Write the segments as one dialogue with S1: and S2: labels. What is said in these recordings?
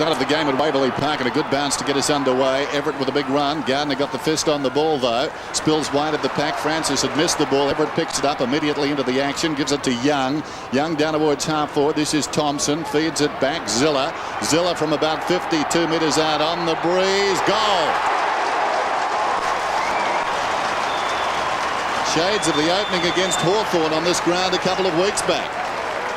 S1: Started the game at Waverley Park and a good bounce to get us underway. Everett with a big run. Gardner got the fist on the ball though. Spills wide at the pack. Francis had missed the ball. Everett picks it up immediately into the action. Gives it to Young. Young down towards half forward. This is Thompson. Feeds it back. Zilla. Zilla from about 52 metres out on the breeze. Goal! Shades of the opening against Hawthorn on this ground a couple of weeks back.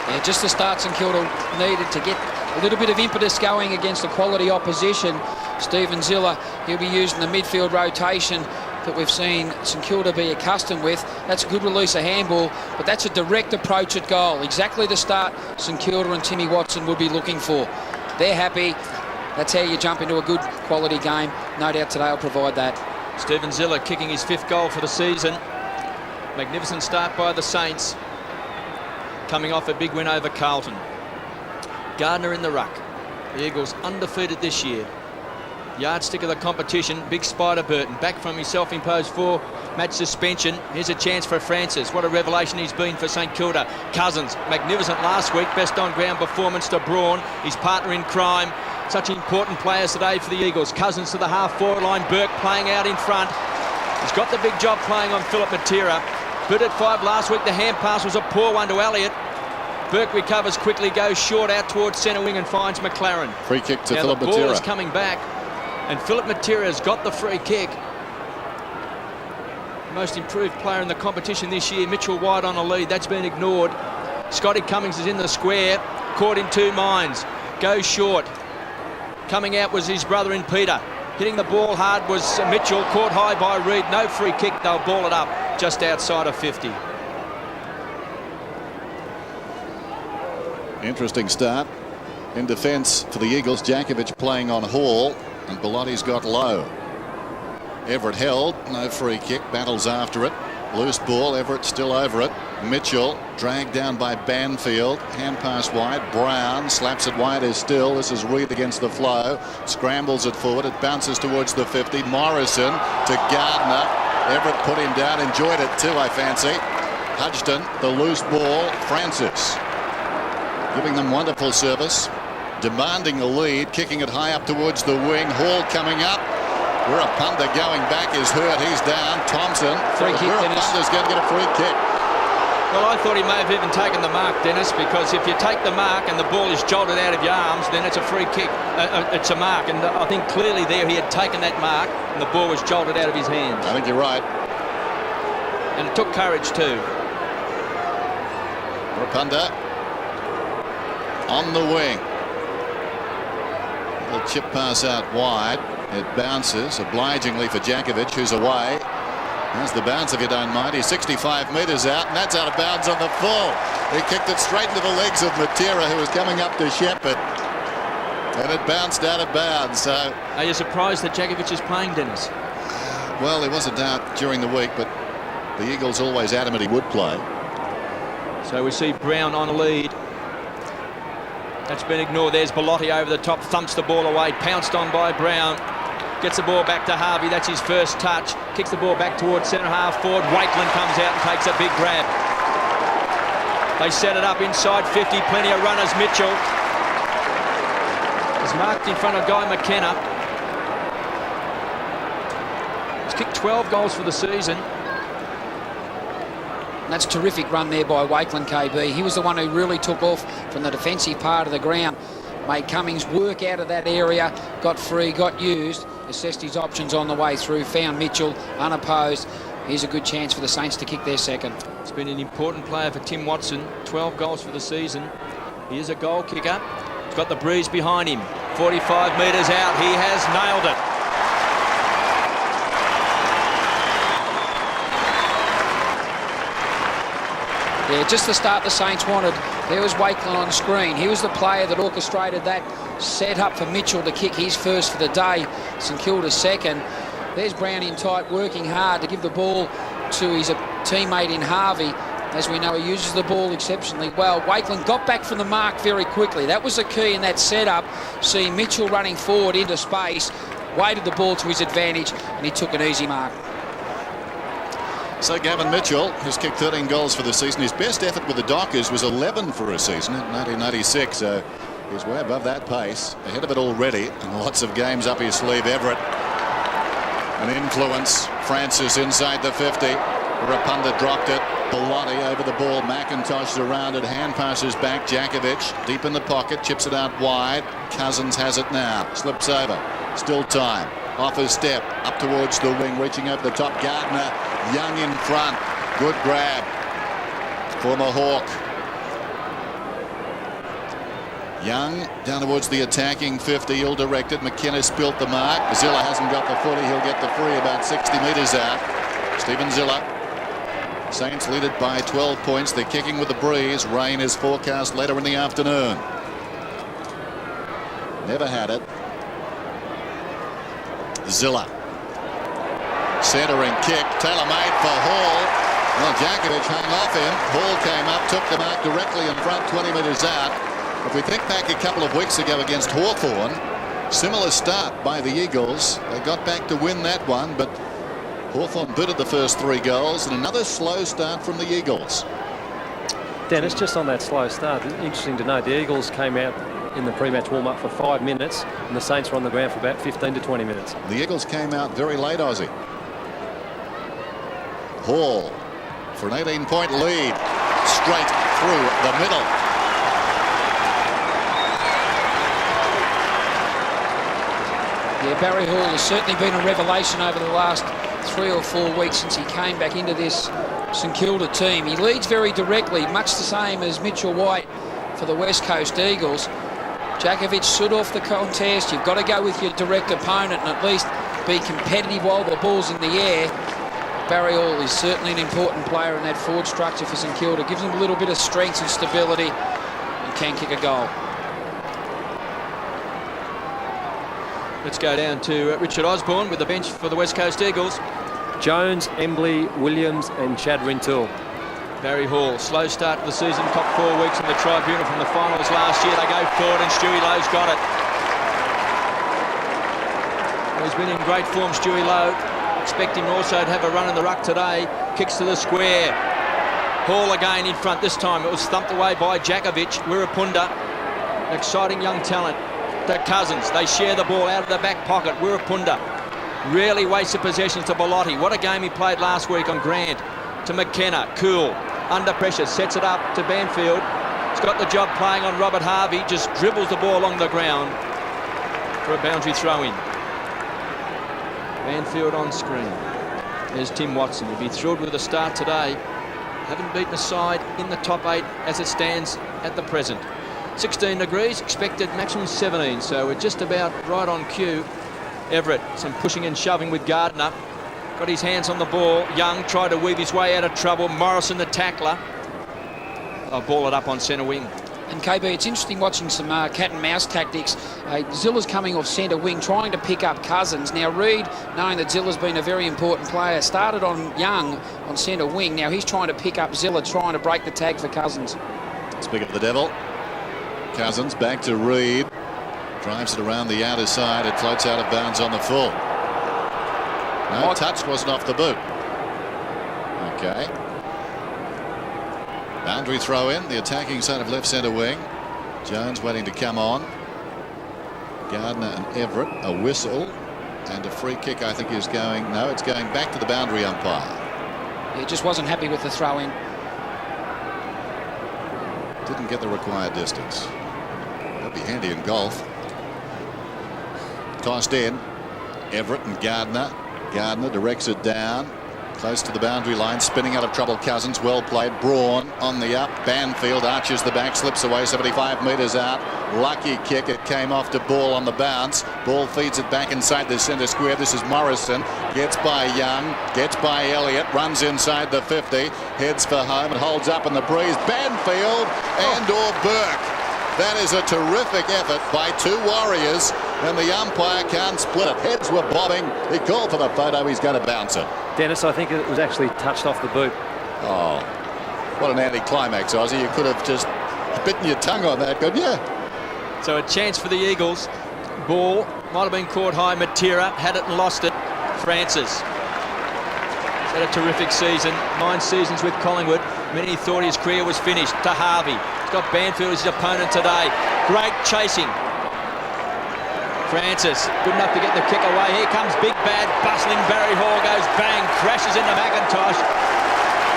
S2: Yeah, just the start St Kilda needed to get a little bit of impetus going against a quality opposition. Stephen Zilla, he'll be using the midfield rotation that we've seen St Kilda be accustomed with. That's a good release of handball, but that's a direct approach at goal. Exactly the start St Kilda and Timmy Watson would be looking for. They're happy. That's how you jump into a good quality game. No doubt today will provide that.
S3: Stephen Zilla kicking his 5th goal for the season. Magnificent start by the Saints, coming off a big win over Carlton. Gardner in the ruck. The Eagles undefeated this year. Yardstick of the competition. Big Spider Burton back from his self-imposed 4-match suspension. Here's a chance for Francis. What a revelation he's been for St Kilda. Cousins, magnificent last week. Best on-ground performance to Braun, his partner in crime. Such important players today for the Eagles. Cousins to the half-forward line. Burke playing out in front. He's got the big job playing on Philip Matera. But at 5 last week, the hand pass was a poor one to Elliott. Burke recovers quickly, goes short out towards centre wing and finds McLaren.
S1: Free kick to
S3: now
S1: Philip Matera.
S3: The ball is coming back, and Philip Matera has got the free kick. Most improved player in the competition this year. Mitchell wide on a lead. That's been ignored. Scotty Cummings is in the square, caught in 2 minds. Goes short. Coming out was his brother in Peter. Hitting the ball hard was Mitchell, caught high by Reid. No free kick. They'll ball it up just outside of 50. Interesting start in defence for the Eagles. Jankovic playing on Hall, and Belotti's got low. Everett held, no free kick, battles after it. Loose ball, Everett still over it. Mitchell dragged down by Banfield. Hand pass wide. Brown slaps it wider still. This is Reid against the flow. Scrambles it forward. It bounces towards the 50. Morrison to Gardner. Everett put him down. Enjoyed it too, I fancy. Hudgton, the loose ball. Francis giving them wonderful service. Demanding the lead. Kicking it high up towards the wing. Hall coming up. Wirapunda going back is hurt. He's down. Thompson.
S2: Free kick.
S1: Wirapunda's going to get a free kick.
S3: Well, I thought he may have even taken the mark, Dennis, because if you take the mark and the ball is jolted out of your arms, then it's a free kick. It's a mark, and I think clearly there he had taken that mark and the ball was jolted out of his hands.
S1: I think you're right.
S3: And it took courage too.
S1: Wirapunda on the wing. Little chip pass out wide. It bounces obligingly for Jankovic, who's away. There's the bounce, if you don't mind. He's 65 metres out, and that's out of bounds on the full. He kicked it straight into the legs of Matera, who was coming up to Shepherd. And it bounced out of bounds. So,
S3: are you surprised that Jankovic is playing, Dennis?
S1: Well, there was a doubt during the week, but the Eagles always adamant he would play.
S3: So we see Brown on a lead. That's been ignored. There's Belotti over the top, thumps the ball away, pounced on by Brown. Gets the ball back to Harvey. That's his first touch. Kicks the ball back towards centre half forward. Wakeland comes out and takes a big grab. They set it up inside 50. Plenty of runners. Mitchell is marked in front of Guy McKenna. He's kicked 12 goals for the season.
S2: That's a terrific run there by Wakeland, KB. He was the one who really took off from the defensive part of the ground. Made Cummings work out of that area, got free, got used, assessed his options on the way through, found Mitchell unopposed. Here's a good chance for the Saints to kick their second.
S3: It's been an important player for Tim Watson, 12 goals for the season. He is a goal kicker. He's got the breeze behind him. 45 metres out, he has nailed it.
S2: Yeah, just the start the Saints wanted. There was Wakeland on screen. He was the player that orchestrated that set up for Mitchell to kick his first for the day. St Kilda's second. There's Brown in tight, working hard to give the ball to his teammate in Harvey. As we know, he uses the ball exceptionally well. Wakeland got back from the mark very quickly. That was the key in that setup. See Mitchell running forward into space, weighted the ball to his advantage, and he took an easy mark.
S1: So Gavin Mitchell has kicked 13 goals for the season. His best effort with the Dockers was 11 for a season in 1996. So He's way above that pace, ahead of it already, and lots of games up his sleeve. Everett, an influence. Francis inside the 50. Rapunda dropped it. Bellotti over the ball. McIntosh around it. Hand passes back. Djakovic deep in the pocket. Chips it out wide. Cousins has it now. Slips over. Still time. Off his step. Up towards the wing. Reaching over the top. Gardner. Young in front. Good grab. Former Hawk. Young down towards the attacking 50. Ill directed. McKenna spilt the mark. Zilla hasn't got the footy. He'll get the free about 60 metres out. Stephen Zilla. Saints lead it by 12 points. They're kicking with the breeze. Rain is forecast later in the afternoon. Never had it. Zilla. Centering kick. Tailor-made for Hall. Well, Djakovic hung off him. Hall came up, took the mark directly in front, 20 metres out. If we think back a couple of weeks ago against Hawthorn, similar start by the Eagles. They got back to win that one, but Hawthorn booted the first 3 goals, and another slow start from the Eagles.
S4: Dennis, just on that slow start, interesting to note, the Eagles came out in the pre-match warm-up for 5 minutes, and the Saints were on the ground for about 15 to 20 minutes.
S1: The Eagles came out very late, Aussie. Hall for an 18-point lead, straight through the middle.
S2: Yeah, Barry Hall has certainly been a revelation over the last 3 or 4 weeks since he came back into this St Kilda team. He leads very directly, much the same as Mitchell White for the West Coast Eagles. Djakovic stood off the contest. You've got to go with your direct opponent and at least be competitive while the ball's in the air. Barry Hall is certainly an important player in that forward structure for St Kilda. Gives them a little bit of strength and stability and can kick a goal.
S3: Let's go down to Richard Osborne with the bench for the West Coast Eagles.
S4: Jones, Embley, Williams and Chad Rintoul.
S3: Barry Hall, slow start to the season, top 4 weeks in the tribunal from the finals last year. They go forward and Stewie Lowe's got it. Well, he's been in great form, Stewie Lowe. Expect him also to have a run in the ruck today. Kicks to the square. Hall again in front. This time it was thumped away by Djakovic. Wirapunda, an exciting young talent. To Cousins, they share the ball out of the back pocket. Wirapunda really wasted possessions to Bellotti. What a game he played last week on Grant. To McKenna, cool, under pressure, sets it up to Banfield. He's got the job playing on Robert Harvey, just dribbles the ball along the ground for a boundary throw in. Banfield on screen. There's Tim Watson. He'll be thrilled with the start today. Haven't beaten a side in the top 8 as it stands at the present. 16 degrees, expected maximum 17, so we're just about right on cue. Everett, some pushing and shoving with Gardner. Got his hands on the ball. Young tried to weave his way out of trouble. Morrison, the tackler. I'll ball it up on centre wing.
S2: And KB, it's interesting watching some cat and mouse tactics. Zilla's coming off centre wing, trying to pick up Cousins. Now Reid, knowing that Zilla's been a very important player, started on Young on centre wing. Now he's trying to pick up Zilla, trying to break the tag for Cousins.
S1: Speaking of the devil, Cousins back to Reid. Drives it around the outer side. It floats out of bounds on the full. No, touch wasn't off the boot. Okay. Boundary throw in, the attacking side of left centre wing. Jones waiting to come on. Gardner and Everett, a whistle and a free kick. I think is going, no, it's going back to the boundary umpire.
S2: He just wasn't happy with the throw in.
S1: Didn't get the required distance. That'd be handy in golf. Tossed in. Everett and Gardner. Gardner directs it down. Close to the boundary line, spinning out of trouble. Cousins, well played. Braun on the up. Banfield arches the back, slips away 75 metres out. Lucky kick. It came off to Ball on the bounce. Ball feeds it back inside the centre square. This is Morrison. Gets by Young. Gets by Elliott. Runs inside the 50. Heads for home and holds up in the breeze. Banfield and/or Burke. That is a terrific effort by 2 Warriors, and the umpire can't split it. Heads were bobbing. He called for the photo. He's going to bounce it.
S4: Dennis, I think it was actually touched off the boot.
S1: Oh, what an anticlimax, Aussie. You could have just bitten your tongue on that, couldn't you?
S3: So a chance for the Eagles. Ball might have been caught high. Matera had it and lost it. Francis. He's had a terrific season. 9 seasons with Collingwood. Many thought his career was finished. To Harvey. He's got Banfield as his opponent today. Great chasing. Francis, good enough to get the kick away. Here comes big bad bustling Barry Hall, goes bang, crashes into McIntosh.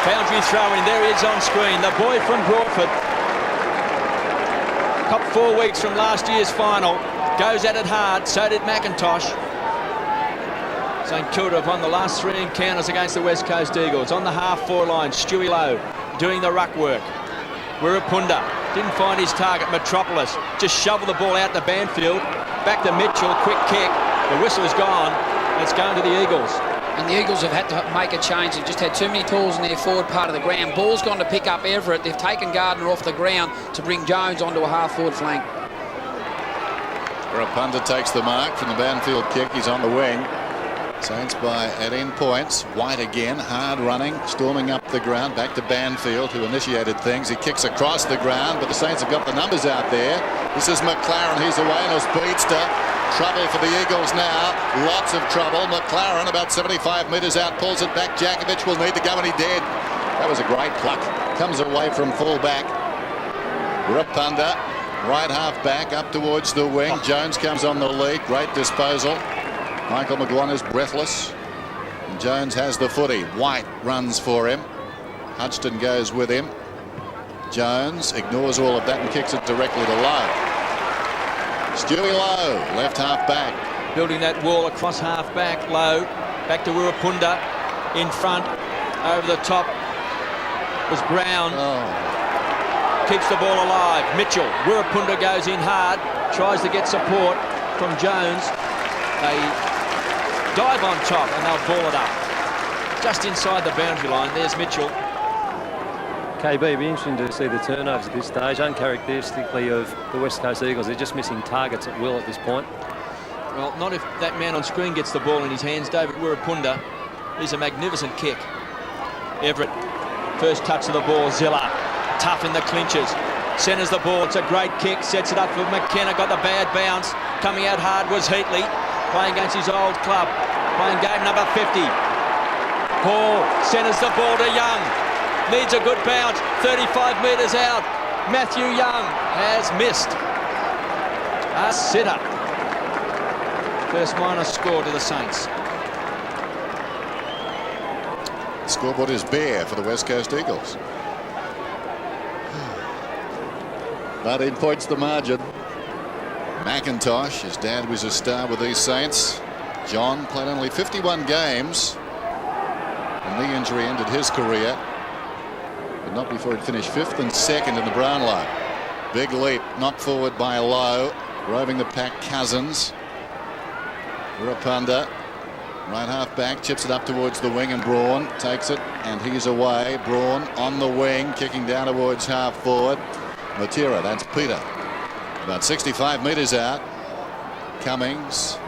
S3: Boundary throw in, there he is on screen, the boy from Broadford. Top 4 weeks from last year's final, goes at it hard, so did McIntosh. St Kilda have won the last 3 encounters against the West Coast Eagles. On the half-forward line, Stewie Lowe doing the ruck work. Wirrapunda didn't find his target. Metropolis just shoveled the ball out to Banfield. Back to Mitchell, quick kick. The whistle's gone. It's going to the Eagles.
S2: And the Eagles have had to make a change. They've just had too many tools in their forward part of the ground. Ball's gone to pick up Everett. They've taken Gardner off the ground to bring Jones onto a half-forward flank.
S1: Wirrapunda takes the mark from the Banfield kick. He's on the wing. Saints by 18 points. White again, hard running, storming up the ground. Back to Banfield, who initiated things. He kicks across the ground, but the Saints have got the numbers out there. This is McLaren. He's away in a speedster. Trouble for the Eagles now. Lots of trouble. McLaren about 75 metres out, pulls it back. Jakovic will need to go, and he did. That was a great pluck. Comes away from full back. Wirrapunda, right half back, up towards the wing. Jones comes on the lead. Great disposal. Michael McGuan is breathless. And Jones has the footy. White runs for him. Hudson goes with him. Jones ignores all of that and kicks it directly to Lowe. Stewie Lowe, left half back.
S3: Building that wall across half back. Lowe, back to Wirrapunda. In front, over the top was Brown. Keeps the ball alive. Mitchell, Wirrapunda goes in hard. Tries to get support from Jones. They dive on top and they'll ball it up. Just inside the boundary line, there's Mitchell.
S4: KB, it'd be interesting to see the turnovers at this stage, uncharacteristically of the West Coast Eagles. They're just missing targets at will at this point.
S3: Well, not if that man on screen gets the ball in his hands. David Wirrapunda. He's a magnificent kick. Everett, first touch of the ball. Zilla, tough in the clinches. Centres the ball, it's a great kick, sets it up for McKenna, got the bad bounce. Coming out hard was Heatley, playing against his old club, playing game number 50. Hall centres the ball to Young, needs a good bounce, 35 metres out. Matthew Young has missed. A sitter. First minus score to the Saints.
S1: The scoreboard is bare for the West Coast Eagles. 19 points the margin. McIntosh, his dad was a star with these Saints. John played only 51 games. A knee injury ended his career, but not before he'd finished 5th and 2nd in the Brownlow. Big leap, knocked forward by Lowe, roving the pack Cousins. Wirrapunda, right half back, chips it up towards the wing, and Braun takes it, and he's away. Braun on the wing, kicking down towards half forward. Matera, that's Peter. About 65 metres out. Cummings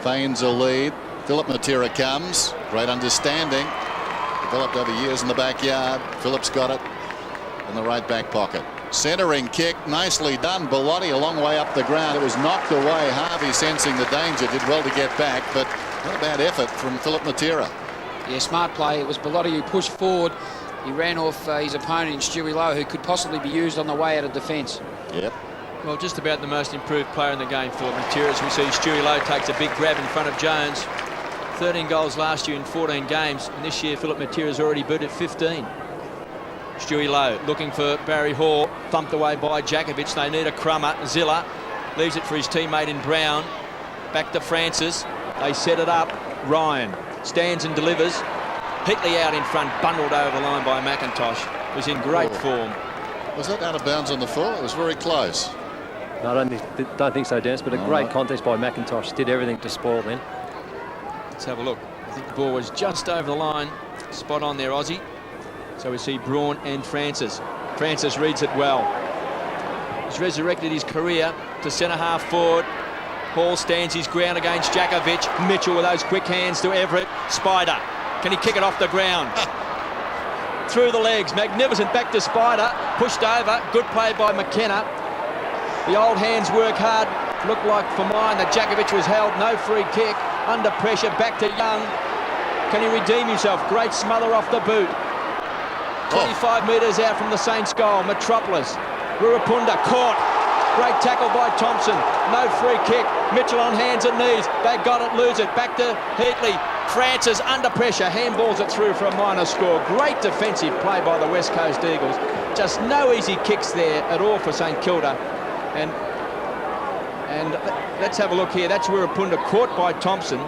S1: feigns a lead. Philip Matera comes. Great understanding. Developed over years in the backyard. Phillips got it in the right back pocket. Centering kick, nicely done. Bellotti a long way up the ground. It was knocked away. Harvey, sensing the danger, did well to get back, but not a bad effort from Philip Matera.
S2: Yeah, smart play. It was Bellotti who pushed forward. He ran off his opponent in Stewie Lowe, who could possibly be used on the way out of defence.
S1: Yep.
S3: Well, just about the most improved player in the game, Philip Matera. As we see, Stewie Lowe takes a big grab in front of Jones. 13 goals last year in 14 games, and this year Philip Matera's already booted 15. Stewie Lowe looking for Barry Hall, thumped away by Jakovic. They need a crummer. Zilla leaves it for his teammate in Brown. Back to Francis. They set it up. Ryan stands and delivers. Heatley out in front, bundled over the line by McIntosh. Was in great form.
S1: Was that out of bounds on the full? It was very close.
S4: No, I don't think so, Dennis, but a great contest by McIntosh. Did everything to spoil them.
S3: Let's have a look. I think the ball was just over the line. Spot on there, Aussie. So we see Braun and Francis. Francis reads it well. He's resurrected his career to centre half forward. Hall stands his ground against Jakovic. Mitchell with those quick hands to Everett. Spider. Can he kick it off the ground? Through the legs. Magnificent. Back to Spider. Pushed over. Good play by McKenna. The old hands work hard. Looked like for mine that Jakovic was held. No free kick. Under pressure. Back to Young. Can he redeem himself? Great smother off the boot. 25 metres out from the Saints' goal. Metropolis. Wirrapunda caught. Great tackle by Thompson. No free kick. Mitchell on hands and knees. They got it, lose it. Back to Heatley. Francis under pressure. Handballs it through for a minor score. Great defensive play by the West Coast Eagles. Just no easy kicks there at all for St Kilda. And let's have a look here. That's Wirrapunda caught by Thompson.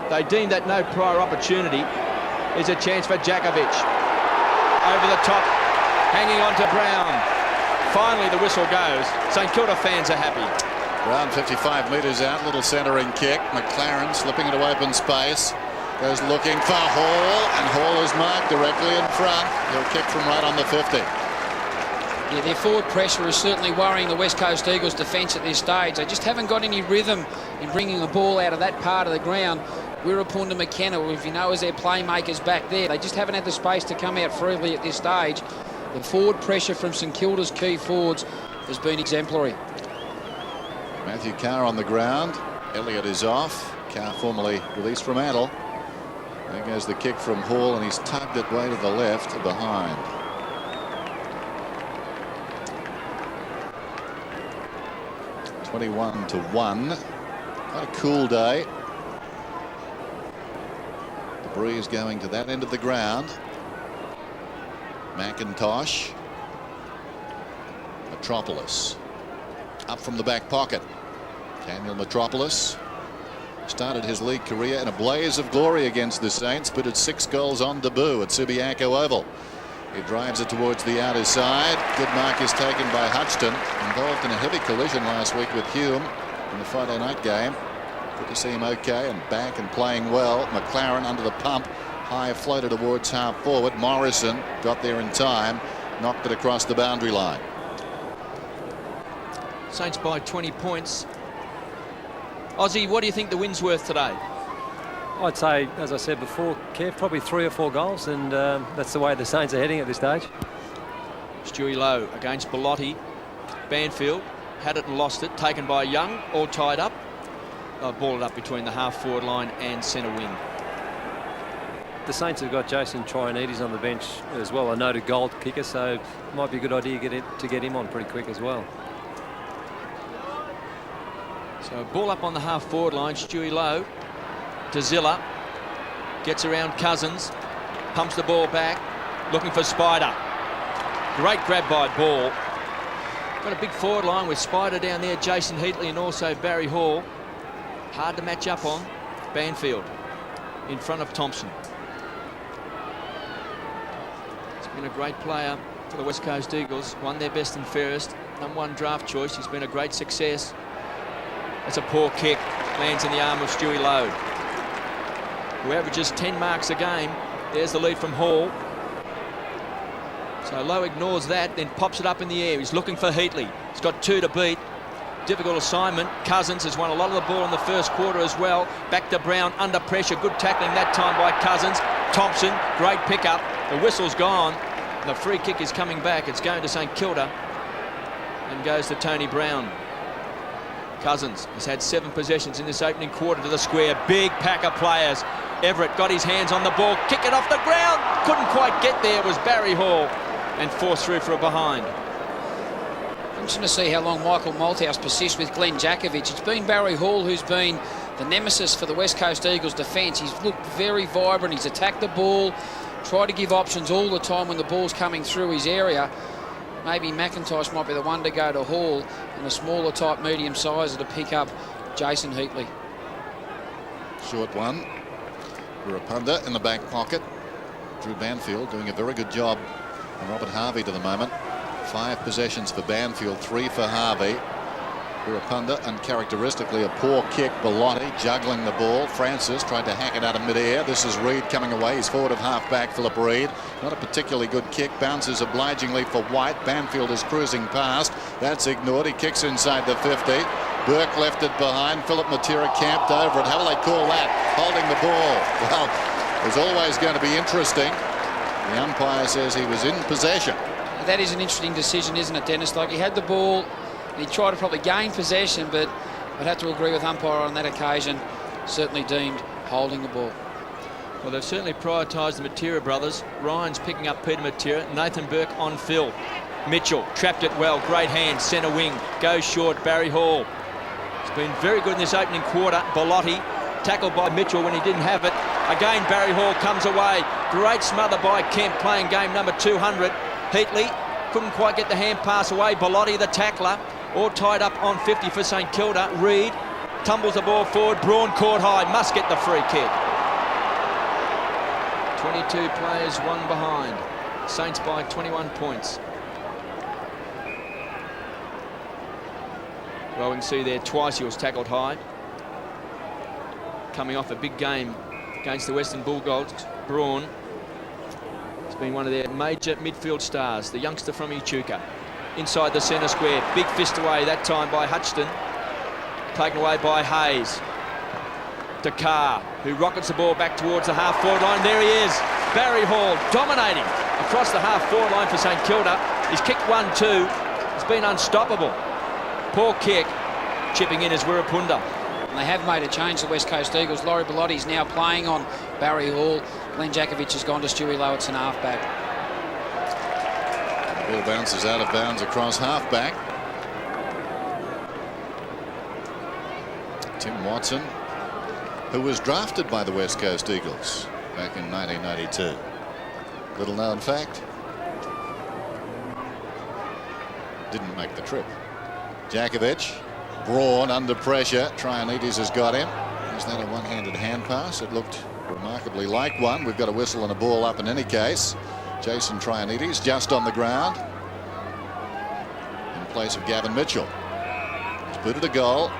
S3: They deemed that no prior opportunity. Is a chance for Jakovic. Over the top, hanging on to Brown. Finally, the whistle goes. St Kilda fans are happy.
S1: Brown 55 metres out, little centering kick. McLaren slipping into open space. Goes looking for Hall, and Hall is marked directly in front. He'll kick from right on the 50.
S2: Yeah, their forward pressure is certainly worrying the West Coast Eagles defence at this stage. They just haven't got any rhythm in bringing the ball out of that part of the ground. Wirrapunda McKenna, if you know, as their playmakers back there, they just haven't had the space to come out freely at this stage. The forward pressure from St Kilda's key forwards has been exemplary.
S1: Matthew Carr on the ground. Elliott is off. Carr formerly released from Adel. There goes the kick from Hall, and he's tugged it way to the left behind. (21-1). Quite a cool day. The breeze going to that end of the ground. McIntosh. Metropolis. Up from the back pocket. Daniel Metropolis started his league career in a blaze of glory against the Saints, but had 6 goals on debut at Subiaco Oval. He drives it towards the outer side. Good mark is taken by Hutchton, involved in a heavy collision last week with Hume in the Friday night game. Good to see him okay and back and playing well. McLaren under the pump, high floated towards half forward. Morrison got there in time, knocked it across the boundary line.
S3: Saints by 20 points. Ozzy, what do you think the win's worth today?
S4: I'd say, as I said before, Kev, probably 3 or 4 goals, and that's the way the Saints are heading at this stage.
S3: Stewie Lowe against Bellotti. Banfield had it and lost it, taken by Young, all tied up. They'll ball it up between the half-forward line and centre wing.
S4: The Saints have got Jason Trianides on the bench as well, a noted goal kicker, so it might be a good idea to get him on pretty quick as well.
S3: So ball up on the half-forward line, Stewie Lowe. To Zilla. Gets around Cousins. Pumps the ball back. Looking for Spider. Great grab by Ball. Got a big forward line with Spider down there, Jason Heatley, and also Barry Hall. Hard to match up on. Banfield in front of Thompson. He's been a great player for the West Coast Eagles. Won their best and fairest. #1 draft choice. He's been a great success. That's a poor kick. Lands in the arm of Stewie Lowe, who averages 10 marks a game. There's the lead from Hall. So Lowe ignores that, then pops it up in the air. He's looking for Heatley. He's got 2 to beat. Difficult assignment. Cousins has won a lot of the ball in the first quarter as well. Back to Brown, under pressure. Good tackling that time by Cousins. Thompson, great pickup. The whistle's gone. The free kick is coming back. It's going to St Kilda and goes to Tony Brown. Cousins has had 7 possessions in this opening quarter to the square. Big pack of players. Everett got his hands on the ball. Kick it off the ground. Couldn't quite get there. It was Barry Hall and forced through for a behind.
S2: Interesting to see how long Michael Malthouse persists with Glenn Jakovic. It's been Barry Hall who's been the nemesis for the West Coast Eagles defence. He's looked very vibrant. He's attacked the ball, tried to give options all the time when the ball's coming through his area. Maybe McIntosh might be the one to go to Hall, and a smaller type, medium sizer to pick up Jason Heatley.
S1: Short one. Wirrapunda in the back pocket. Drew Banfield doing a very good job on Robert Harvey to the moment. 5 possessions for Banfield, 3 for Harvey. Wirrapunda, uncharacteristically a poor kick. Bellotti juggling the ball. Francis tried to hack it out of mid-air. This is Reid coming away. He's forward of half-back, Philip Reid. Not a particularly good kick. Bounces obligingly for White. Banfield is cruising past. That's ignored. He kicks inside the 50. Burke left it behind. Philip Matera camped over it. How will they call that? Holding the ball. Well, it was always going to be interesting. The umpire says he was in possession.
S2: That is an interesting decision, isn't it, Dennis? Like, he had the ball, and he tried to probably gain possession, but I'd have to agree with umpire on that occasion. Certainly deemed holding the ball.
S3: Well, they've certainly prioritised the Matera brothers. Ryan's picking up Peter Matera. Nathan Burke on Phil. Mitchell trapped it well, great hand, centre wing, goes short, Barry Hall. He's been very good in this opening quarter. Bellotti tackled by Mitchell when he didn't have it. Again, Barry Hall comes away. Great smother by Kemp, playing game number 200. Heatley couldn't quite get the hand pass away. Bellotti, the tackler, all tied up on 50 for St Kilda. Reid tumbles the ball forward. Braun caught high, must get the free kick. 22 players, one behind. Saints by 21 points. Well, we can see there twice he was tackled high. Coming off a big game against the Western Bulldogs, Braun has been one of their major midfield stars, the youngster from Echuca. Inside the centre square, big fist away that time by Hutchton. Taken away by Hayes. Dakar, who rockets the ball back towards the half-forward line. There he is, Barry Hall, dominating across the half-forward line for St Kilda. He's kicked 1-2, he's been unstoppable. Poor kick, chipping in as Wirrapunda.
S2: And they have made a change, the West Coast Eagles. Laurie Bellotti's now playing on Barry Hall. Glenn Jakovic has gone to Stewie Lowe, it's an half-back.
S1: Ball bounces out of bounds across half-back. Tim Watson, who was drafted by the West Coast Eagles back in 1992. Little known fact, didn't make the trip. Jakovic, Braun under pressure. Trianides has got him. Is that a one-handed hand pass? It looked remarkably like one. We've got a whistle and a ball up in any case. Jason Trianides just on the ground in place of Gavin Mitchell. He's booted a goal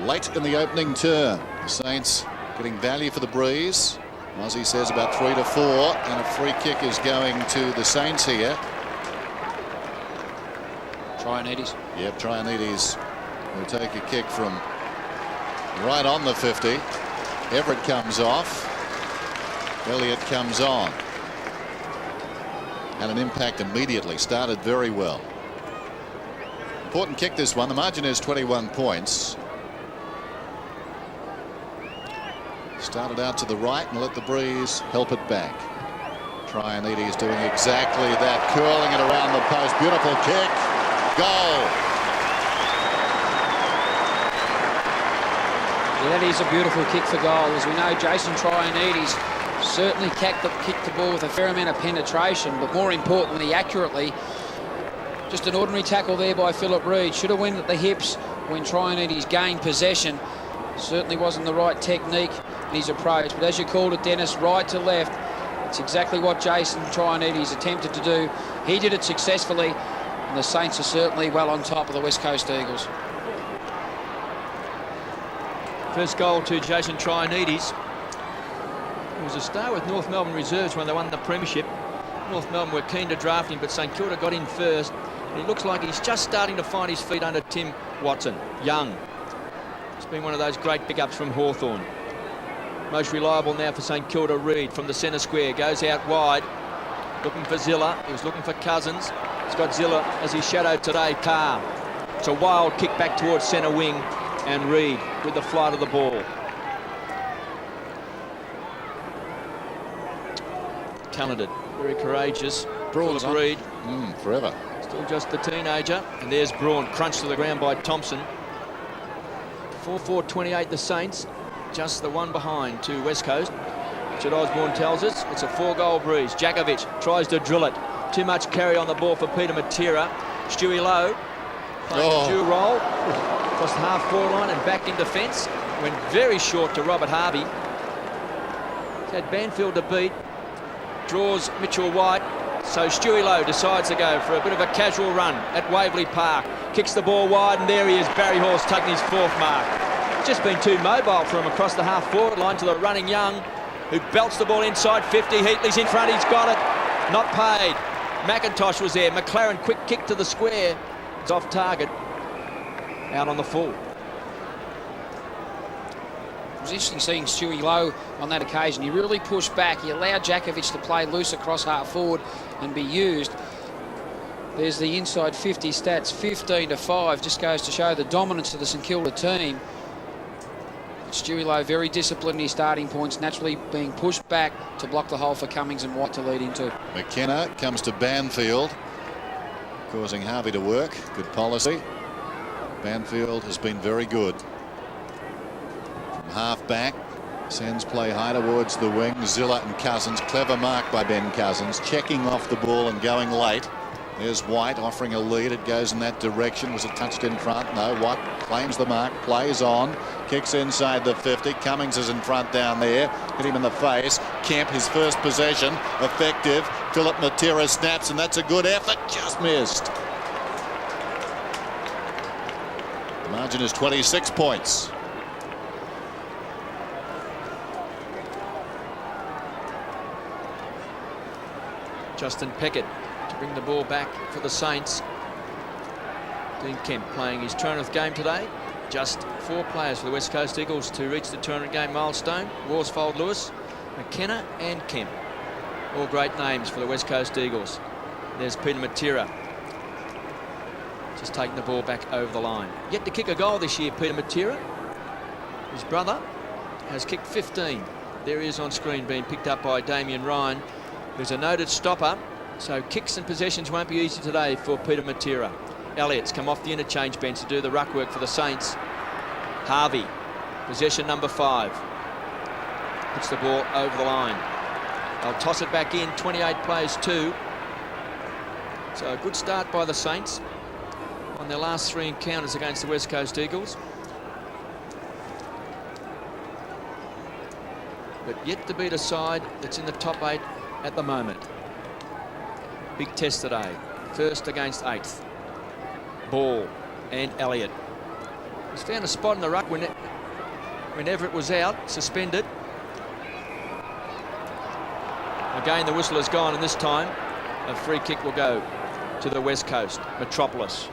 S1: late in the opening term. The Saints getting value for the breeze. Mozzie says about 3 to 4, and a free kick is going to the Saints here.
S2: Trianides.
S1: Yep, Trianides will take a kick from right on the 50. Everett comes off. Elliott comes on. Had an impact immediately. Started very well. Important kick, this one. The margin is 21 points. Started out to the right and let the breeze help it back. Trianides doing exactly that, curling it around the post. Beautiful kick. Goal.
S2: Yeah, that is a beautiful kick for goal. As we know, Jason Trianides certainly kicked the ball with a fair amount of penetration, but more importantly, accurately. Just an ordinary tackle there by Philip Reid. Should have went at the hips when Trianides gained possession. Certainly wasn't the right technique in his approach, but as you called it, Dennis, right to left, it's exactly what Jason Trianides attempted to do. He did it successfully, and the Saints are certainly well on top of the West Coast Eagles.
S3: First goal to Jason Trianides. He was a star with North Melbourne Reserves when they won the premiership. North Melbourne were keen to draft him, but St Kilda got in first. And he looks like he's just starting to find his feet under Tim Watson. Young. It's been one of those great pickups from Hawthorn. Most reliable now for St Kilda, Reid from the centre square. Goes out wide, looking for Zilla. He was looking for Cousins. He's got Zilla as his shadow today, Carr. It's a wild kick back towards centre wing, and Reid with the flight of the ball. Talented, very courageous.
S1: Braun's on.
S3: Reid.
S1: Forever.
S3: Still just a teenager. And there's Braun, crunched to the ground by Thompson. 4-4-28 the Saints. Just the one behind to West Coast. Richard Osborne tells us it's a 4-goal breeze. Jakovic tries to drill it. Too much carry on the ball for Peter Matera. Stewie Lowe playing a dual roll across the half-forward line and back in defence. Went very short to Robert Harvey. He's had Banfield to beat. Draws Mitchell White. So Stewie Lowe decides to go for a bit of a casual run at Waverley Park. Kicks the ball wide, and there he is. Barry Hall's taking his 4th mark. Just been too mobile for him across the half-forward line to the running Young, who belts the ball inside 50. Heatley's in front, he's got it. Not paid. McIntosh was there. McLaren, quick kick to the square. It's off target. Out on the full.
S2: It was interesting seeing Stewie Lowe on that occasion. He really pushed back. He allowed Jakovic to play loose across half-forward and be used. There's the inside 50 stats, 15-5. Just goes to show the dominance of the St Kilda team. Stewie Lowe very disciplined in his starting points, naturally being pushed back to block the hole for Cummings and White to lead into.
S1: McKenna comes to Banfield, causing Harvey to work. Good policy. Banfield has been very good. From half back, sends play high towards the wing. Zilla and Cousins. Clever mark by Ben Cousins, checking off the ball and going late. There's White offering a lead. It goes in that direction. Was it touched in front? No. White claims the mark, plays on, kicks inside the 50. Cummings is in front down there. Hit him in the face. Kemp, his first possession, effective. Philip Matera snaps, and that's a good effort. Just missed. The margin is 26 points.
S3: Justin Peckett to bring the ball back for the Saints. Dean Kemp playing his 200th game today. Just 4 players for the West Coast Eagles to reach the 200 game milestone. Worsfold, Lewis, McKenna and Kemp. All great names for the West Coast Eagles. There's Peter Matera. Just taking the ball back over the line. Yet to kick a goal this year, Peter Matera. His brother has kicked 15. There he is on screen, being picked up by Damien Ryan, who's a noted stopper. So kicks and possessions won't be easy today for Peter Matera. Elliott's come off the interchange bench to do the ruck work for the Saints. Harvey, possession number 5. Puts the ball over the line. They'll toss it back in, 28 plays 2. So a good start by the Saints on their last 3 encounters against the West Coast Eagles. But yet to beat a side that's in the top 8 at the moment. Big test today. First against 8th. Ball and Elliott. He's found a spot in the ruck whenever it was out, suspended. Again, the whistle has gone, and this time a free kick will go to the West Coast Metropolis.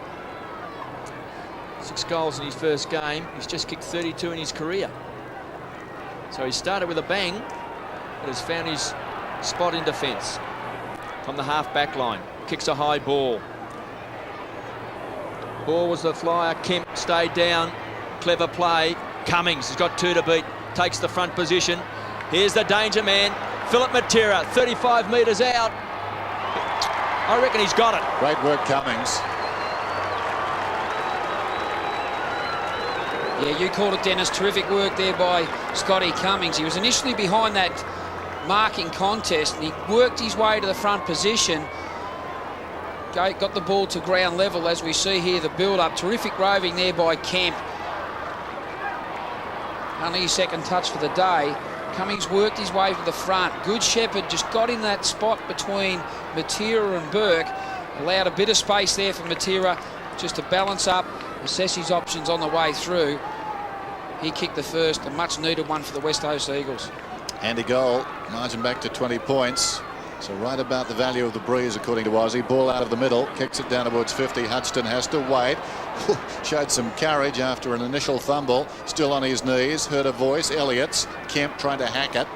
S3: 6 goals in his first game. He's just kicked 32 in his career. So he started with a bang, but has found his spot in defence. From the half-back line, kicks a high ball. Ball was the flyer. Kemp stayed down. Clever play. Cummings has got 2 to beat. Takes the front position. Here's the danger man, Philip Matera, 35 metres out. I reckon he's got it.
S1: Great work, Cummings.
S2: Yeah, you called it, Dennis. Terrific work there by Scotty Cummings. He was initially behind that marking contest, and he worked his way to the front position. Got the ball to ground level, as we see here, the build-up. Terrific roving there by Kemp. Only his second touch for the day. Cummings worked his way to the front. Good Shepherd just got in that spot between Matera and Burke. Allowed a bit of space there for Matera just to balance up, assess his options on the way through. He kicked the first, a much-needed one for the West Coast Eagles.
S1: Handy goal, margin back to 20 points. So right about the value of the breeze, according to Ozzy. Ball out of the middle, kicks it down towards 50. Hudson has to wait. Showed some courage after an initial fumble. Still on his knees, heard a voice. Elliott's. Kemp trying to hack it.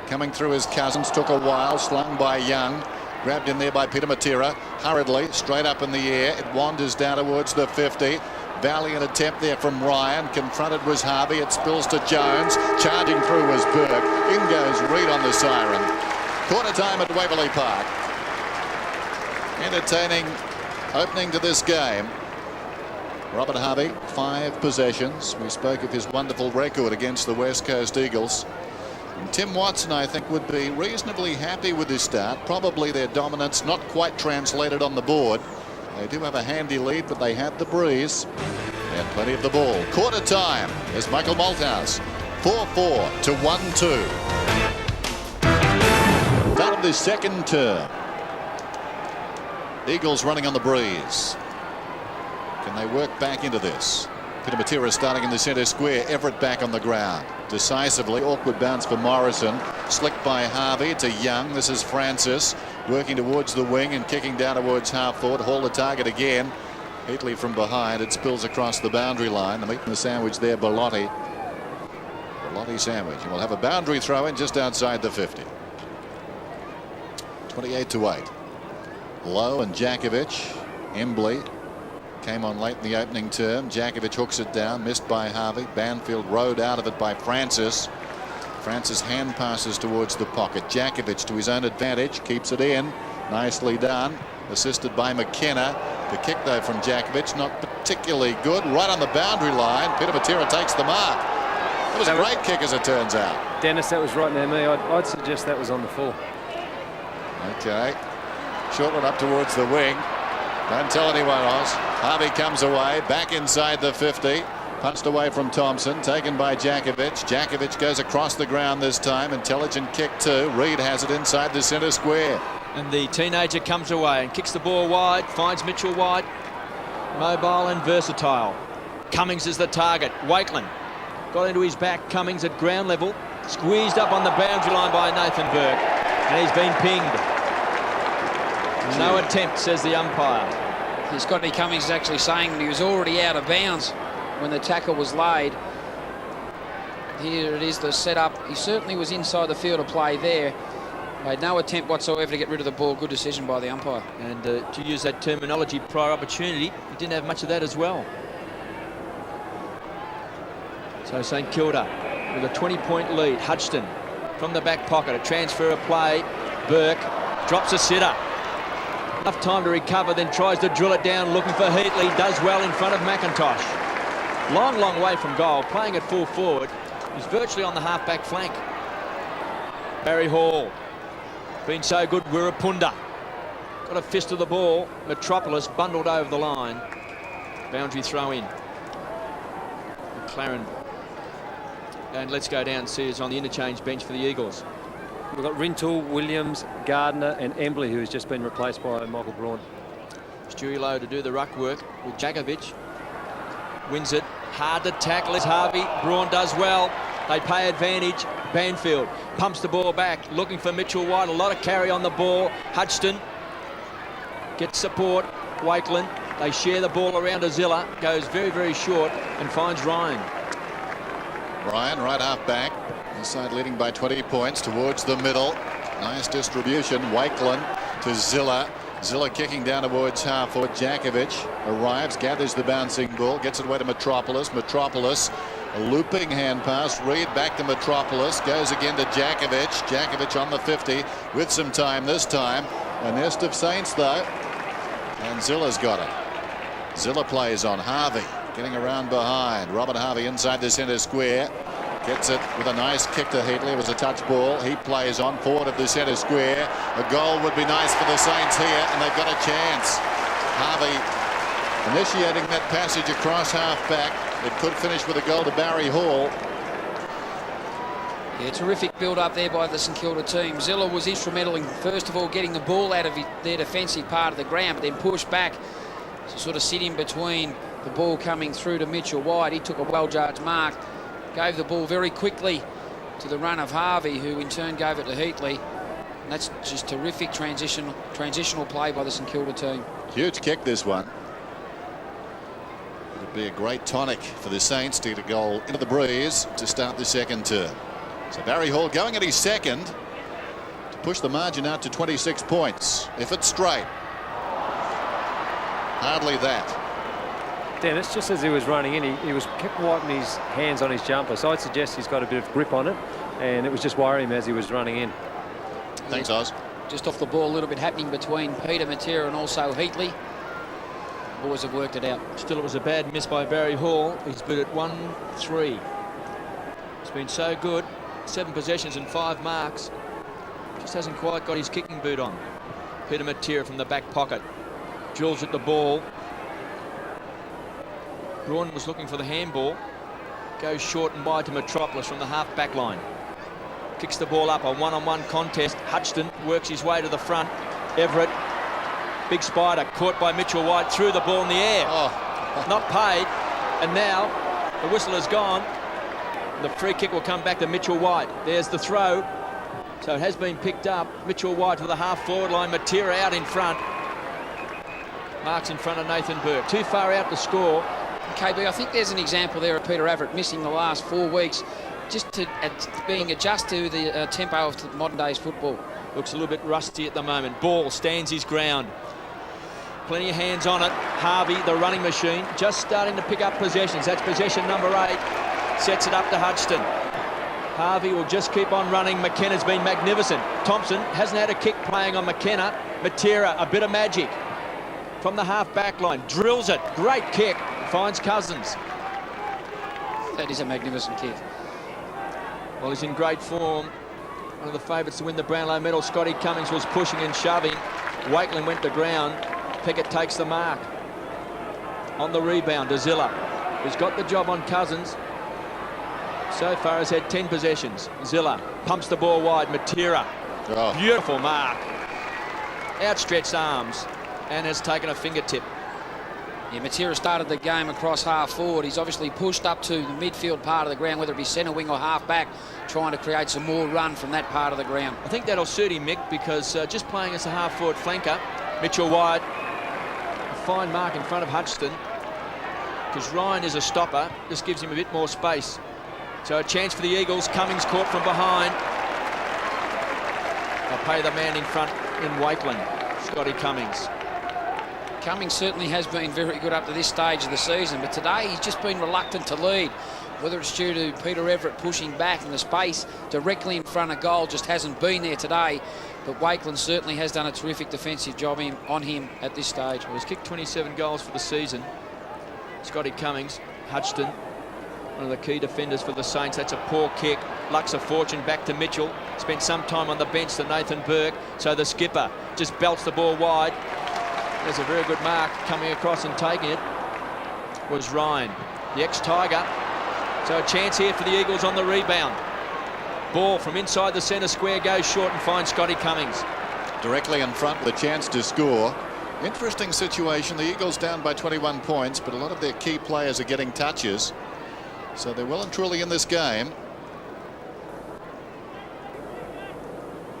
S1: Coming through his Cousins, took a while, slung by Young. Grabbed in there by Peter Matera. Hurriedly, straight up in the air. It wanders down towards the 50. Valiant attempt there from Ryan. Confronted was Harvey. It spills to Jones. Charging through was Burke. In goes Reid on the siren. Quarter time at Waverley Park. Entertaining opening to this game. Robert Harvey, 5 possessions. We spoke of his wonderful record against the West Coast Eagles. And Tim Watson, I think, would be reasonably happy with this start. Probably their dominance not quite translated on the board. They do have a handy lead, but they had the breeze. They had plenty of the ball. Quarter time is Michael Malthouse. 4-4 to 1-2. Start of the second term. Eagles running on the breeze. Can they work back into this? Peter Matera starting in the centre square. Everett back on the ground. Decisively. Awkward bounce for Morrison. Slicked by Harvey to Young. This is Francis working towards the wing and kicking down towards half forward. Haul the target again. Heatley from behind. It spills across the boundary line. The meat and the sandwich there, Bellotti. Bellotti sandwich. And we'll have a boundary throw in just outside the 50. 28 to 8. Lowe and Jakovic. Embley. Came on late in the opening term. Djakovic hooks it down, missed by Harvey. Banfield rode out of it by Francis. Francis hand passes towards the pocket. Djakovic to his own advantage, keeps it in. Nicely done, assisted by McKenna. The kick though from Djakovic, not particularly good. Right on the boundary line, Peter Matera takes the mark. It was a great kick as it turns out.
S4: Dennis, that was right near me. I'd suggest that was on the full.
S1: Okay, short one up towards the wing. Don't tell anyone else. Harvey comes away, back inside the 50. Punched away from Thompson, taken by Djakovic. Djakovic goes across the ground this time. Intelligent kick too. Reed has it inside the centre square.
S3: And the teenager comes away and kicks the ball wide, finds Mitchell White. Mobile and versatile. Cummings is the target. Wakeland got into his back. Cummings at ground level. Squeezed up on the boundary line by Nathan Burke. And he's been pinged. No attempt, says the umpire.
S2: Scotty Cummings is actually saying he was already out of bounds when the tackle was laid. Here it is, the setup. He certainly was inside the field of play there. Made no attempt whatsoever to get rid of the ball. Good decision by the umpire.
S3: And to use that terminology, prior opportunity, he didn't have much of that as well. So St Kilda with a 20-point lead. Hutchton from the back pocket, a transfer of play. Burke drops a sitter. Enough time to recover, then tries to drill it down, looking for Heatley. Does well in front of McIntosh. Long, long way from goal, playing at full forward. He's virtually on the half-back flank. Barry Hall, been so good. Wirrapunda got a fist of the ball. Metropolis bundled over the line. Boundary throw in. McLaren. And let's go down and see who's on the interchange bench for the Eagles.
S4: We've got Rintoul, Williams, Gardner and Embley, who has just been replaced by Michael Braun.
S3: Stewie Lowe to do the ruck work with Djakovic. Wins it. Hard to tackle is Harvey. Braun does well. They pay advantage. Banfield pumps the ball back, looking for Mitchell White. A lot of carry on the ball. Hutchton gets support. Wakeland. They share the ball around Azilla. Goes very, very short and finds Ryan.
S1: Ryan, right half back. Inside leading by 20 points towards the middle. Nice distribution. Wakeland to Zilla. Zilla kicking down towards half forward. Djakovic arrives, gathers the bouncing ball, gets it away to Metropolis. Metropolis, a looping hand pass. Reed back to Metropolis. Goes again to Djakovic. Djakovic on the 50 with some time this time. A nest of Saints though. And Zilla's got it. Zilla plays on Harvey. Getting around behind. Robert Harvey inside the centre square. Gets it with a nice kick to Heatley. It was a touch ball. He plays on forward of the centre square. A goal would be nice for the Saints here, and they've got a chance. Harvey initiating that passage across half back. It could finish with a goal to Barry Hall.
S2: Yeah, terrific build up there by the St Kilda team. Zilla was instrumental in, first of all, getting the ball out of their defensive part of the ground, but then pushed back to sort of sit in between the ball coming through to Mitchell White. He took a well-judged mark. Gave the ball very quickly to the run of Harvey, who in turn gave it to Heatley. And that's just terrific transitional play by the St Kilda team.
S1: Huge kick, this one. It'd be a great tonic for the Saints to get a goal into the breeze to start the second term. So Barry Hall going at his second to push the margin out to 26 points. If it's straight. Hardly that.
S4: Dennis, just as he was running in, he kept wiping his hands on his jumper, so I'd suggest he's got a bit of grip on it, and it was just worrying him as he was running in.
S1: Thanks, Oz.
S2: Just off the ball, a little bit happening between Peter Matera and also Heatley. The boys have worked it out.
S3: Still, it was a bad miss by Barry Hall. He's been at 1-3. It's been so good. 7 possessions and 5 marks. Just hasn't quite got his kicking boot on. Peter Matera from the back pocket. Drills at the ball. Braun was looking for the handball. Goes short and wide to Metropolis from the half-back line. Kicks the ball up, a one-on-one contest. Hutchton works his way to the front. Everett, big spider, caught by Mitchell White, threw the ball in the air.
S1: Oh.
S3: Not paid. And now the whistle is gone. The free kick will come back to Mitchell White. There's the throw. So it has been picked up. Mitchell White to the half-forward line. Matera out in front. Marks in front of Nathan Burke. Too far out to score.
S2: KB, I think there's an example there of Peter Everett missing the last 4 weeks, just to being adjust to the tempo of modern day's football.
S3: Looks a little bit rusty at the moment. Ball stands his ground. Plenty of hands on it. Harvey, the running machine, just starting to pick up possessions. That's possession number 8. Sets it up to Hutchton. Harvey will just keep on running. McKenna's been magnificent. Thompson hasn't had a kick playing on McKenna. Matera, a bit of magic from the half-back line. Drills it. Great kick. Finds Cousins.
S2: That is a magnificent kick.
S3: Well, he's in great form. One of the favourites to win the Brownlow medal. Scotty Cummings was pushing and shoving. Wakeland went to ground. Pickett takes the mark. On the rebound, Zilla, who's got the job on Cousins. So far has had 10 possessions. Zilla pumps the ball wide. Matera.
S1: Oh.
S3: Beautiful mark. Outstretched arms and has taken a fingertip.
S2: Yeah, Matera started the game across half forward. He's obviously pushed up to the midfield part of the ground, whether it be centre wing or half back, trying to create some more run from that part of the ground.
S3: I think that'll suit him, Mick, because just playing as a half forward flanker, Mitchell wide, a fine mark in front of Hutchton, because Ryan is a stopper. This gives him a bit more space. So a chance for the Eagles. Cummings caught from behind. They'll pay the man in front in Wakeland, Scotty Cummings.
S2: Cummings certainly has been very good up to this stage of the season, but today he's just been reluctant to lead. Whether it's due to Peter Everett pushing back and the space directly in front of goal just hasn't been there today, but Wakeland certainly has done a terrific defensive job on him at this stage.
S3: Well, he's kicked 27 goals for the season. Scotty Cummings. Hutchton, one of the key defenders for the Saints. That's a poor kick. Lucks a fortune back to Mitchell. Spent some time on the bench to Nathan Burke. So the skipper just belts the ball wide. There's a very good mark. Coming across and taking it was Ryan, the ex-Tiger. So a chance here for the Eagles on the rebound. Ball from inside the centre square goes short and finds Scotty Cummings.
S1: Directly in front with a chance to score. Interesting situation. The Eagles down by 21 points, but a lot of their key players are getting touches. So they're well and truly in this game.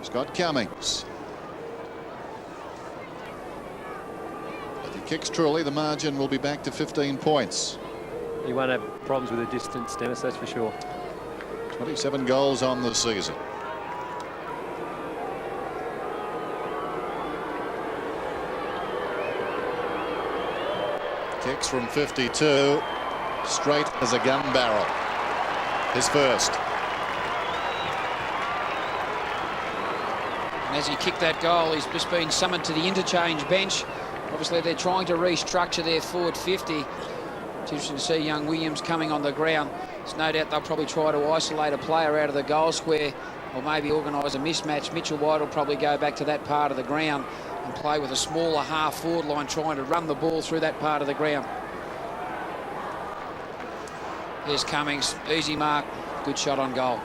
S1: Scott Cummings. If he kicks truly, the margin will be back to 15 points.
S4: He won't have problems with the distance, Dennis, that's for sure.
S1: 27 goals on the season. Kicks from 52, straight as a gun barrel. His first.
S2: And as he kicked that goal, he's just been summoned to the interchange bench. Obviously, they're trying to restructure their forward 50. It's interesting to see young Williams coming on the ground. There's no doubt they'll probably try to isolate a player out of the goal square or maybe organise a mismatch. Mitchell White will probably go back to that part of the ground and play with a smaller half forward line, trying to run the ball through that part of the ground. Here's Cummings, easy mark, good shot on goal.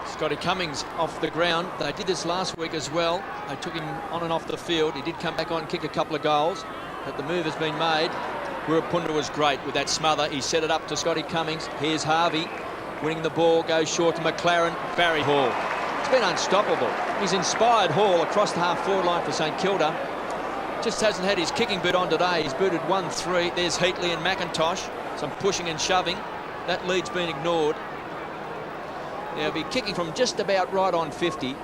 S3: Scotty Cummings off the ground. They did this last week as well. They took him on and off the field. He did come back on and kick a couple of goals, but the move has been made. Wirapunda was great with that smother. He set it up to Scotty Cummings. Here's Harvey winning the ball, goes short to McLaren. Barry Hall. It's been unstoppable. He's inspired Hall across the half-forward line for St Kilda. Just hasn't had his kicking boot on today. He's booted 1-3. There's Heatley and McIntosh. Some pushing and shoving. That lead's been ignored. Now he'll be kicking from just about right on 50.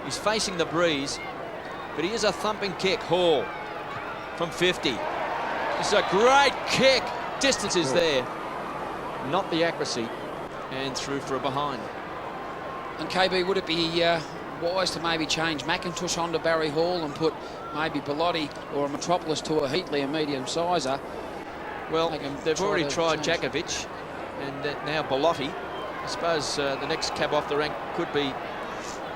S3: He's facing the breeze, but he is a thumping kick. Hall from 50. This is a great kick. Distance is there. Not the accuracy. And through for a behind.
S2: And KB, would it be wise to maybe change McIntosh onto Barry Hall and put maybe Bellotti or a Metropolis to a Heatley, a medium sizer?
S3: Well, they've already tried Jakovic and now Bellotti. I suppose the next cab off the rank could be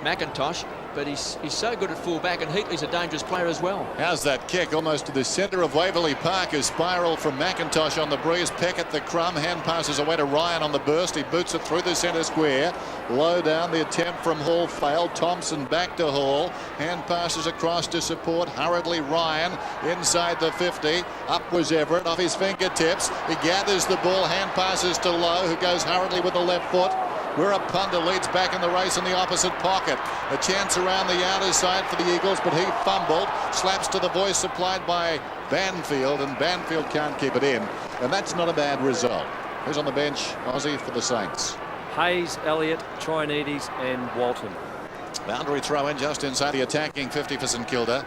S3: McIntosh, but he's so good at full-back, and Heatley's a dangerous player as well.
S1: How's that kick? Almost to the centre of Waverley Park. A spiral from McIntosh on the breeze. Peck at the crumb. Hand passes away to Ryan on the burst. He boots it through the centre square. Low down. The attempt from Hall failed. Thompson back to Hall. Hand passes across to support. Hurriedly Ryan inside the 50. Up was Everett off his fingertips. He gathers the ball. Hand passes to Lowe, who goes hurriedly with the left foot. Wirapunda leads back in the race in the opposite pocket. A chance around the outer side for the Eagles, but he fumbled. Slaps to the voice supplied by Banfield, and Banfield can't keep it in. And that's not a bad result. Who's on the bench? Aussie for the Saints.
S4: Hayes, Elliott, Trianides and Walton.
S1: Boundary throw in just inside the attacking 50 for St Kilda.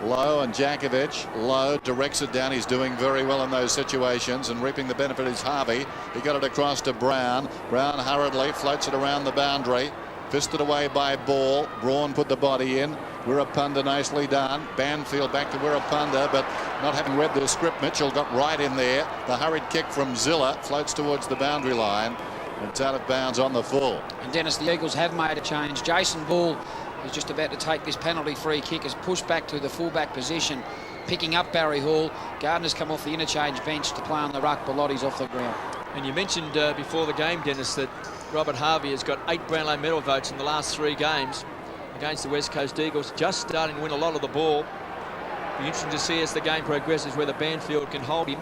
S1: Lowe and Jakovic. Lowe directs it down. He's doing very well in those situations, and reaping the benefit is Harvey. He got it across to Brown. Brown hurriedly floats it around the boundary. Fisted away by Ball. Braun put the body in. Wirrapunda nicely done. Banfield back to Wirrapunda, but not having read the script, Mitchell got right in there. The hurried kick from Zilla floats towards the boundary line. It's out of bounds on the full.
S2: And Dennis, the Eagles have made a change. Jason Ball, who's just about to take this penalty free kick, has pushed back to the fullback position, picking up Barry Hall. Gardner's come off the interchange bench to play on the ruck. Belotti's off the ground.
S3: And you mentioned before the game, Dennis, that Robert Harvey has got 8 Brownlow medal votes in the last 3 games against the West Coast Eagles, just starting to win a lot of the ball. Be interesting to see as the game progresses whether Banfield can hold him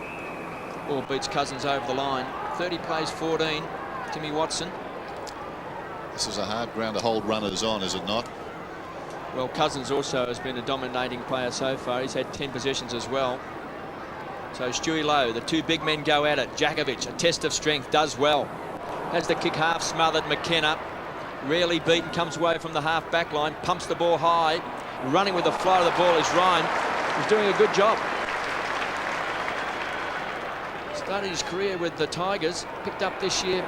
S3: or beats Cousins over the line. 30 plays 14. Timmy Watson.
S1: This is a hard ground to hold runners on, is it not?
S3: Well, Cousins also has been a dominating player so far. He's had 10 possessions as well. So Stewie Lowe, the 2 big men go at it. Jakovic, a test of strength, does well. Has the kick half smothered. McKenna, rarely beaten, comes away from the half back line, pumps the ball high. Running with the flight of the ball is Ryan. He's doing a good job. Started his career with the Tigers, picked up this year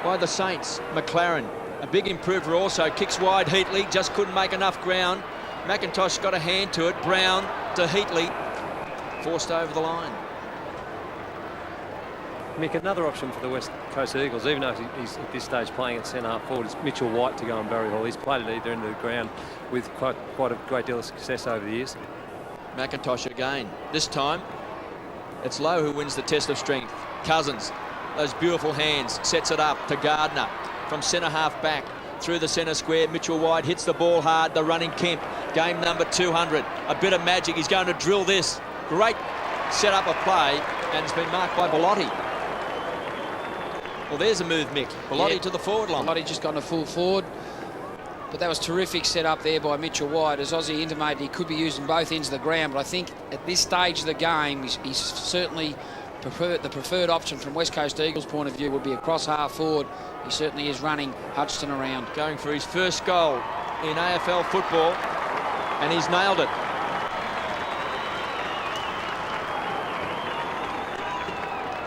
S3: by the Saints. McLaren, a big improver also, kicks wide. Heatley just couldn't make enough ground. McIntosh got a hand to it. Brown to Heatley, forced over the line.
S4: Mick, another option for the West Coast Eagles, even though he's at this stage playing at centre half forward, is Mitchell White to go on Barry Hall. He's played at either end of the ground with quite a great deal of success over the years.
S3: McIntosh again. This time it's Lowe who wins the test of strength. Cousins, those beautiful hands, sets it up to Gardner from centre half back through the centre square. Mitchell White hits the ball hard. The running Kemp, game number 200. A bit of magic. He's going to drill this. Great set up of play, and it's been marked by Bellotti. Well, there's a move, Mick. Bellotti to the forward line.
S2: Bellotti just gone to full forward. But that was terrific set up there by Mitchell White. As Ozzy intimated, he could be used in both ends of the ground. But I think at this stage of the game, he's certainly the preferred option from West Coast Eagles' point of view would be across half forward. He certainly is running Hutchinson around.
S3: Going for his first goal in AFL football, and he's nailed it.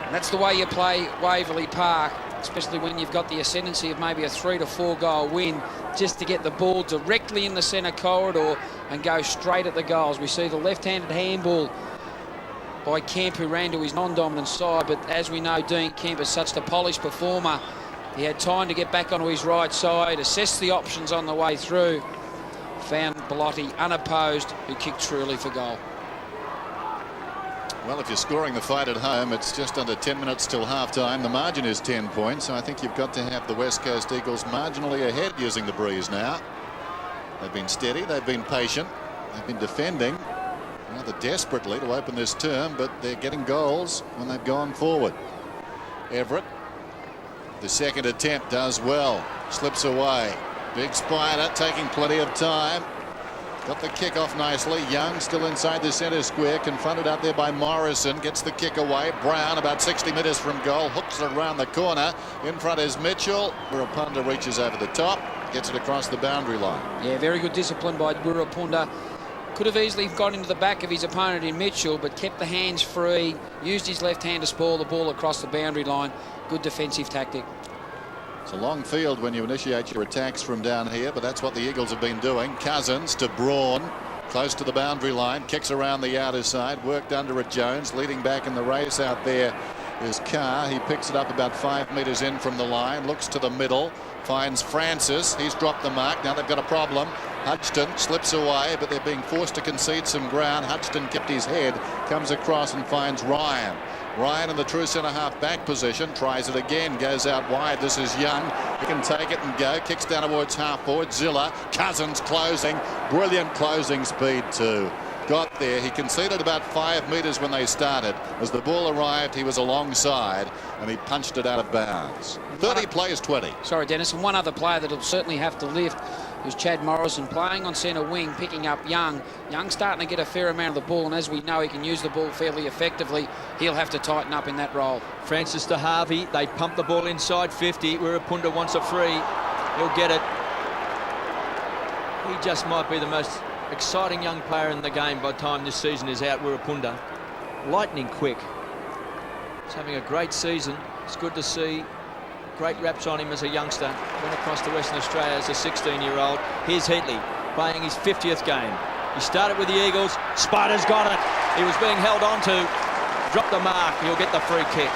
S2: And that's the way you play Waverley Park, especially when you've got the ascendancy of maybe a 3 to 4 goal win, just to get the ball directly in the centre corridor and go straight at the goals. We see the left-handed handball by Kemp, who ran to his non-dominant side, but as we know, Dean Kemp is such a polished performer. He had time to get back onto his right side, assess the options on the way through, found Bellotti unopposed, who kicked truly for goal.
S1: Well, if you're scoring the fight at home, it's just under 10 minutes till half-time. The margin is 10 points. So I think you've got to have the West Coast Eagles marginally ahead using the breeze now. They've been steady, they've been patient, they've been defending rather desperately to open this term, but they're getting goals when they've gone forward. Everett, the second attempt, does well, slips away. Big Spider taking plenty of time. Got the kick off nicely. Young still inside the centre square, confronted out there by Morrison, gets the kick away. Brown about 60 metres from goal, hooks it around the corner. In front is Mitchell. Wirrapunda reaches over the top, gets it across the boundary line.
S2: Yeah, very good discipline by Wirrapunda. Could have easily got into the back of his opponent in Mitchell, but kept the hands free, used his left hand to spoil the ball across the boundary line. Good defensive tactic.
S1: It's a long field when you initiate your attacks from down here, but that's what the Eagles have been doing. Cousins to Braun, close to the boundary line, kicks around the outer side, worked under at Jones. Leading back in the race out there is Carr. He picks it up about 5 metres in from the line, looks to the middle, finds Francis. He's dropped the mark. Now they've got a problem. Hutchinson slips away, but they're being forced to concede some ground. Hutchinson kept his head, comes across and finds Ryan. Ryan in the true centre half back position, tries it again, goes out wide. This is Young. He can take it and go. Kicks down towards half forward. Zilla. Cousins closing. Brilliant closing speed too. Got there. He conceded about 5 metres when they started. As the ball arrived, he was alongside and he punched it out of bounds. 30 plays 20.
S2: Sorry, Dennis. And one other player that'll certainly have to lift is Chad Morrison, playing on centre wing, picking up Young. Young starting to get a fair amount of the ball, and as we know, he can use the ball fairly effectively. He'll have to tighten up in that role.
S3: Francis to Harvey. They pump the ball inside 50. Wirrapunda wants a free. He'll get it. He just might be the most exciting young player in the game by the time this season is out. Wirapunda. Lightning quick. He's having a great season. It's good to see. Great raps on him as a youngster. Went across to Western Australia as a 16-year-old. Here's Heatley playing his 50th game. He started with the Eagles. Spider's got it. He was being held on to. Dropped the mark. He'll get the free kick.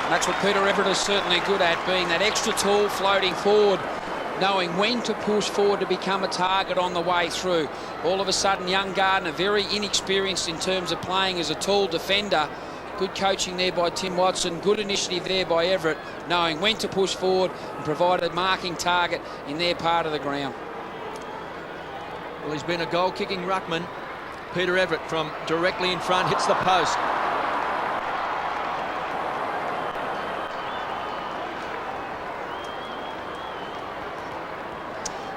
S2: And that's what Peter Everett is certainly good at, being that extra tall, floating forward, knowing when to push forward to become a target on the way through. All of a sudden, young Gardner, very inexperienced in terms of playing as a tall defender. Good coaching there by Tim Watson, good initiative there by Everett, knowing when to push forward and provide a marking target in their part of the ground.
S3: Well, he's been a goal-kicking ruckman. Peter Everett from directly in front hits the post.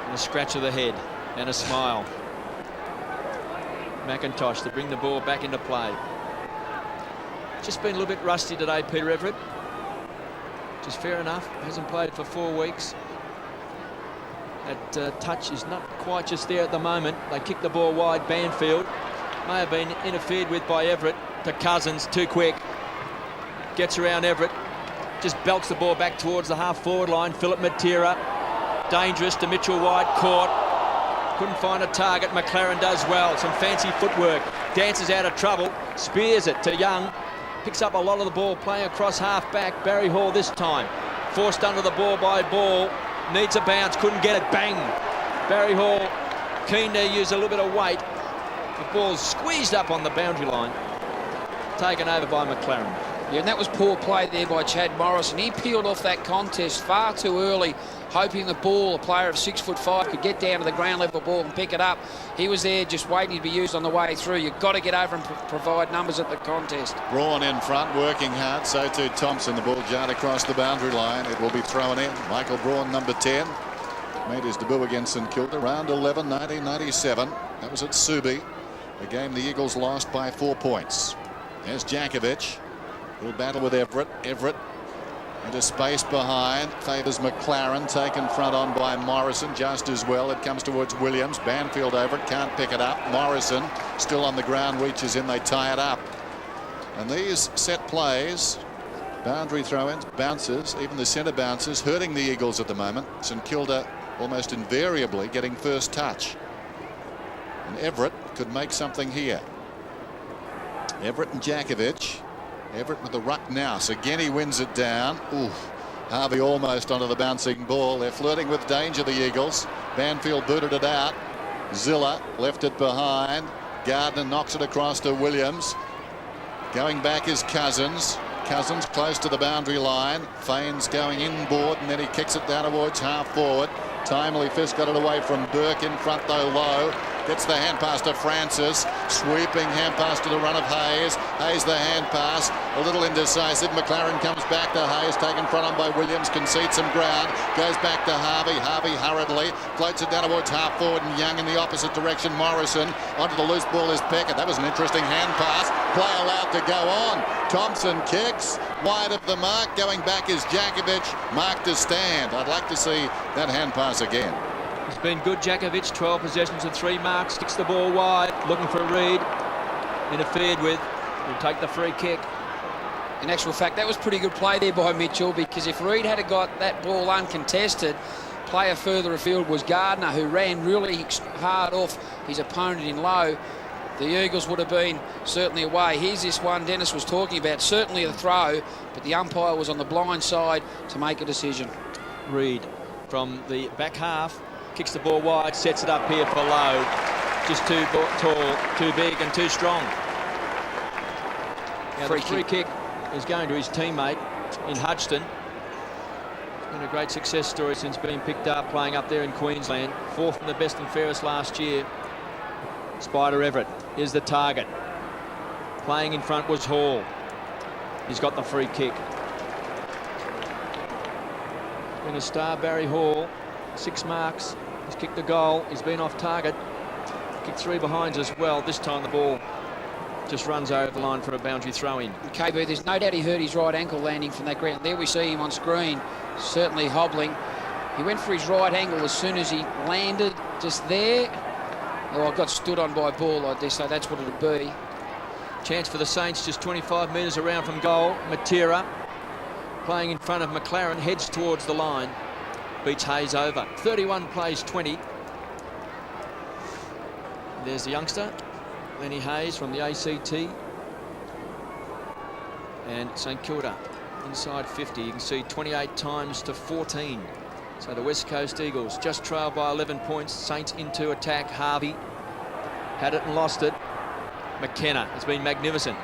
S3: And a scratch of the head and a smile. McIntosh to bring the ball back into play. Just been a little bit rusty today, Peter Everett. Which is fair enough. Hasn't played for 4 weeks. That touch is not quite just there at the moment. They kick the ball wide. Banfield may have been interfered with by Everett to Cousins. Too quick. Gets around Everett. Just belts the ball back towards the half-forward line. Philip Matera. Dangerous to Mitchell White. Caught. Couldn't find a target. McLaren does well. Some fancy footwork. Dances out of trouble. Spears it to Young. Picks up a lot of the ball, playing across half-back. Barry Hall this time. Forced under the ball by Ball. Needs a bounce, couldn't get it. Bang! Barry Hall keen to use a little bit of weight. The ball's squeezed up on the boundary line. Taken over by McLaren.
S2: Yeah, and that was poor play there by Chad Morrison. He peeled off that contest far too early, hoping the ball, a player of 6'5", could get down to the ground level ball and pick it up. He was there just waiting to be used on the way through. You've got to get over and provide numbers at the contest.
S1: Braun in front, working hard. So too Thompson. The ball jarred across the boundary line. It will be thrown in. Michael Braun, number 10, made his debut against St Kilda. Round 11, 1997. That was at Subi. A game the Eagles lost by 4 points. There's Jakovic. He'll battle with Everett. Everett into space behind. Favours McLaren. Taken front on by Morrison just as well. It comes towards Williams. Banfield over it. Can't pick it up. Morrison still on the ground. Reaches in. They tie it up. And these set plays, boundary throw-ins, bounces, even the centre bounces, hurting the Eagles at the moment. St Kilda almost invariably getting first touch. And Everett could make something here. Everett and Jakovic. Everett with the ruck now. So again he wins it down. Ooh, Harvey almost onto the bouncing ball. They're flirting with danger, the Eagles. Banfield booted it out. Zilla left it behind. Gardner knocks it across to Williams. Going back is Cousins. Cousins close to the boundary line. Faines going inboard and then he kicks it down towards half forward. Timely Fist got it away from Burke in front though low. Gets the hand pass to Francis. Sweeping hand pass to the run of Hayes. Hayes the hand pass. A little indecisive. McLaren comes back to Hayes. Taken front on by Williams. Concedes some ground. Goes back to Harvey. Harvey hurriedly floats it down towards half forward and Young in the opposite direction. Morrison onto the loose ball is Peckett. That was an interesting hand pass. Play allowed to go on. Thompson kicks. Wide of the mark. Going back is Jakovic. Mark to stand. I'd like to see that hand pass again.
S3: It's been good, Jakovic. 12 possessions and 3 marks. Kicks the ball wide. Looking for Reid. Interfered with. Will take the free kick.
S2: In actual fact, that was pretty good play there by Mitchell, because if Reid had got that ball uncontested, player further afield was Gardner, who ran really hard off his opponent in low. The Eagles would have been certainly away. Here's this one Dennis was talking about. Certainly a throw, but the umpire was on the blind side to make a decision.
S3: Reid from the back half. Kicks the ball wide, sets it up here for Lowe. Just too tall, too big and too strong. Now the free kick is going to his teammate in Hudson. It's been a great success story since being picked up, playing up there in Queensland. 4th in the best and fairest last year. Spider Everett is the target. Playing in front was Hall. He's got the free kick. It's been a star, Barry Hall. 6 marks. He's kicked the goal. He's been off target. Kicked 3 behinds as well. This time the ball just runs over the line for a boundary throw-in.
S2: KB, there's no doubt he hurt his right ankle landing from that ground. There we see him on screen, certainly hobbling. He went for his right ankle as soon as he landed just there. Oh, I got stood on by a ball, I dare say that's what it'd be.
S3: Chance for the Saints just 25 metres around from goal. Matera playing in front of McLaren, heads towards the line. Beats Hayes over. 31 plays 20. There's the youngster, Lenny Hayes from the ACT. And St Kilda inside 50. You can see 28 times to 14. So the West Coast Eagles just trailed by 11 points. Saints into attack. Harvey had it and lost it. McKenna has been magnificent.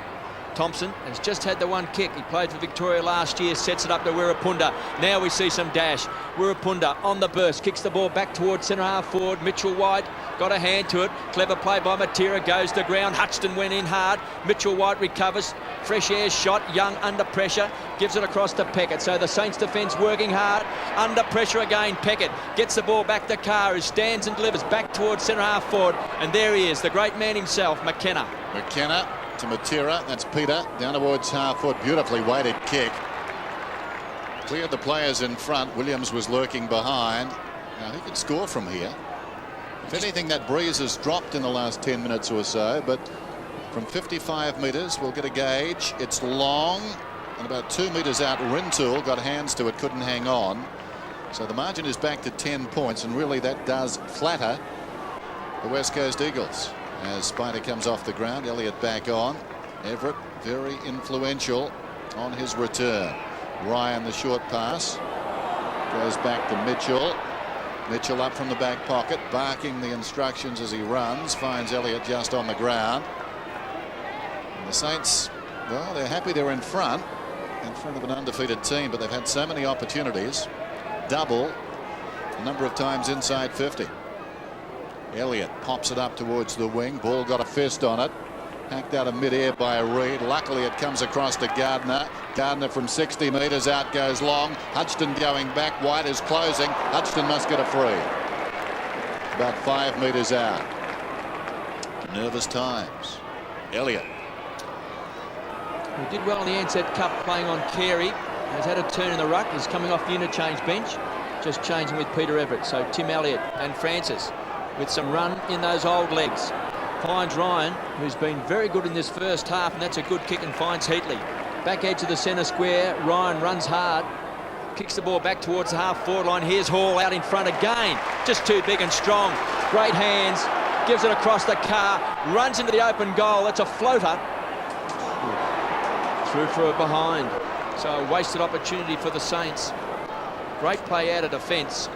S3: Thompson has just had the one kick. He played for Victoria last year, sets it up to Wirrapunda. Now we see some dash. Wirrapunda on the burst, kicks the ball back towards centre half forward. Mitchell White got a hand to it. Clever play by Matera, goes to ground. Hutchton went in hard. Mitchell White recovers. Fresh air shot. Young under pressure, gives it across to Peckett. So the Saints defence working hard. Under pressure again. Peckett gets the ball back to Carr, who stands and delivers back towards centre half forward. And there he is, the great man himself, McKenna.
S1: McKenna to Matera, that's Peter, down towards half foot, beautifully weighted kick. Cleared the players in front, Williams was lurking behind. Now he could score from here. If anything, that breeze has dropped in the last 10 minutes or so, but from 55 metres we'll get a gauge. It's long, and about 2 metres out Rintoul got hands to it, couldn't hang on. So the margin is back to 10 points, and really that does flatter the West Coast Eagles. As Spider comes off the ground, Elliott back on. Everett very influential on his return. Ryan, the short pass, goes back to Mitchell. Mitchell up from the back pocket, barking the instructions as he runs, finds Elliott just on the ground. And the Saints, well, they're happy they're in front of an undefeated team, but they've had so many opportunities, double the number of times inside 50. Elliott pops it up towards the wing. Ball got a fist on it. Hacked out of mid-air by Reid. Luckily it comes across to Gardner. Gardner from 60 metres out goes long. Hutchton going back. White is closing. Hutchton must get a free. About 5 metres out. Nervous times. Elliott.
S3: He did well in the Ansett Cup playing on Carey. Has had a turn in the ruck. He's coming off the interchange bench. Just changing with Peter Everett. So Tim Elliott and Francis with some run in those old legs. Finds Ryan, who's been very good in this first half, and that's a good kick, and finds Heatley. Back edge of the centre square. Ryan runs hard. Kicks the ball back towards the half-forward line. Here's Hall out in front again. Just too big and strong. Great hands. Gives it across the car. Runs into the open goal. That's a floater. Through for a behind. So a wasted opportunity for the Saints. Great play out of defence.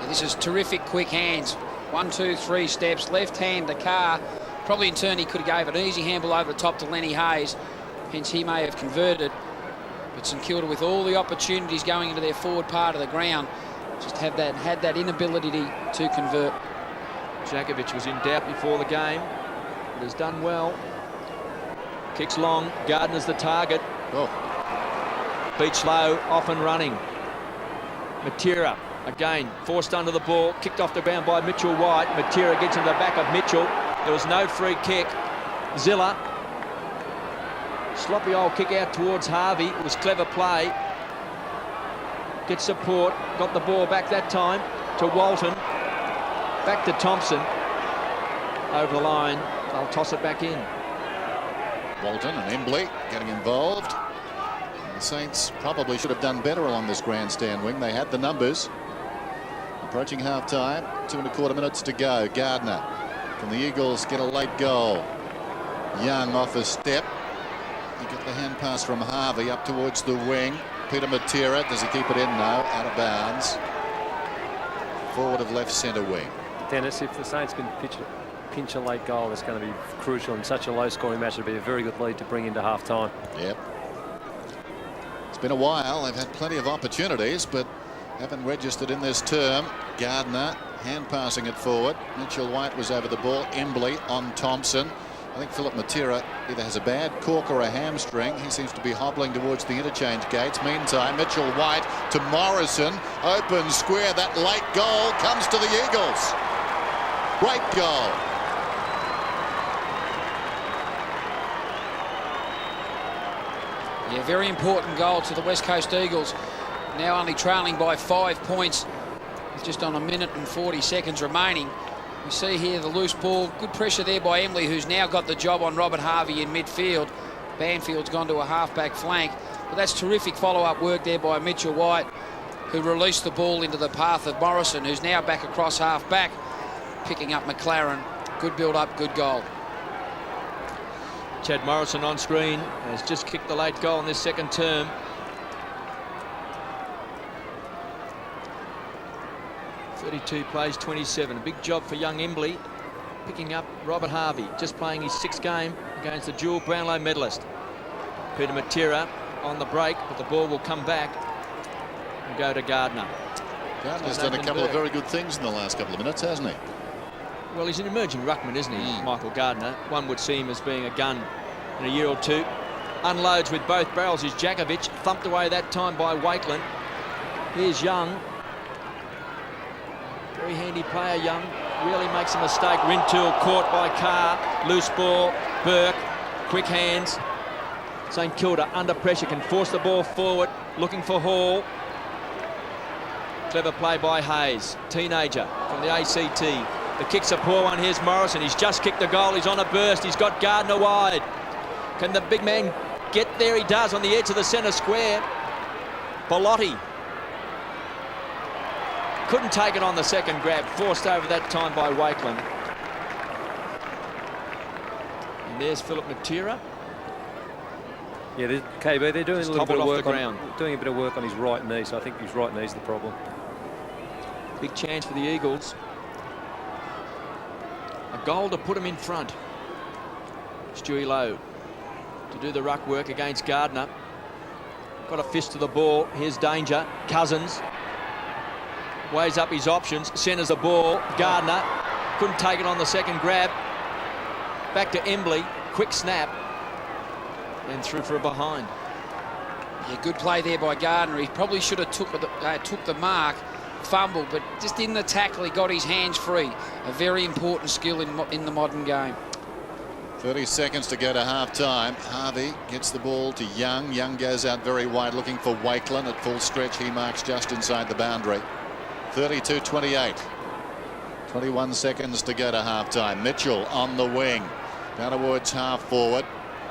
S2: This is terrific quick hands. 1, 2, 3 steps. Left hand to Carr. Probably in turn he could have gave an easy handball over the top to Lenny Hayes. Hence he may have converted. But St Kilda, with all the opportunities going into their forward part of the ground, just had that inability to convert.
S3: Jakovic was in doubt before the game, but has done well. Kicks long. Gardner's the target.
S1: Oh.
S3: Beach low, off and running. Matera again forced under the ball, kicked off the ground by Mitchell White. Matera gets into the back of Mitchell. There was no free kick. Zilla, sloppy old kick out towards Harvey. It was clever play. Gets support, got the ball back that time to Walton. Back to Thompson. Over the line, they'll toss it back in.
S1: Walton and Embley getting involved. And the Saints probably should have done better along this grandstand wing. They had the numbers. Approaching half-time, 2¼ minutes to go. Gardner. Can the Eagles get a late goal? Young off a step. He got the hand pass from Harvey up towards the wing. Peter Matera, does he keep it in? No, out of bounds. Forward of left centre wing.
S4: Dennis, if the Saints can pinch a late goal, that's going to be crucial in such a low-scoring match. It'll be a very good lead to bring into half-time.
S1: Yep. It's been a while. They've had plenty of opportunities, but haven't registered in this term. Gardner hand passing it forward. Mitchell White was over the ball. Embley on Thompson. I think Philip Matera either has a bad cork or a hamstring. He seems to be hobbling towards the interchange gates. Meantime, Mitchell White to Morrison. Open square. That late goal comes to the Eagles. Great goal.
S2: Yeah, very important goal to the West Coast Eagles. Now only trailing by 5 points. with just on 1 minute and 40 seconds remaining. We see here the loose ball. Good pressure there by Embley, who's now got the job on Robert Harvey in midfield. Banfield's gone to a half-back flank. But that's terrific follow-up work there by Mitchell White, who released the ball into the path of Morrison, who's now back across half-back, picking up McLaren. Good build-up, good goal.
S3: Chad Morrison on screen has just kicked the late goal in this second term. (32 plays 27). A big job for young Embley, picking up Robert Harvey, just playing his 6th game against the dual Brownlow medalist. Peter Matera on the break, but the ball will come back and go to Gardner.
S1: Gardner's done a couple of very good things in the last couple of minutes, hasn't he?
S3: Well, he's an emerging ruckman, isn't he, Michael Gardner? One would see him as being a gun in a year or two. Unloads with both barrels is Jakovic, thumped away that time by Wakeland. Here's Young. Very handy player, Young. Really makes a mistake. Rintoul caught by Carr. Loose ball. Burke. Quick hands. St. Kilda under pressure, can force the ball forward. Looking for Hall. Clever play by Hayes. Teenager from the ACT. The kick's a poor one. Here's Morrison. He's just kicked the goal. He's on a burst. He's got Gardner wide. Can the big man get there? He does on the edge of the centre square. Bellotti couldn't take it on the second grab. Forced over that time by Wakeland. And there's Philip Matera.
S4: Yeah, KB, they're doing
S3: Just
S4: a little bit of work
S3: doing
S4: a bit of work on his right knee, so I think his right knee's the problem.
S3: Big chance for the Eagles. A goal to put him in front. Stewie Lowe to do the ruck work against Gardner. Got a fist to the ball. Here's danger. Cousins weighs up his options, centres the ball. Gardner couldn't take it on the second grab. Back to Embley. Quick snap. And through for a behind.
S2: Yeah, good play there by Gardner. He probably should have took the mark, fumbled, but just in the tackle he got his hands free. A very important skill in the modern game.
S1: 30 seconds to go to half-time. Harvey gets the ball to Young. Young goes out very wide looking for Wakeland. At full stretch, he marks just inside the boundary. 32-28. 21 seconds to go to half-time. Mitchell on the wing. Down towards half-forward.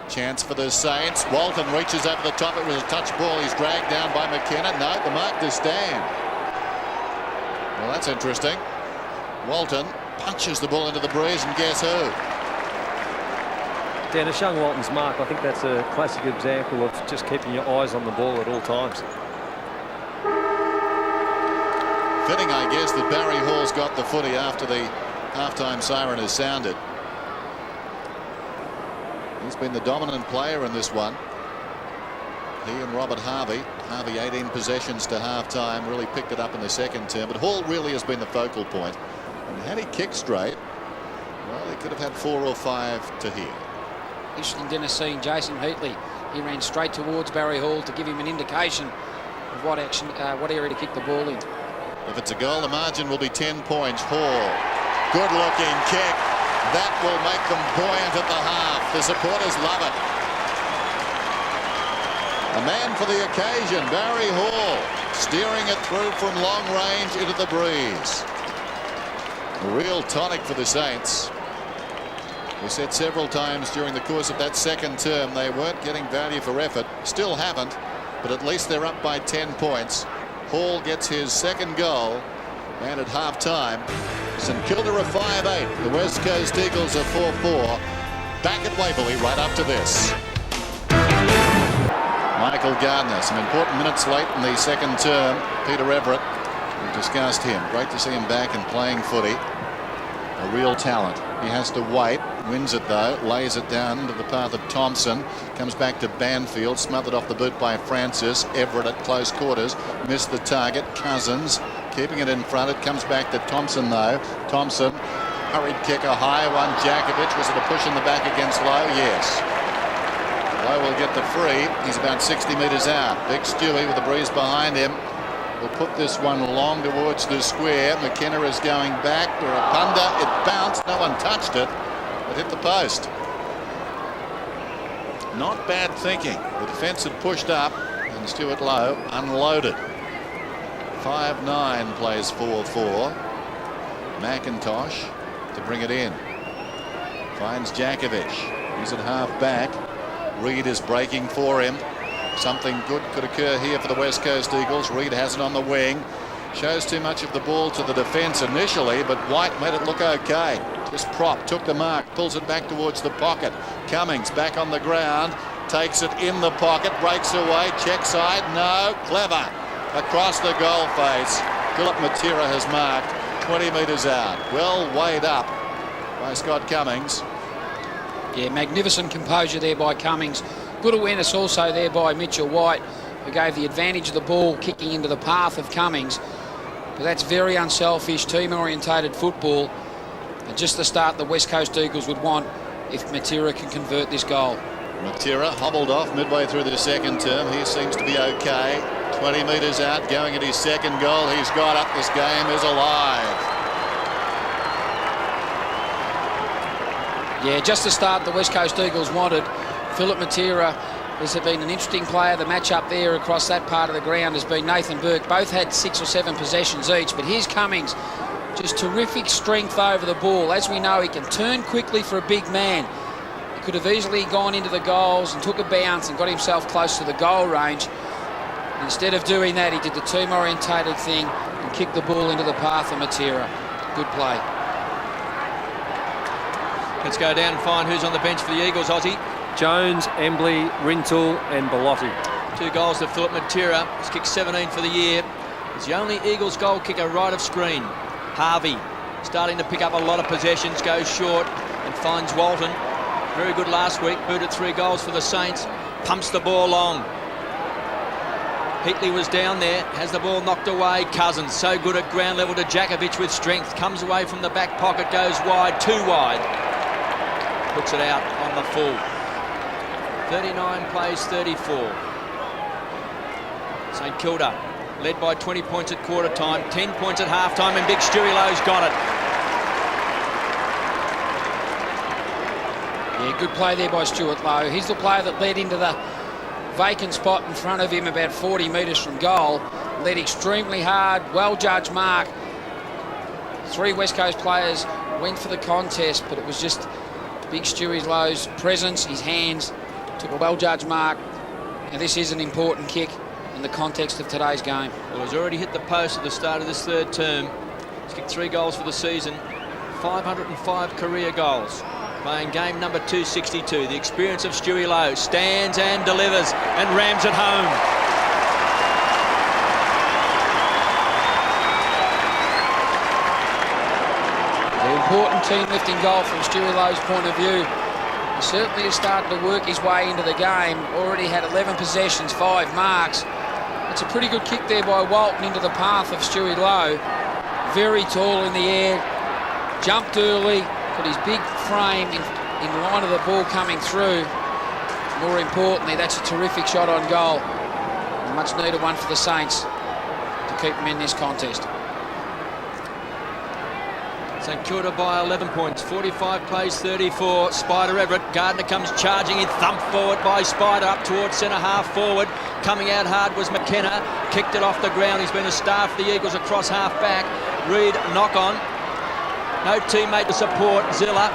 S1: Chance for the Saints. Walton reaches over the top. It was a touch ball. He's dragged down by McKenna. No, the mark to stand. Well, that's interesting. Walton punches the ball into the breeze, and guess who?
S4: Dennis, young Walton's mark, I think that's a classic example of just keeping your eyes on the ball at all times.
S1: Fitting, I guess, that Barry Hall's got the footy after the halftime siren has sounded. He's been the dominant player in this one. He and Robert Harvey. Harvey 18 possessions to half-time. Really picked it up in the second term. But Hall really has been the focal point. And had he kicked straight, well, he could have had 4 or 5 to here.
S2: Interesting, Dennis, seeing Jason Heatley. He ran straight towards Barry Hall to give him an indication of what area to kick the ball in.
S1: If it's a goal, the margin will be 10 points. Hall. Good-looking kick. That will make them buoyant at the half. The supporters love it. A man for the occasion, Barry Hall, steering it through from long range into the breeze. A real tonic for the Saints. We said several times during the course of that second term they weren't getting value for effort. Still haven't, but at least they're up by 10 points. Hall gets his second goal, and at half-time, St. Kilda are 5-8. The West Coast Eagles are 4-4. Back at Waverley right after this. Michael Gardner, some important minutes late in the second term. Peter Everett, we discussed him. Great to see him back and playing footy. A real talent. He has to wait, wins it though, lays it down into the path of Thompson, comes back to Banfield, smothered off the boot by Francis. Everett at close quarters, missed the target. Cousins keeping it in front. It comes back to Thompson though. Thompson, hurried kick, a high one. Jakovic, was it a push in the back against Lowe? Yes. Lowe will get the free. He's about 60 metres out. Big Stewie with the breeze behind him will put this one long towards the square. McKenna is going back to a punter. It bounced. No one touched it. It hit the post. Not bad thinking. The defence had pushed up and Stuart Lowe unloaded. 5'9", plays 4'4". McIntosh to bring it in. Finds Djakovic. He's at half back. Reid is breaking for him. Something good could occur here for the West Coast Eagles. Reid has it on the wing. Shows too much of the ball to the defence initially, but White made it look okay. Just prop, took the mark, pulls it back towards the pocket. Cummings back on the ground, takes it in the pocket, breaks away, check side, no, clever. Across the goal face, Philip Matera has marked 20 metres out. Well weighed up by Scott Cummings.
S2: Yeah, magnificent composure there by Cummings. Good awareness also there by Mitchell White, who gave the advantage of the ball kicking into the path of Cummings. But that's very unselfish, team-orientated football. And just the start the West Coast Eagles would want if Matera can convert this goal.
S1: Matera hobbled off midway through the second term. He seems to be okay. 20 metres out, going at his second goal. He's got up. This game is alive.
S2: Yeah, just the start the West Coast Eagles wanted. Philip Matera has been an interesting player. The match up there across that part of the ground has been Nathan Burke. Both had 6 or 7 possessions each, but here's Cummings. Just terrific strength over the ball. As we know, he can turn quickly for a big man. He could have easily gone into the goals and took a bounce and got himself close to the goal range. Instead of doing that, he did the team-orientated thing and kicked the ball into the path of Matera. Good play.
S3: Let's go down and find who's on the bench for the Eagles, Aussie.
S4: Jones, Embley, Rintoul and Bellotti.
S3: 2 goals to Philip Matera. He's kicked 17 for the year. He's the only Eagles goal kicker right of screen. Harvey starting to pick up a lot of possessions, goes short and finds Walton. Very good last week, booted 3 goals for the Saints. Pumps the ball long. Heatley was down there, has the ball knocked away. Cousins, so good at ground level to Djakovic with strength. Comes away from the back pocket, goes wide, too wide. Puts it out on the full. 39 plays 34. St Kilda led by 20 points at quarter time, 10 points at half time, and big Stewie Lowe's got it.
S2: Yeah, good play there by Stuart Lowe. He's the player that led into the vacant spot in front of him about 40 metres from goal. Led extremely hard, well-judged mark. 3 West Coast players went for the contest, but it was just big Stewie Lowe's presence, his hands, took a well-judged mark. And this is an important kick in the context of today's game.
S3: Well, he's already hit the post at the start of this 3rd term. He's kicked 3 goals for the season, 505 career goals. Playing game number 262. The experience of Stewie Lowe stands and delivers and rams it home.
S2: The important team-lifting goal from Stewie Lowe's point of view. He certainly has started to work his way into the game. Already had 11 possessions, 5 marks. It's a pretty good kick there by Walton into the path of Stewie Lowe. Very tall in the air, jumped early, put his big frame in line of the ball coming through. More importantly, that's a terrific shot on goal. A much needed one for the Saints to keep them in this contest.
S3: St Kilda by 11 points, 45 plays 34. Spider Everett, Gardner comes charging in, thumped forward by Spider up towards centre half forward. Coming out hard was McKenna, kicked it off the ground. He's been a star for the Eagles across half back. Reid knock on, no teammate to support. Zilla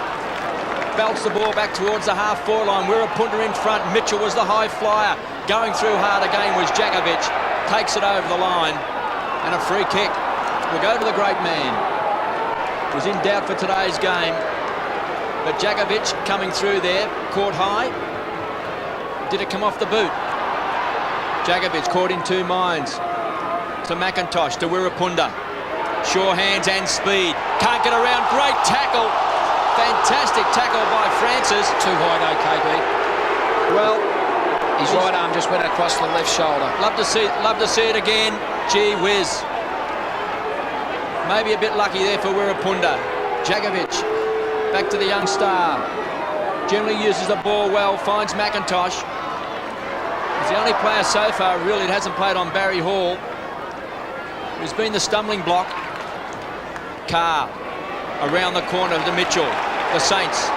S3: belts the ball back towards the half forward line. Wirrapunta in front, Mitchell was the high flyer. Going through hard again was Djakovic, takes it over the line and a free kick will go to the great man. Was in doubt for today's game, but Djakovic coming through there, caught high. Did it come off the boot? Djakovic caught in 2 minds. To McIntosh, to Wirrapunta. Sure hands and speed. Can't get around, great tackle. Fantastic tackle by Francis.
S2: Too high though, KB.
S3: Well,
S2: his right arm just went across the left shoulder.
S3: Love to see it again. Gee whiz. Maybe a bit lucky there for Wirrapunta. Djakovic back to the young star. Generally uses the ball well, finds McIntosh. He's the only player so far really that hasn't played on Barry Hall, who's been the stumbling block. Carr around the corner to Mitchell. The Saints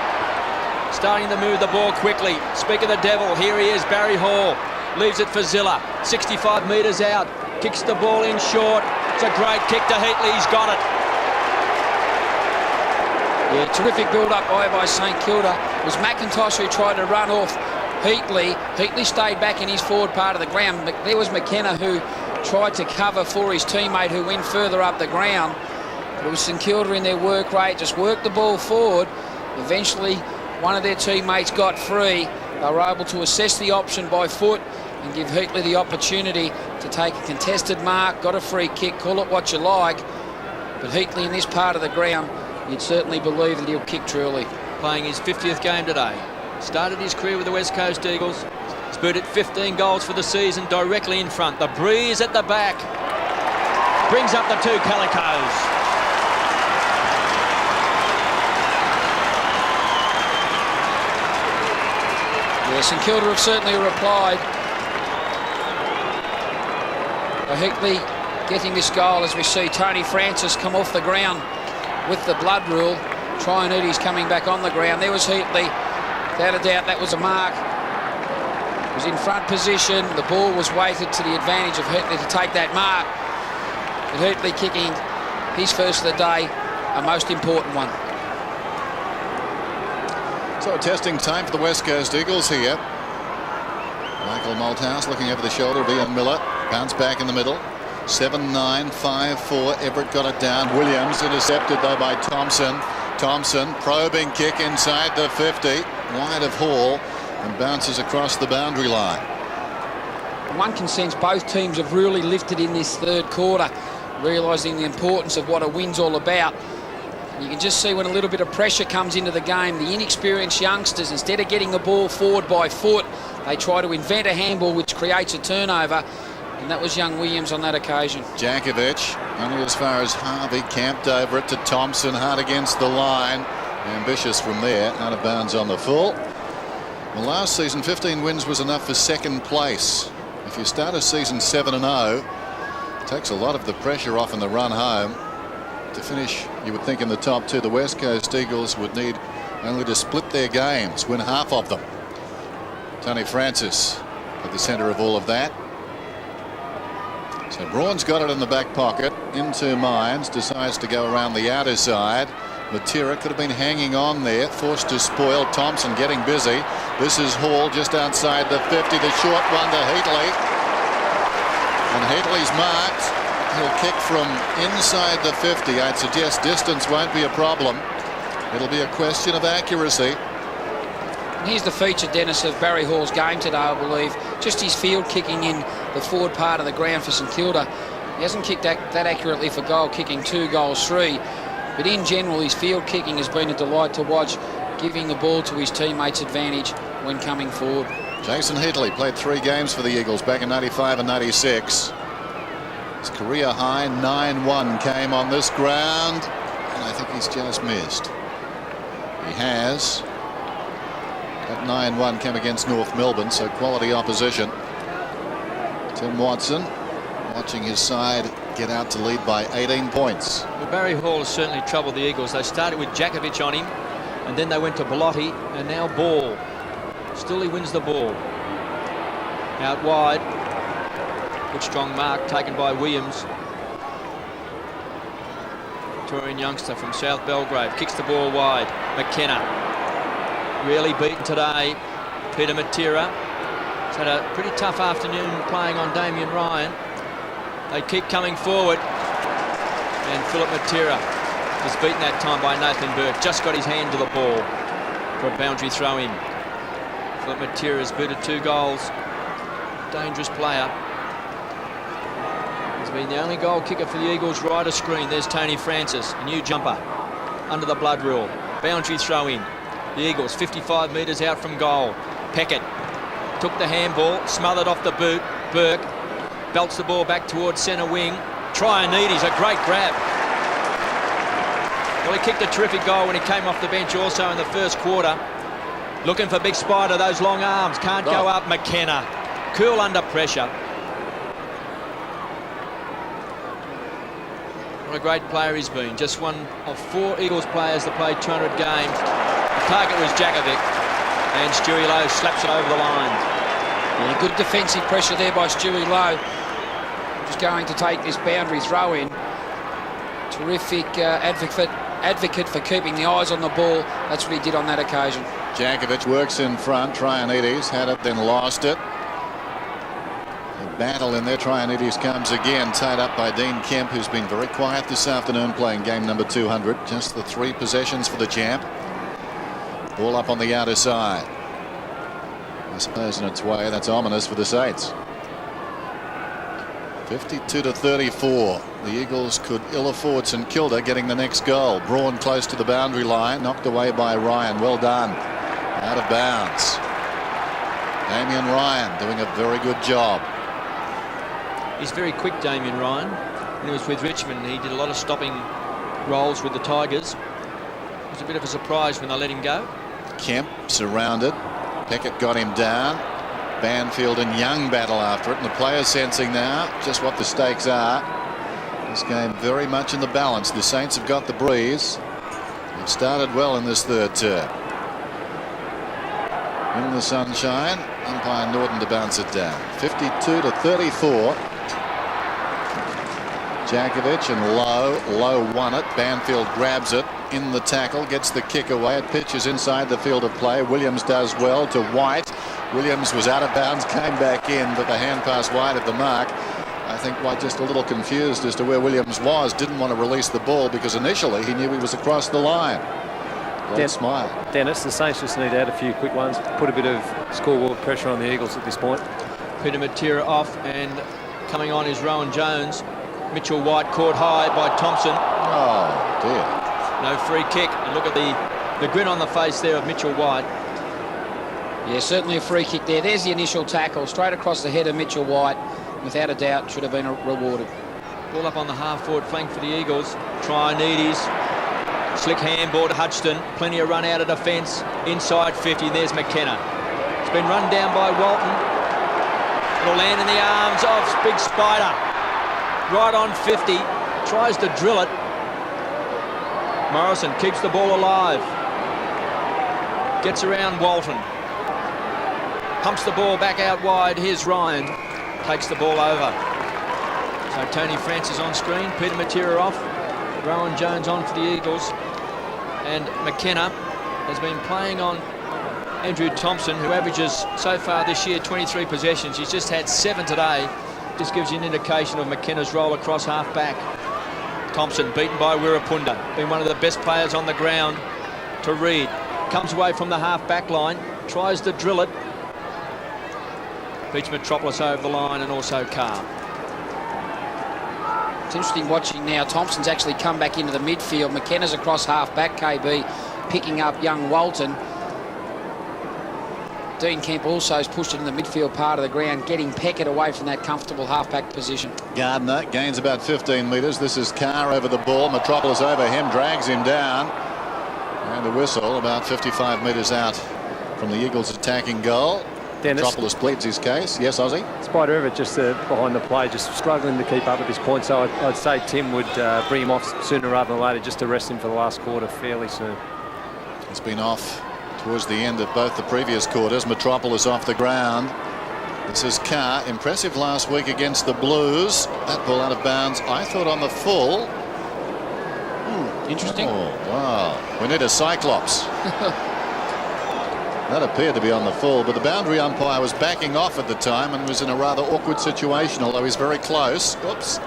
S3: starting to move the ball quickly. Speak of the devil, here he is, Barry Hall. Leaves it for Zilla, 65 metres out. Kicks the ball in short. It's a great kick to Heatley. He's got it.
S2: Yeah, terrific build-up by St Kilda. It was McIntosh who tried to run off Heatley. Heatley stayed back in his forward part of the ground. There was McKenna who tried to cover for his teammate who went further up the ground. But it was St Kilda in their work rate, just worked the ball forward. Eventually, one of their teammates got free. They were able to assess the option by foot and give Heatley the opportunity to take a contested mark, got a free kick, call it what you like. But Heatley in this part of the ground, you'd certainly believe that he'll kick truly.
S3: Playing his 50th game today. Started his career with the West Coast Eagles. He's booted 15 goals for the season, directly in front. The breeze at the back. Brings up the two Calicos.
S2: Yeah, St Kilda have certainly replied. Heatley getting this goal as we see Tony Francis come off the ground with the blood rule. Trionudi's coming back on the ground. There was Heatley. Without a doubt, that was a mark. He was in front position. The ball was weighted to the advantage of Heatley to take that mark. But Heatley kicking his first of the day, a most important one.
S1: So testing time for the West Coast Eagles here. Michael Malthouse looking over the shoulder of Ian Miller. Bounce back in the middle. 7-9, 5-4. Everett got it down. Williams intercepted though by Thompson. Thompson probing kick inside the 50. Wide of Hall and bounces across the boundary line.
S2: One can sense both teams have really lifted in this third quarter, realising the importance of what a win's all about. You can just see when a little bit of pressure comes into the game, the inexperienced youngsters, instead of getting the ball forward by foot, they try to invent a handball which creates a turnover, and that was young Williams on that occasion.
S1: Jankovic only as far as Harvey, camped over it to Thompson, hard against the line. Ambitious from there, out of bounds on the full. Well, last season 15 wins was enough for second place. If you start a season 7-0, it takes a lot of the pressure off in the run home. To finish, you would think in the top two, the West Coast Eagles would need only to split their games, win half of them. Tony Francis at the centre of all of that. So Braun's got it in the back pocket, into Mines, decides to go around the outer side. Matera could have been hanging on there, forced to spoil. Thompson getting busy. This is Hall just outside the 50, the short one to Heatley. And Heatley's marked. He'll kick from inside the 50. I'd suggest distance won't be a problem. It'll be a question of accuracy.
S2: Here's the feature, Dennis, of Barry Hall's game today, I believe. Just his field kicking in the forward part of the ground for St Kilda. He hasn't kicked that accurately for goal, kicking 2 goals 3. But in general, his field kicking has been a delight to watch, giving the ball to his teammates' advantage when coming forward.
S1: Jason Heatley played 3 games for the Eagles back in 95 and 96. His career high 9-1 came on this ground, and I think he's just missed. He has. That 9-1 came against North Melbourne, so quality opposition. Tim Watson watching his side get out to lead by 18 points.
S3: Well, Barry Hall has certainly troubled the Eagles. They started with Jankovic on him, and then they went to Bellotti, and now Ball. Still he wins the ball. Out wide. Good strong mark taken by Williams. Victorian youngster from South Belgrave kicks the ball wide. McKenna really beaten today. Peter Matera has had a pretty tough afternoon playing on Damien Ryan. They keep coming forward, and Philip Matera was beaten that time by Nathan Burke. Just got his hand to the ball for a boundary throw in. Philip Matera has booted 2 goals. Dangerous player. He's been the only goal kicker for the Eagles right of screen. There's Tony Francis, a new jumper under the blood rule. Boundary throw in. The Eagles 55 metres out from goal. Peckett took the handball, smothered off the boot. Burke belts the ball back towards centre wing. Trionudi's a great grab. Well, he kicked a terrific goal when he came off the bench also in the first quarter. Looking for Big Spider, those long arms. Can't go up. McKenna. Cool under pressure. What a great player he's been. Just one of 4 Eagles players that played 200 games. The target was Jankovic, and Stewie Lowe slaps it over the line.
S2: Yeah, good defensive pressure there by Stewie Lowe. Just going to take this boundary throw in. Terrific advocate for keeping the eyes on the ball. That's what he did on that occasion.
S1: Jankovic works in front. Trianides had it, then lost it. The battle in there. Trianides comes again, tied up by Dean Kemp, who's been very quiet this afternoon playing game number 200. Just the 3 possessions for the champ. Ball up on the outer side. I suppose in its way that's ominous for the Saints. 52-34. The Eagles could ill afford St Kilda getting the next goal. Braun close to the boundary line, knocked away by Ryan. Well done. Out of bounds. Damien Ryan doing a very good job.
S3: He's very quick, Damien Ryan. When he was with Richmond, he did a lot of stopping roles with the Tigers. It was a bit of a surprise when they let him go.
S1: Kemp surrounded. Peckett got him down. Banfield and Young battle after it, and the players sensing now just what the stakes are. This game very much in the balance. The Saints have got the breeze. They've started well in this third term. In the sunshine, umpire Norton to bounce it down. 52-34. Jankovic and Lowe won it. Banfield grabs it in the tackle, gets the kick away. It pitches inside the field of play. Williams does well to White. Williams was out of bounds, came back in, but the hand pass wide of the mark. I think White just a little confused as to where Williams was. Didn't want to release the ball because initially he knew he was across the line. Smile.
S4: Dennis, the Saints just need to add a few quick ones, put a bit of scoreboard pressure on the Eagles at this point.
S3: Peter Matera off, and coming on is Rowan Jones. Mitchell White caught high by Thompson.
S1: Oh dear.
S3: No free kick. And look at the grin on the face there of Mitchell White.
S2: Yeah, certainly a free kick there. There's the initial tackle, straight across the head of Mitchell White. Without a doubt, should have been rewarded.
S3: Ball up on the half-forward flank for the Eagles. Trianides. Slick handball to Hudson. Plenty of run out of defence. Inside 50. There's McKenna. It's been run down by Walton. It'll land in the arms of Big Spider. Right on 50. Tries to drill it. Morrison keeps the ball alive. Gets around Walton. Pumps the ball back out wide. Here's Ryan. Takes the ball over. So Tony Francis on screen. Peter Matera off. Rowan Jones on for the Eagles. And McKenna has been playing on Andrew Thompson, who averages so far this year 23 possessions. He's just had 7 today. Just gives you an indication of McKenna's role across half back. Thompson beaten by Wirapunda. Been one of the best players on the ground. To Reid. Comes away from the half back line. Tries to drill it. Beats Metropolis over the line, and also Carr.
S2: It's interesting watching now. Thompson's actually come back into the midfield. McKenna's across half back, KB, picking up young Walton. Dean Kemp also has pushed it in the midfield part of the ground, getting Peckett away from that comfortable half-back position.
S1: Gardner gains about 15 metres. This is Carr over the ball. Metropolis over him, drags him down. And a whistle about 55 metres out from the Eagles' attacking goal.
S4: Dennis.
S1: Metropolis pleads his case. Yes, Ozzy?
S4: Spider Everett just behind the play, just struggling to keep up at this point. So I'd say Tim would bring him off sooner rather than later, just to rest him for the last quarter fairly soon.
S1: He's been off towards the end of both the previous quarters. Metropolis off the ground. This is Carr. Impressive last week against the Blues. That ball out of bounds, I thought, on the full.
S2: Interesting.
S1: Oh, wow. We need a Cyclops. That appeared to be on the full, but the boundary umpire was backing off at the time and was in a rather awkward situation, although he's very close. Oops.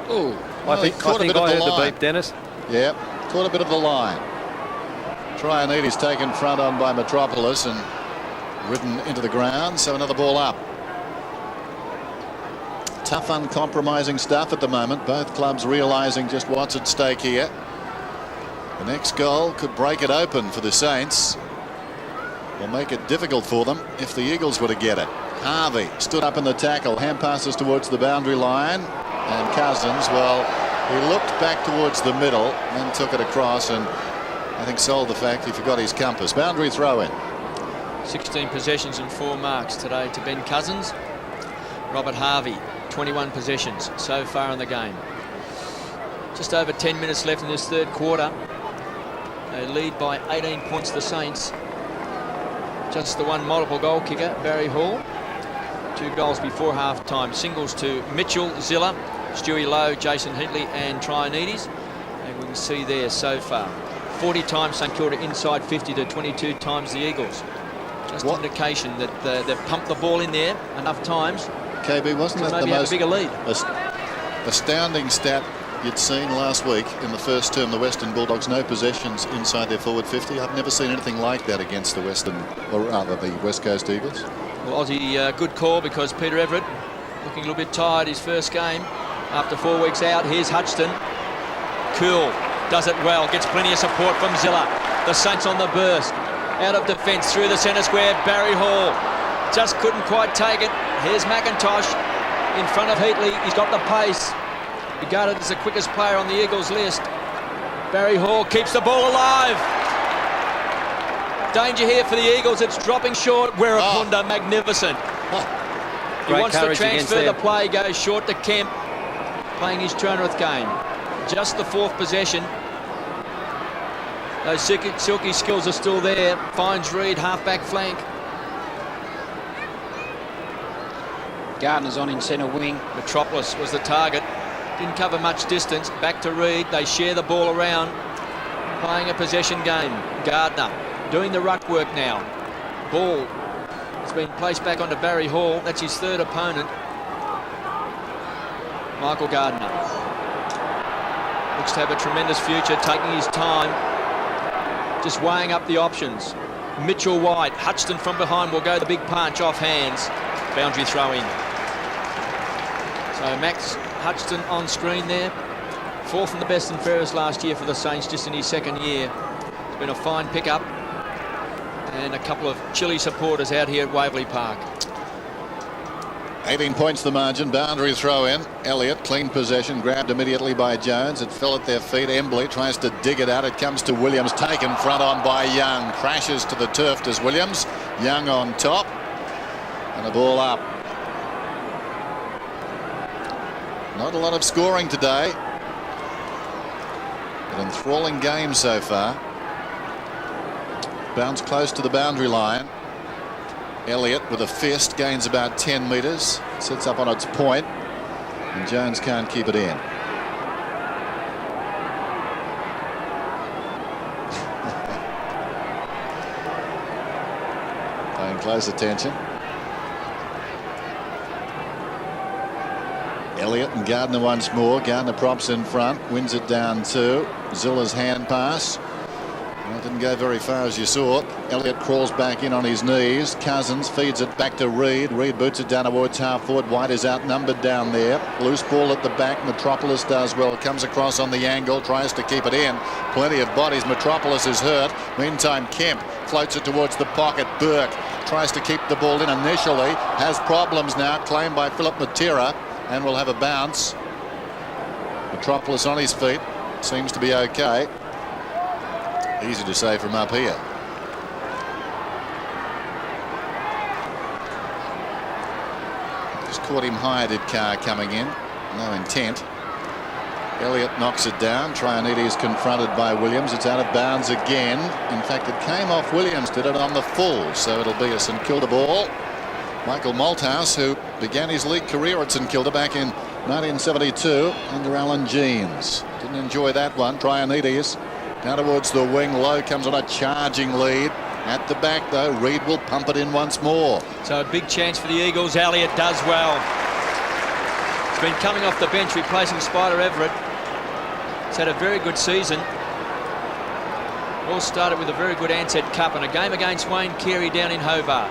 S2: Oh,
S4: I think I heard the beep, Dennis.
S1: Yeah, caught a bit of the line. Trianides taken front on by Metropolis and ridden into the ground, so another ball up. Tough, uncompromising stuff at the moment. Both clubs realising just what's at stake here. The next goal could break it open for the Saints. Will make it difficult for them if the Eagles were to get it. Harvey stood up in the tackle. Hand passes towards the boundary line. And Cousins, well, he looked back towards the middle, then took it across, and I think sold the fact he forgot his compass. Boundary throw in.
S3: 16 possessions and 4 marks today to Ben Cousins. Robert Harvey, 21 possessions so far in the game. Just over 10 minutes left in this third quarter. They lead by 18 points, the Saints. Just the one multiple goal kicker, Barry Hall. 2 goals before half-time. Singles to Mitchell, Zilla, Stewie Lowe, Jason Heatley and Trianides. And we can see there so far 40 times St Kilda inside 50 to 22 times the Eagles. Just an indication that they've pumped the ball in there enough times.
S1: KB, wasn't that the most
S3: bigger lead?
S1: Astounding stat you'd seen last week in the first term? The Western Bulldogs, no possessions inside their forward 50. I've never seen anything like that against the Western, or rather the West Coast Eagles.
S3: Well, Aussie, good call, because Peter Everett looking a little bit tired his first game after 4 weeks out. Here's Hutchton. Cool, does it well, gets plenty of support from Zilla. The Saints on the burst. Out of defence through the centre square. Barry Hall just couldn't quite take it. Here's McIntosh in front of Heatley. He's got the pace. Regarded as the quickest player on the Eagles list. Barry Hall keeps the ball alive. Danger here for the Eagles. It's dropping short. Werapunda, magnificent. He wants to transfer the play. Goes short to Kemp, playing his 200th game. Just the 4th possession. Those silky skills are still there. Finds Reid, half-back flank.
S2: Gardner's on in centre wing.
S3: Metropolis was the target. Didn't cover much distance. Back to Reid. They share the ball around. Playing a possession game. Gardner doing the ruck work now. Ball has been placed back onto Barry Hall. That's his 3rd opponent. Michael Gardner looks to have a tremendous future, taking his time, just weighing up the options. Mitchell White, Hutchton from behind will go the big punch off hands. Boundary throw in. So Max Hutchton on screen there. 4th in the best and fairest last year for the Saints, just in his 2nd year. It's been a fine pickup. And a couple of chilly supporters out here at Waverley Park.
S1: 18 points the margin. Boundary throw in. Elliott, clean possession, grabbed immediately by Jones. It fell at their feet. Embley tries to dig it out. It comes to Williams, taken front on by Young. Crashes to the turf, does Williams. Young on top. And a ball up. Not a lot of scoring today. An enthralling game so far. Bounce close to the boundary line. Elliott with a fist gains about 10 metres, sits up on its point, and Jones can't keep it in. Paying close attention. Elliott and Gardner once more. Gardner props in front, wins it down 2. Zilla's hand pass. Well, it didn't go very far, as you saw. Elliott crawls back in on his knees. Cousins feeds it back to Reid. Reid boots it down towards half forward. White is outnumbered down there. Loose ball at the back. Metropolis does well. Comes across on the angle. Tries to keep it in. Plenty of bodies. Metropolis is hurt. Meantime, Kemp floats it towards the pocket. Burke tries to keep the ball in initially. Has problems now. Claimed by Philip Matera. And will have a bounce. Metropolis on his feet. Seems to be okay. Easy to say from up here. Just caught him high, did Carr coming in. No intent. Elliott knocks it down. Trianides confronted by Williams. It's out of bounds again. In fact, it came off Williams, did it on the full. So it'll be a St Kilda ball. Michael Malthouse, who began his league career at St Kilda back in 1972 under Alan Jeans. Didn't enjoy that one. Trianides down towards the wing. Low comes on a charging lead. At the back, though, Reid will pump it in once more.
S3: So a big chance for the Eagles. Elliott does well. He's been coming off the bench, replacing Spider Everett. He's had a very good season. All started with a very good Ansett Cup and a game against Wayne Carey down in Hobart.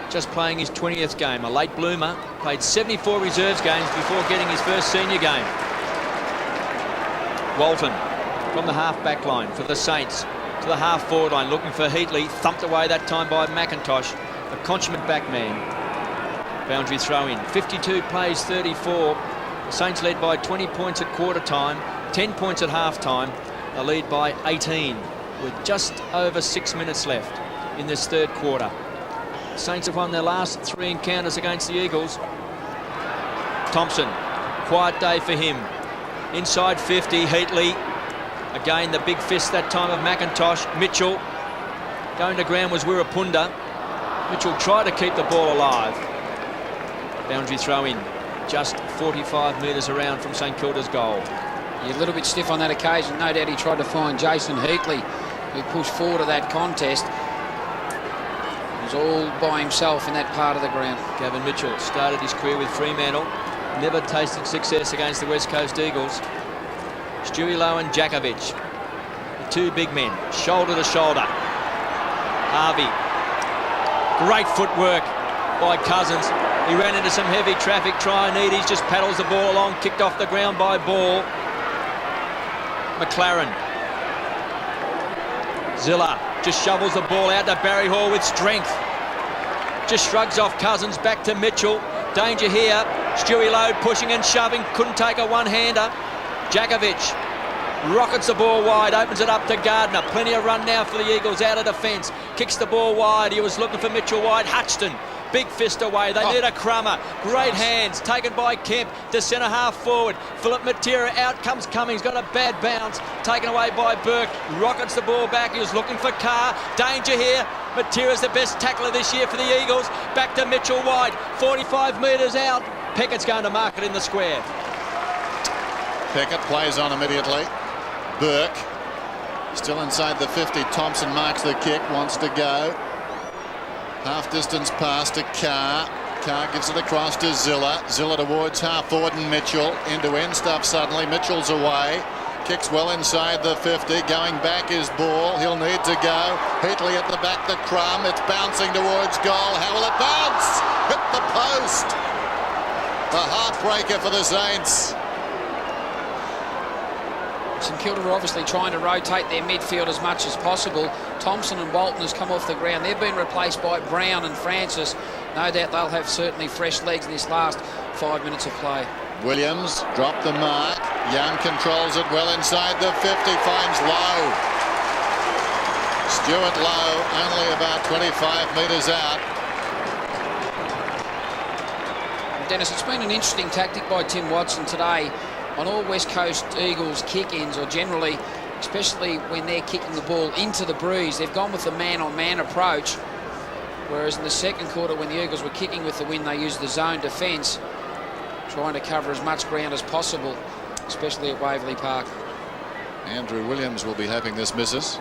S3: Just playing his 20th game, a late bloomer. Played 74 reserves games before getting his first senior game. Walton from the half-back line for the Saints to the half-forward line, looking for Heatley. Thumped away that time by McIntosh, a consummate backman. Boundary throw in. 52 plays 34. The Saints led by 20 points at quarter time, 10 points at half-time. A lead by 18 with just over 6 minutes left in this 3rd quarter. The Saints have won their last 3 encounters against the Eagles. Thompson, quiet day for him. Inside 50, Heatley. Again, the big fist that time of McIntosh. Mitchell. Going to ground was Wirapunda. Mitchell tried to keep the ball alive. Boundary throw in. just 45 metres around from St Kilda's goal.
S2: Yeah, a little bit stiff on that occasion. No doubt he tried to find Jason Heatley, who pushed forward to that contest. He was all by himself in that part of the ground.
S3: Gavin Mitchell started his career with Fremantle. Never tasted success against the West Coast Eagles. Stewie Lowe and Djakovic, the two big men, shoulder to shoulder. Harvey, great footwork by Cousins. He ran into some heavy traffic. Trianides just paddles the ball along, kicked off the ground by Ball. McLaren. Zilla just shovels the ball out to Barry Hall with strength. Just shrugs off Cousins, back to Mitchell. Danger here. Stewie Lowe pushing and shoving, couldn't take a one-hander. Djakovic rockets the ball wide, opens it up to Gardner. Plenty of run now for the Eagles out of defence. Kicks the ball wide. He was looking for Mitchell wide. Hutchton, big fist away. They need a crummer. Great hands taken by Kemp to centre half forward. Philip Matera, out comes Cummings. Got a bad bounce. Taken away by Burke. Rockets the ball back. He was looking for Carr. Danger here. Matera's the best tackler this year for the Eagles. Back to Mitchell wide. 45 metres out. Peckett's going to mark it in the square.
S1: Pickett plays on immediately. Burke still inside the 50. Thompson marks the kick, wants to go. Half distance pass to Carr. Carr gives it across to Zilla. Zilla towards half forward and Mitchell. End-to-end stuff suddenly. Mitchell's away. Kicks well inside the 50. Going back is Ball. He'll need to go. Heatley at the back, the crumb. It's bouncing towards goal. How will it bounce? Hit the post. A heartbreaker for the Saints.
S2: St Kilda are obviously trying to rotate their midfield as much as possible. Thompson and Bolton has come off the ground. They've been replaced by Brown and Francis. No doubt they'll have certainly fresh legs in this last 5 minutes of play.
S1: Williams dropped the mark. Young controls it well inside the 50. Finds Lowe. Stuart Lowe only about 25 metres out.
S2: Dennis, it's been an interesting tactic by Tim Watson today on all West Coast Eagles kick-ins, or generally, especially when they're kicking the ball into the breeze. They've gone with the man-on-man approach, whereas in the second quarter, when the Eagles were kicking with the wind, they used the zone defence, trying to cover as much ground as possible, especially at Waverley Park.
S1: Andrew Williams will be hoping this misses.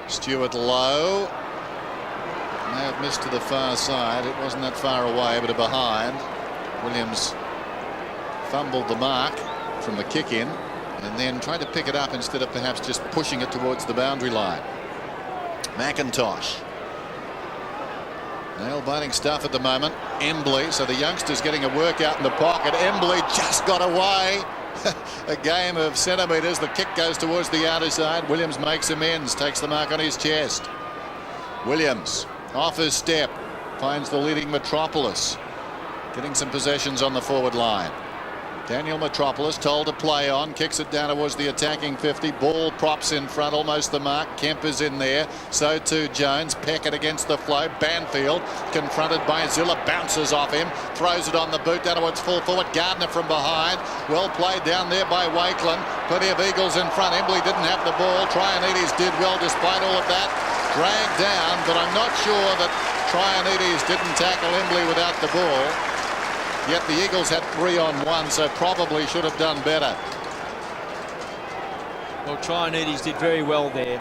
S1: Stuart Lowe may have missed to the far side. It wasn't that far away, but a behind. Williams fumbled the mark from the kick in and then tried to pick it up instead of perhaps just pushing it towards the boundary line. McIntosh. Nail-biting stuff at the moment. Embley, so the youngster's getting a workout in the pocket. Embley just got away. A game of centimetres. The kick goes towards the outer side. Williams makes amends, takes the mark on his chest. Williams off his step, finds the leading Metropolis. Getting some possessions on the forward line. Daniel Metropolis told to play on, kicks it down towards the attacking 50. Ball props in front, almost the mark. Kemp is in there, so too Jones. Peckett against the flow. Banfield confronted by Zilla, bounces off him, throws it on the boot down towards full forward. Gardner from behind, well played down there by Wakeland. Plenty of Eagles in front. Embley didn't have the ball. Trianides did well despite all of that. Dragged down, but I'm not sure that Trianides didn't tackle Embley without the ball. Yet the Eagles had 3-on-1, so probably should have done better.
S3: Well, Trianides did very well there.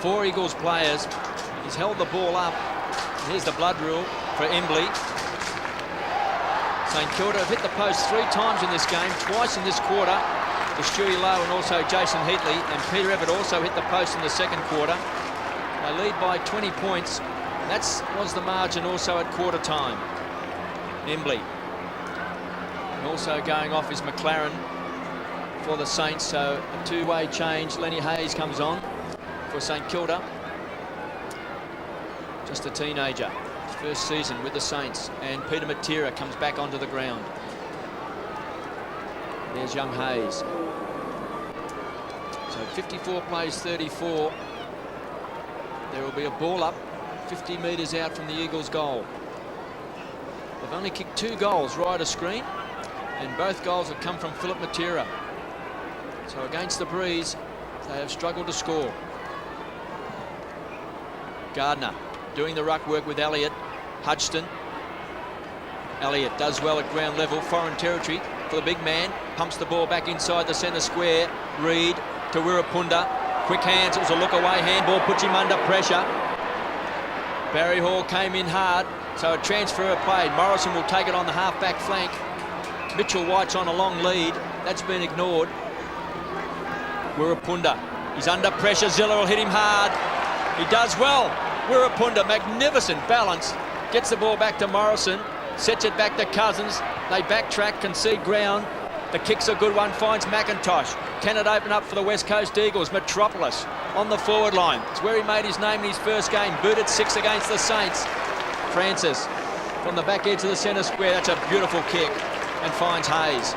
S3: 4 Eagles players. He's held the ball up. Here's the blood rule for Embley. St Kilda have hit the post 3 times in this game, twice in this quarter. For Stewie Lowe and also Jason Heatley, and Peter Everett also hit the post in the second quarter. They lead by 20 points. That was the margin also at quarter time. Embley. And also going off is McLaren for the Saints, so a two-way change. Lenny Hayes comes on for St Kilda. Just a teenager, his first season with the Saints. And Peter Matera comes back onto the ground. There's young Hayes. So 54 plays 34. There will be a ball up 50 metres out from the Eagles' goal. They've only kicked 2 goals right of screen, and both goals have come from Philip Matera. So against the breeze, they have struggled to score. Gardner doing the ruck work with Elliott. Hutchton. Elliott does well at ground level, foreign territory for the big man. Pumps the ball back inside the centre square. Reid to Wirapunda. Quick hands, it was a look away handball, puts him under pressure. Barry Hall came in hard, so a transfer played. Morrison will take it on the half-back flank. Mitchell White's on a long lead. That's been ignored. Wirapunda, he's under pressure. Zilla will hit him hard. He does well. Wirapunda, magnificent balance. Gets the ball back to Morrison. Sets it back to Cousins. They backtrack, concede ground. The kick's a good one, finds McIntosh. Can it open up for the West Coast Eagles? Metropolis on the forward line. It's where he made his name in his first game. Booted 6 against the Saints. Francis from the back edge of the centre square. That's a beautiful kick and finds Hayes.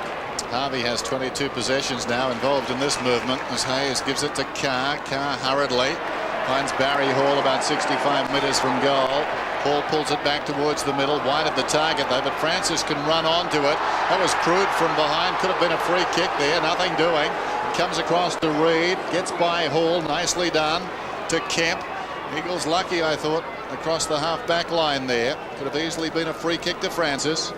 S1: Harvey has 22 possessions now involved in this movement as Hayes gives it to Carr. Carr hurriedly finds Barry Hall about 65 metres from goal. Hall pulls it back towards the middle, wide of the target though, but Francis can run onto it. That was crude from behind, could have been a free kick there, nothing doing. It comes across to Reid, gets by Hall, nicely done, to Kemp. Eagles lucky, I thought, across the half-back line there. Could have easily been a free kick to Francis.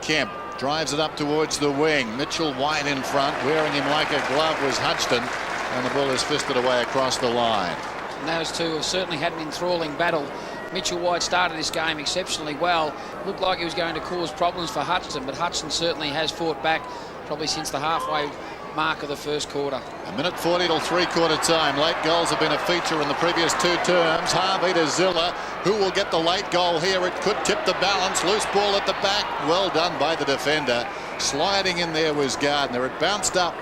S1: Kemp drives it up towards the wing. Mitchell White in front, wearing him like a glove was Hudson, and the ball is fisted away across the line.
S2: And those two have certainly had an enthralling battle. Mitchell White started this game exceptionally well. Looked like he was going to cause problems for Hudson, but Hudson certainly has fought back probably since the halfway mark of the first quarter.
S1: A minute 40 till three-quarter time. Late goals have been a feature in the previous two terms. Harvey to Zilla. Who will get the late goal here? It could tip the balance. Loose ball at the back. Well done by the defender. Sliding in there was Gardner. It bounced up.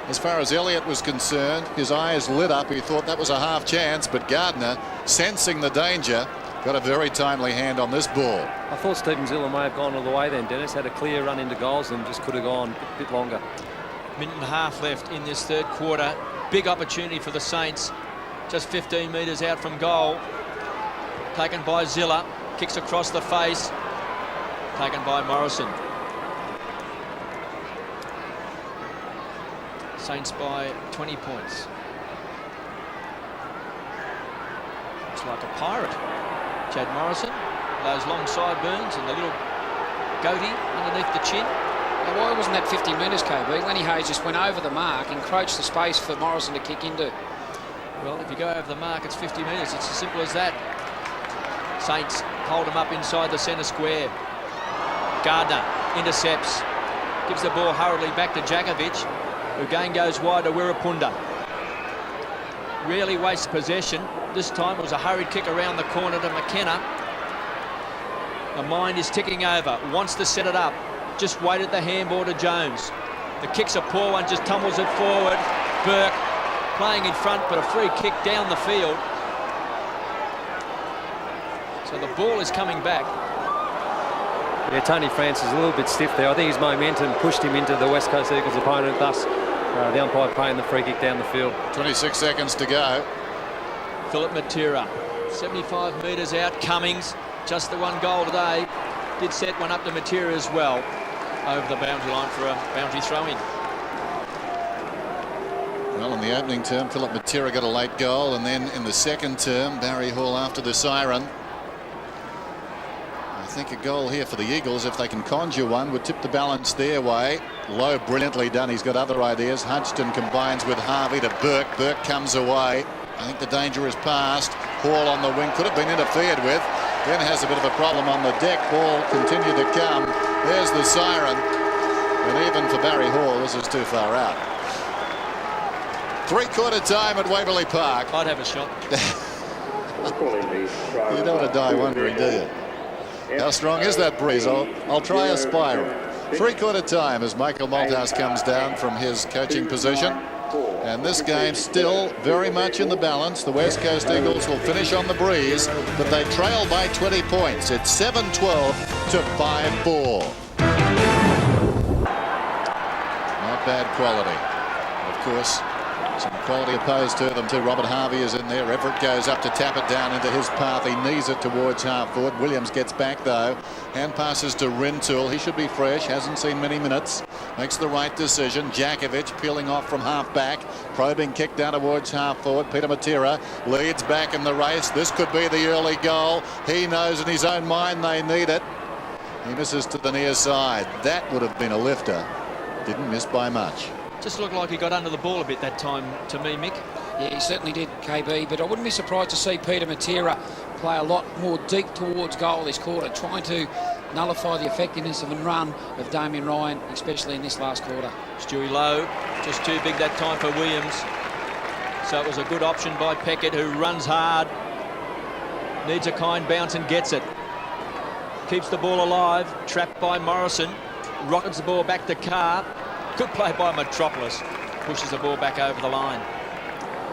S1: As far as Elliott was concerned, his eyes lit up. He thought that was a half chance, but Gardner, sensing the danger, got a very timely hand on this ball.
S4: I thought Stephen Zilla may have gone all the way then, Dennis. Had a clear run into goals and just could have gone a bit longer.
S3: Minute and a half left in this third quarter. Big opportunity for the Saints. Just 15 metres out from goal. Taken by Zilla. Kicks across the face. Taken by Morrison. Saints by 20 points. Looks like a pirate. Chad Morrison, those long sideburns and the little goatee underneath the chin.
S2: Now, why wasn't that 50 metres, KB? Lenny Hayes just went over the mark, encroached the space for Morrison to kick into.
S3: Well, if you go over the mark, it's 50 metres. It's as simple as that. Saints hold him up inside the centre square. Gardner intercepts, gives the ball hurriedly back to Jakovic, who again goes wide to Wirapunda. Really wastes possession. This time it was a hurried kick around the corner to McKenna. The mind is ticking over, wants to set it up. Just waited the handball to Jones. The kick's a poor one, just tumbles it forward. Burke playing in front, but a free kick down the field. So the ball is coming back.
S4: Yeah, Tony Francis is a little bit stiff there. I think his momentum pushed him into the West Coast Eagles opponent, thus the umpire paying the free kick down the field.
S1: 26 seconds to go.
S3: Philip Matera, 75 metres out. Cummings, just the one goal today. Did set one up to Matera as well, over the boundary line for a boundary throw-in.
S1: Well, in the opening term, Philip Matera got a late goal, and then in the second term, Barry Hall after the siren. I think a goal here for the Eagles, if they can conjure one, would tip the balance their way. Lowe brilliantly done. He's got other ideas. Hudson combines with Harvey to Burke. Burke comes away. I think the danger is past. Hall on the wing could have been interfered with. Then has a bit of a problem on the deck. Ball continued to come. There's the siren. And even for Barry Hall, this is too far out. Three-quarter time at Waverley Park.
S3: I'd have a shot.
S1: You don't want to die wondering, do you? How strong is that breeze? I'll try a spiral. Three-quarter time as Michael Malthouse comes down from his coaching position. And this game still very much in the balance. The West Coast Eagles will finish on the breeze, but they trail by 20 points. It's 7-12 to 5-4. Not bad quality. Of course, some quality opposed to them too. Robert Harvey is in there. Everett goes up to tap it down into his path. He knees it towards half forward. Williams gets back though. Hand passes to Rintoul. He should be fresh. Hasn't seen many minutes. Makes the right decision. Jakovic peeling off from half back. Probing kick down towards half forward. Peter Matera leads back in the race. This could be the early goal. He knows in his own mind they need it. He misses to the near side. That would have been a lifter. Didn't miss by much.
S3: Just looked like he got under the ball a bit that time to me, Mick.
S2: Yeah, he certainly did, KB, but I wouldn't be surprised to see Peter Matera play a lot more deep towards goal this quarter, trying to nullify the effectiveness of a run of Damien Ryan, especially in this last quarter.
S3: Stewie Lowe, just too big that time for Williams. So it was a good option by Peckett, who runs hard, needs a kind bounce and gets it. Keeps the ball alive, trapped by Morrison, rockets the ball back to Carr. Good play by Metropolis, pushes the ball back over the line.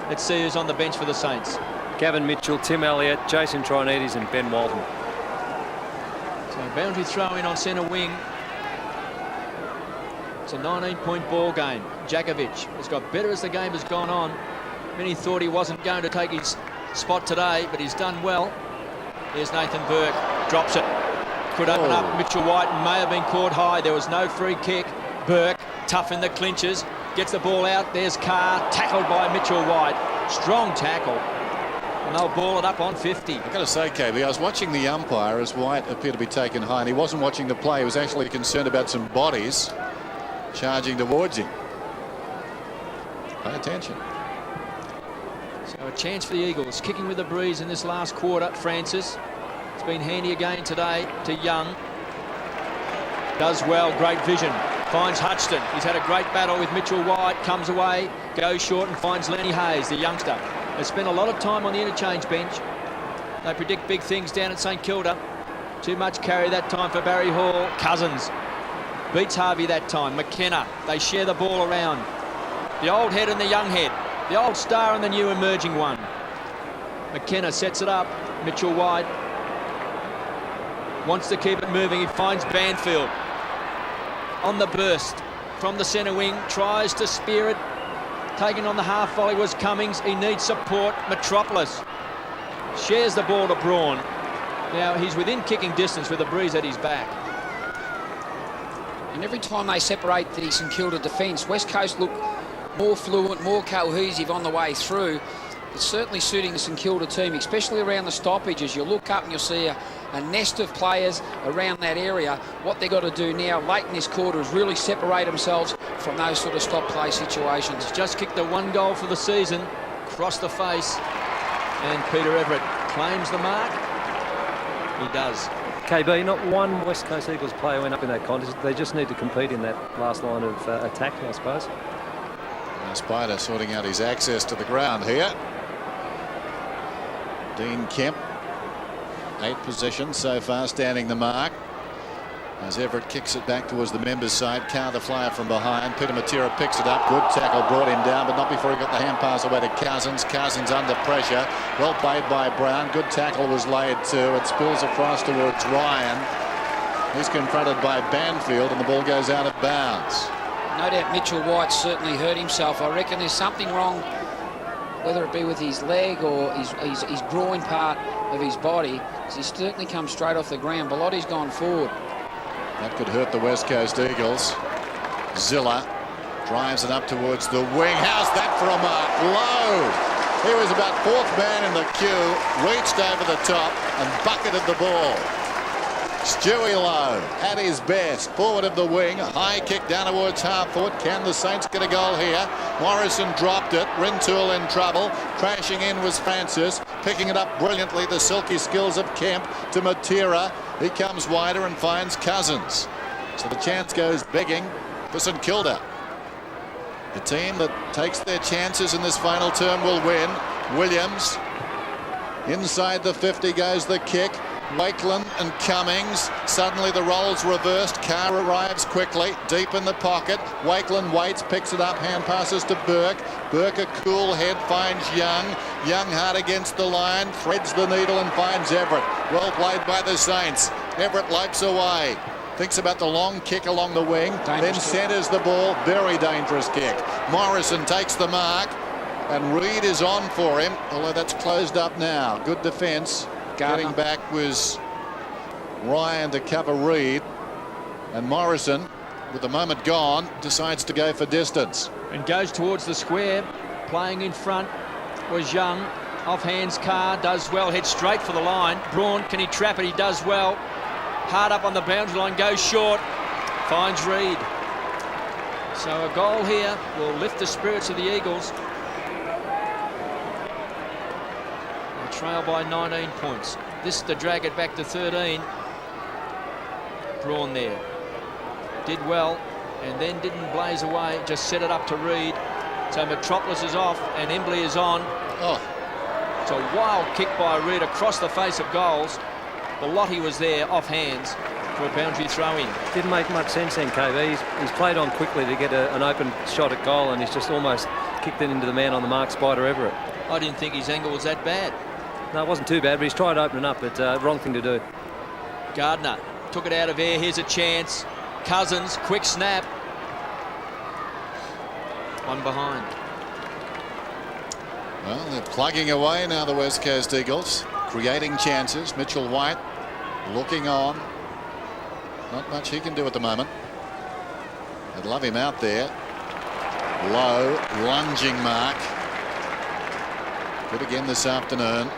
S3: Let's see who's on the bench for the Saints.
S4: Gavin Mitchell, Tim Elliott, Jason Trinides and Ben Walton.
S3: So boundary throw in on centre wing. It's a 19-point ball game. Jakovic has got better as the game has gone on. Many thought he wasn't going to take his spot today, but he's done well. Here's Nathan Burke, drops it. Could open up Mitchell White and may have been caught high. There was no free kick. Burke, tough in the clinches, gets the ball out. There's Carr, tackled by Mitchell White. Strong tackle. And they'll ball it up on 50.
S1: I've got to say, KB, I was watching the umpire as White appeared to be taken high, and he wasn't watching the play. He was actually concerned about some bodies charging towards him. Pay attention.
S3: So a chance for the Eagles, kicking with the breeze in this last quarter. Francis, it's been handy again today to Young. Does well, great vision. Finds Hutchton. He's had a great battle with Mitchell White. Comes away, goes short and finds Lenny Hayes, the youngster. They spent a lot of time on the interchange bench. They predict big things down at St Kilda. Too much carry that time for Barry Hall. Cousins beats Harvey that time. McKenna, they share the ball around. The old head and the young head. The old star and the new emerging one. McKenna sets it up. Mitchell White wants to keep it moving. He finds Banfield on the burst from the centre wing. Tries to spear it. Taking on the half volley was Cummings. He needs support. Metropolis shares the ball to Braun. Now he's within kicking distance with the breeze at his back.
S2: And every time they separate the St Kilda defence, West Coast look more fluent, more cohesive on the way through. It's certainly suiting the St Kilda team, especially around the stoppages. You look up and you'll see a nest of players around that area. What they've got to do now late in this quarter is really separate themselves from those sort of stop play situations.
S3: Just kicked the one goal for the season, crossed the face, and Peter Everett claims the mark. He does.
S4: KB, not one West Coast Eagles player went up in that contest. They just need to compete in that last line of attack, I suppose.
S1: Spider sorting out his access to the ground here. Dean Kemp, 8 possessions so far, standing the mark. As Everett kicks it back towards the members' side. Carr the flyer from behind. Peter Matera picks it up. Good tackle, brought him down, but not before he got the hand pass away to Cousins. Cousins under pressure. Well played by Brown. Good tackle was laid too. It spills across towards Ryan. He's confronted by Banfield and the ball goes out of bounds.
S2: No doubt Mitchell White certainly hurt himself. I reckon there's something wrong, whether it be with his leg or his groin part of his body, because he certainly comes straight off the ground. Belotti's gone forward.
S1: That could hurt the West Coast Eagles. Zilla drives it up towards the wing. How's that for a mark? Low. He was about 4th man in the queue, reached over the top and bucketed the ball. Stewie Lowe at his best, forward of the wing, a high kick down towards half forward. Can the Saints get a goal here? Morrison dropped it. Rintoul in trouble. Crashing in was Francis, picking it up brilliantly. The silky skills of Kemp to Matera. He comes wider and finds Cousins. So the chance goes begging for St Kilda. The team that takes their chances in this final term will win. Williams inside the 50 goes the kick. Wakeland and Cummings. Suddenly the roles reversed. Carr arrives quickly, deep in the pocket. Wakeland waits, picks it up, hand passes to Burke. Burke, a cool head, finds Young. Young hard against the line, threads the needle and finds Everett. Well played by the Saints. Everett leaps away. Thinks about the long kick along the wing, then centres the ball. Very dangerous kick. Morrison takes the mark, and Reid is on for him, although that's closed up now. Good defence. Getting back was Ryan to cover Reid, and Morrison, with the moment gone, decides to go for distance.
S3: And goes towards the square. Playing in front was Young. Off hands Carr, does well, heads straight for the line. Braun, can he trap it? He does well. Hard up on the boundary line, goes short, finds Reed. So a goal here will lift the spirits of the Eagles. They trail by 19 points. This to drag it back to 13. Braun there. Did well and then didn't blaze away, just set it up to Reed. So Metropolis is off and Embley is on.
S1: Oh.
S3: It's a wild kick by Reed across the face of goals. Bellotti was there off hands for a boundary throw in.
S4: Didn't make much sense then, KB. He's played on quickly to get an open shot at goal, and he's just almost kicked it into the man on the mark, Spider Everett.
S3: I didn't think his angle was that bad.
S4: No, it wasn't too bad, but he's tried opening up, but wrong thing to do.
S3: Gardner took it out of air. Here's a chance. Cousins, quick snap. One behind.
S1: Well, they're plugging away now, the West Coast Eagles, creating chances. Mitchell White looking on. Not much he can do at the moment. I'd love him out there. Low, lunging mark. Good again this afternoon.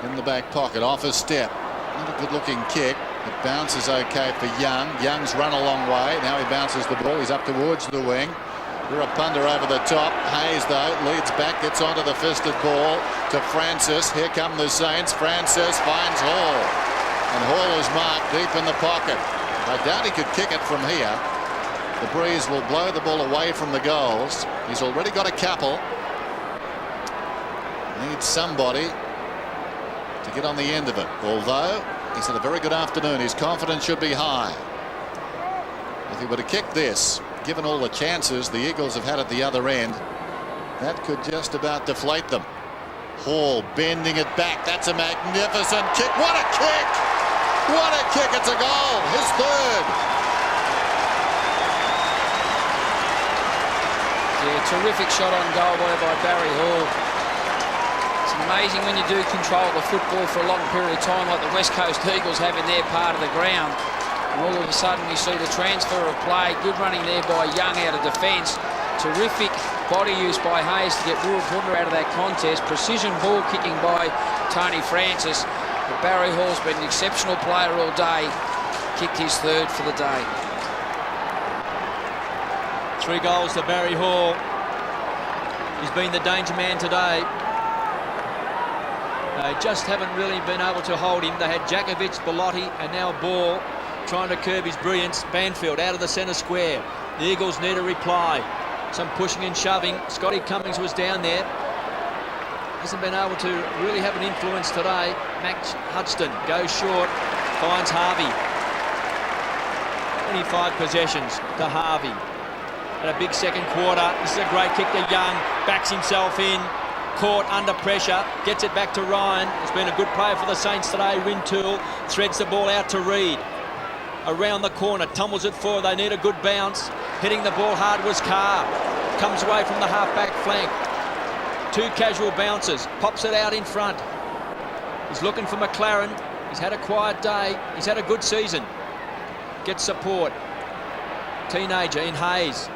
S1: In the back pocket, off a step. Not a good-looking kick. It bounces okay for Young. Young's run a long way. Now he bounces the ball. He's up towards the wing. Punter over the top. Hayes, though, leads back, gets onto the fisted ball to Francis. Here come the Saints. Francis finds Hall. And Hall is marked deep in the pocket. I doubt he could kick it from here. The breeze will blow the ball away from the goals. He's already got a couple. Needs somebody to get on the end of it. Although he's had a very good afternoon. His confidence should be high. If he were to kick this, given all the chances the Eagles have had at the other end, that could just about deflate them. Hall bending it back. That's a magnificent kick. What a kick! What a kick! It's a goal. His third.
S2: Yeah, terrific shot on goal by Barry Hall. It's amazing when you do control the football for a long period of time like the West Coast Eagles have in their part of the ground. And all of a sudden we see the transfer of play. Good running there by Young out of defence. Terrific body use by Hayes to get Punter out of that contest. Precision ball kicking by Tony Francis. But Barry Hall's been an exceptional player all day. Kicked his third for the day.
S3: 3 goals to Barry Hall. He's been the danger man today. They just haven't really been able to hold him. They had Jakovic, Bellotti, and now Ball trying to curb his brilliance. Banfield out of the centre square. The Eagles need a reply. Some pushing and shoving. Scotty Cummings was down there. Hasn't been able to really have an influence today. Max Hudson goes short, finds Harvey. 25 possessions to Harvey. And a big second quarter. This is a great kick to Young. Backs himself in. Caught under pressure. Gets it back to Ryan. It's been a good player for the Saints today. Rintoul threads the ball out to Reed. Around the corner, tumbles it forward. They need a good bounce. Hitting the ball hard was Carr. Comes away from the half-back flank. 2 casual bounces. Pops it out in front. He's looking for McLaren. He's had a quiet day. He's had a good season. Gets support. Teenager in Hayes.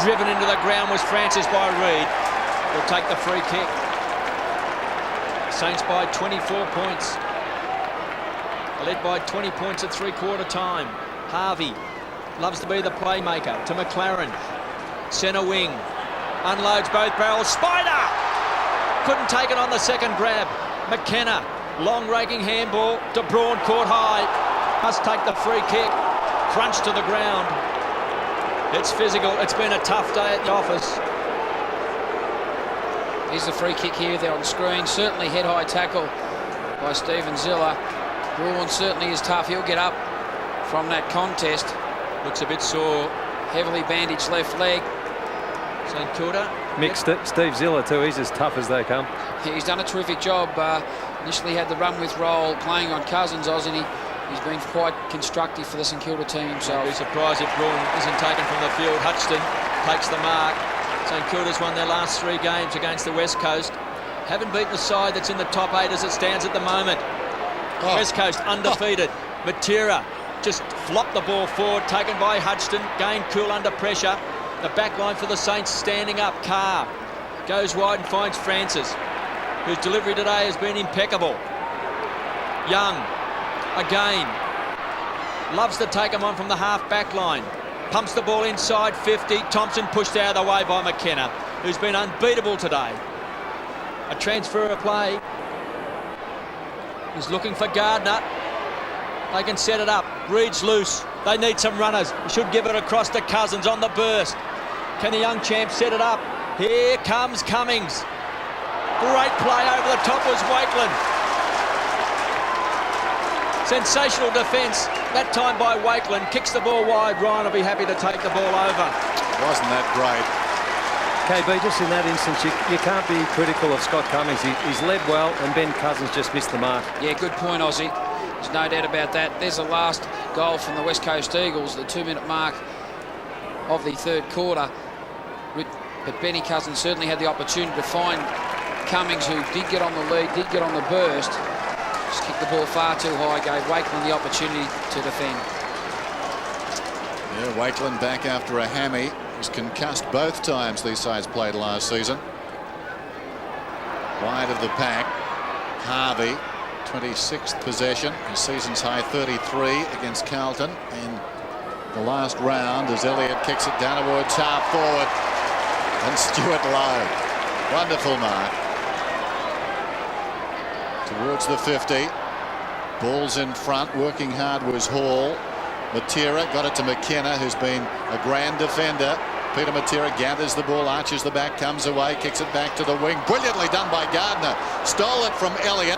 S3: Driven into the ground was Francis by Reed. Will take the free kick. Saints by 24 points. Led by 20 points at 3/4 time. Harvey loves to be the playmaker to McLaren. Centre wing. Unloads both barrels. Spider! Couldn't take it on the second grab. McKenna. Long raking handball. De Braun caught high. Must take the free kick. Crunch to the ground. It's physical. It's been a tough day at the office.
S2: Here's the free kick here there on screen. Certainly head-high tackle by Stephen Ziller. Braun certainly is tough. He'll get up from that contest.
S3: Looks a bit sore.
S2: Heavily bandaged left leg.
S3: St. Kilda.
S4: Mixed it. Steve Ziller too. He's as tough as they come.
S2: He's done a terrific job. Initially had the run with role playing on Cousins, Oz, and he's been quite constructive for the St Kilda team himself.
S3: I'd be surprised if Braun isn't taken from the field. Hutchton takes the mark. St Kilda's won their last 3 games against the West Coast. Haven't beaten the side that's in the top 8 as it stands at the moment.
S1: Oh.
S3: West Coast undefeated. Matera just flopped the ball forward, taken by Hudson, gained cool under pressure. The back line for the Saints standing up. Carr goes wide and finds Francis, whose delivery today has been impeccable. Young again. Loves to take them on from the half-back line. Pumps the ball inside 50. Thompson pushed out of the way by McKenna, who's been unbeatable today. A transfer of play. He's looking for Gardner. They can set it up. Reed's loose. They need some runners. He should give it across to Cousins on the burst. Can the young champ set it up? Here comes Cummings. Great play over the top was Wakeland. Sensational defence, that time by Wakeland. Kicks the ball wide. Ryan will be happy to take the ball over.
S1: Wasn't that great?
S4: KB, just in that instance, you can't be critical of Scott Cummings. He's led well, and Ben Cousins just missed the mark.
S2: Yeah, good point, Aussie. There's no doubt about that. There's the last goal from the West Coast Eagles, the 2-minute mark of the third quarter. But Benny Cousins certainly had the opportunity to find Cummings, who did get on the lead, did get on the burst. Just kicked the ball far too high, gave Wakeland the opportunity to defend.
S1: Yeah, Wakeland back after a hammy. He's concussed both times these sides played last season. Wide of the pack, Harvey, 26th possession, his season's high 33 against Carlton in the last round as Elliott kicks it down towards half forward, and Stuart Lowe. Wonderful mark. Towards the 50. Ball's in front. Working hard was Hall. Matera got it to McKenna, who's been a grand defender. Peter Matera gathers the ball, arches the back, comes away, kicks it back to the wing. Brilliantly done by Gardner. Stole it from Elliott.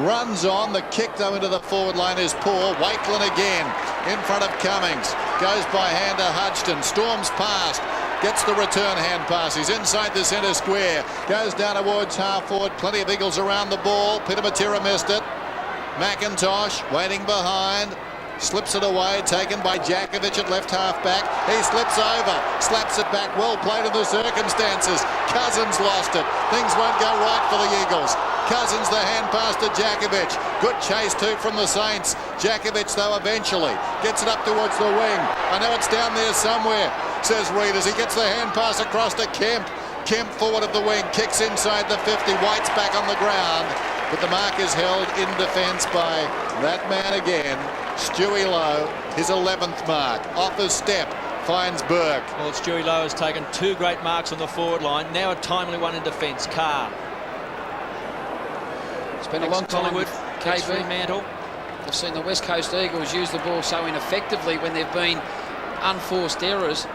S1: Runs on. The kick, though, into the forward line is poor. Wakeland again in front of Cummings. Goes by hand to Hodgson. Storms past. Gets the return hand pass. He's inside the centre square. Goes down towards half forward. Plenty of Eagles around the ball. Peter Matera missed it. McIntosh waiting behind. Slips it away. Taken by Djakovic at left half back. He slips over. Slaps it back. Well played in the circumstances. Cousins lost it. Things won't go right for the Eagles. Cousins the hand pass to Djakovic. Good chase too from the Saints. Djakovic, though, eventually gets it up towards the wing. I know it's down there somewhere, says Reed, as he gets the hand pass across to Kemp. Kemp forward of the wing, kicks inside the 50. White's back on the ground, but the mark is held in defence by that man again, Stewie Lowe, his 11th mark. Off his step, finds Burke.
S3: Well, Stewie Lowe has taken 2 great marks on the forward line. Now a timely one in defence. Carr.
S2: It's been a long time with KB.
S3: Mantle.
S2: I've seen the West Coast Eagles use the ball so ineffectively when there have been unforced errors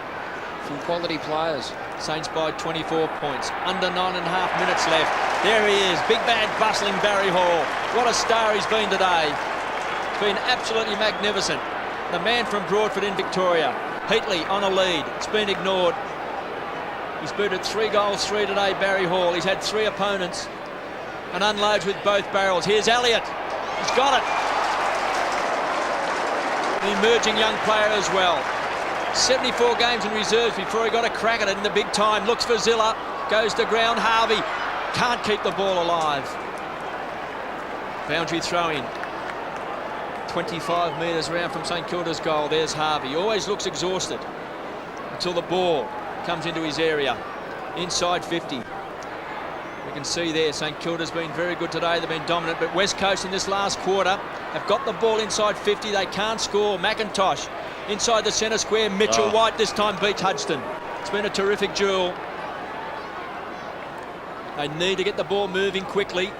S2: from quality players.
S3: Saints by 24 points. Under 9.5 minutes left. There he is. Big bad bustling Barry Hall. What a star he's been today. It's been absolutely magnificent. The man from Broadford in Victoria. Heatley on a lead. It's been ignored. He's booted 3 goals, 3 today, Barry Hall. He's had 3 opponents and unloads with both barrels. Here's Elliott. He's got it. An emerging young player as well. 74 games in reserves before he got a crack at it in the big time. Looks for Zilla. Goes to ground. Harvey can't keep the ball alive. Boundary throw in. 25 metres around from St Kilda's goal. There's Harvey. Always looks exhausted until the ball comes into his area. Inside 50. We can see there St Kilda's been very good today. They've been dominant, but West Coast in this last quarter have got the ball inside 50. They can't score. McIntosh inside the centre square. Mitchell White this time beats Hodgson. It's been a terrific duel. They need to get the ball moving quickly.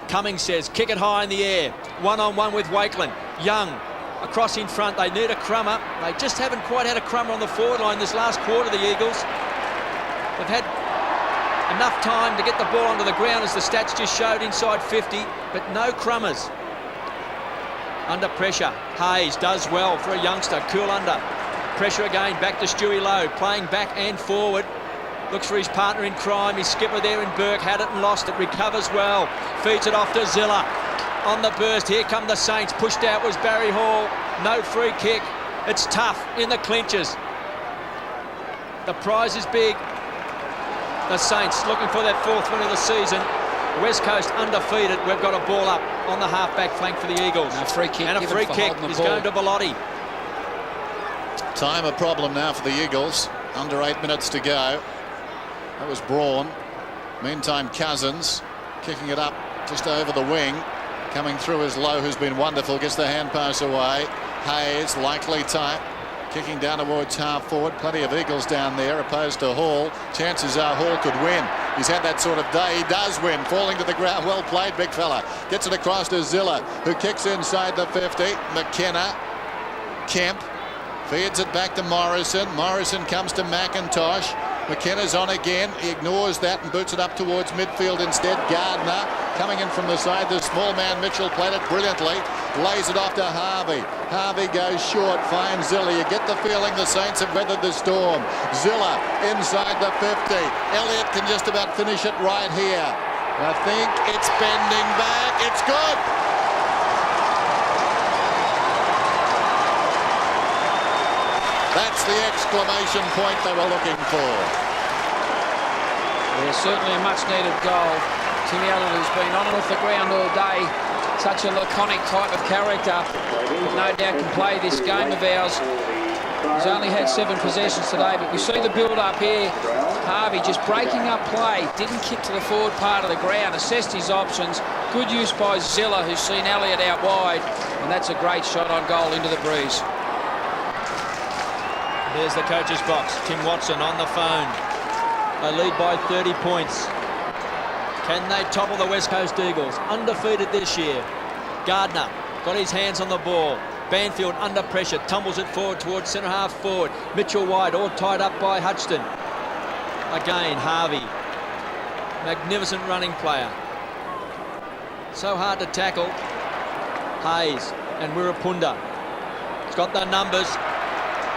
S3: Cummings says, kick it high in the air. 1-on-1 with Wakeland. Young across in front. They need a crummer. They just haven't quite had a crummer on the forward line this last quarter, the Eagles. They've had enough time to get the ball onto the ground, as the stats just showed, inside 50, but no crummers. Under pressure. Hayes does well for a youngster. Cool under. Pressure again. Back to Stewie Lowe. Playing back and forward. Looks for his partner in crime. His skipper there in Burke. Had it and lost it. Recovers well. Feeds it off to Zilla. On the burst. Here come the Saints. Pushed out was Barry Hall. No free kick. It's tough in the clinches. The prize is big. The Saints looking for that 4th win of the season. West Coast undefeated. We've got a ball up on the half-back flank for the Eagles.
S2: And a free kick.
S3: And a free kick is going to Bellotti.
S1: Time a problem now for the Eagles. Under 8 minutes to go. That was Braun. Meantime, Cousins kicking it up just over the wing. Coming through is Lowe, who's been wonderful. Gets the hand pass away. Hayes, likely type. Kicking down towards half forward. Plenty of Eagles down there opposed to Hall. Chances are Hall could win. He's had that sort of day. He does win. Falling to the ground. Well played, big fella. Gets it across to Zilla, who kicks inside the 50. McKenna. Kemp. Feeds it back to Morrison. Morrison comes to McIntosh. McKenna's on again. He ignores that and boots it up towards midfield instead. Gardner coming in from the side. The small man Mitchell played it brilliantly. Lays it off to Harvey. Harvey goes short. Finds Zilla. You get the feeling the Saints have weathered the storm. Zilla inside the 50. Elliott can just about finish it right here. I think it's bending back. It's good. That's the exclamation point they were looking for.
S2: Yeah, certainly a much-needed goal. Timmy Allen, who's been on and off the ground all day, such a laconic type of character, no doubt can play this game of ours. He's only had 7 possessions today, but we see the build-up here. Harvey just breaking up play, didn't kick to the forward part of the ground, assessed his options. Good use by Zilla, who's seen Elliott out wide, and that's a great shot on goal into the breeze.
S3: There's the coach's box. Tim Watson on the phone. They lead by 30 points. Can they topple the West Coast Eagles? Undefeated this year. Gardner got his hands on the ball. Banfield under pressure, tumbles it forward towards centre half forward. Mitchell wide, all tied up by Hutchton. Again, Harvey. Magnificent running player. So hard to tackle. Hayes and Wirapunda. He's got the numbers.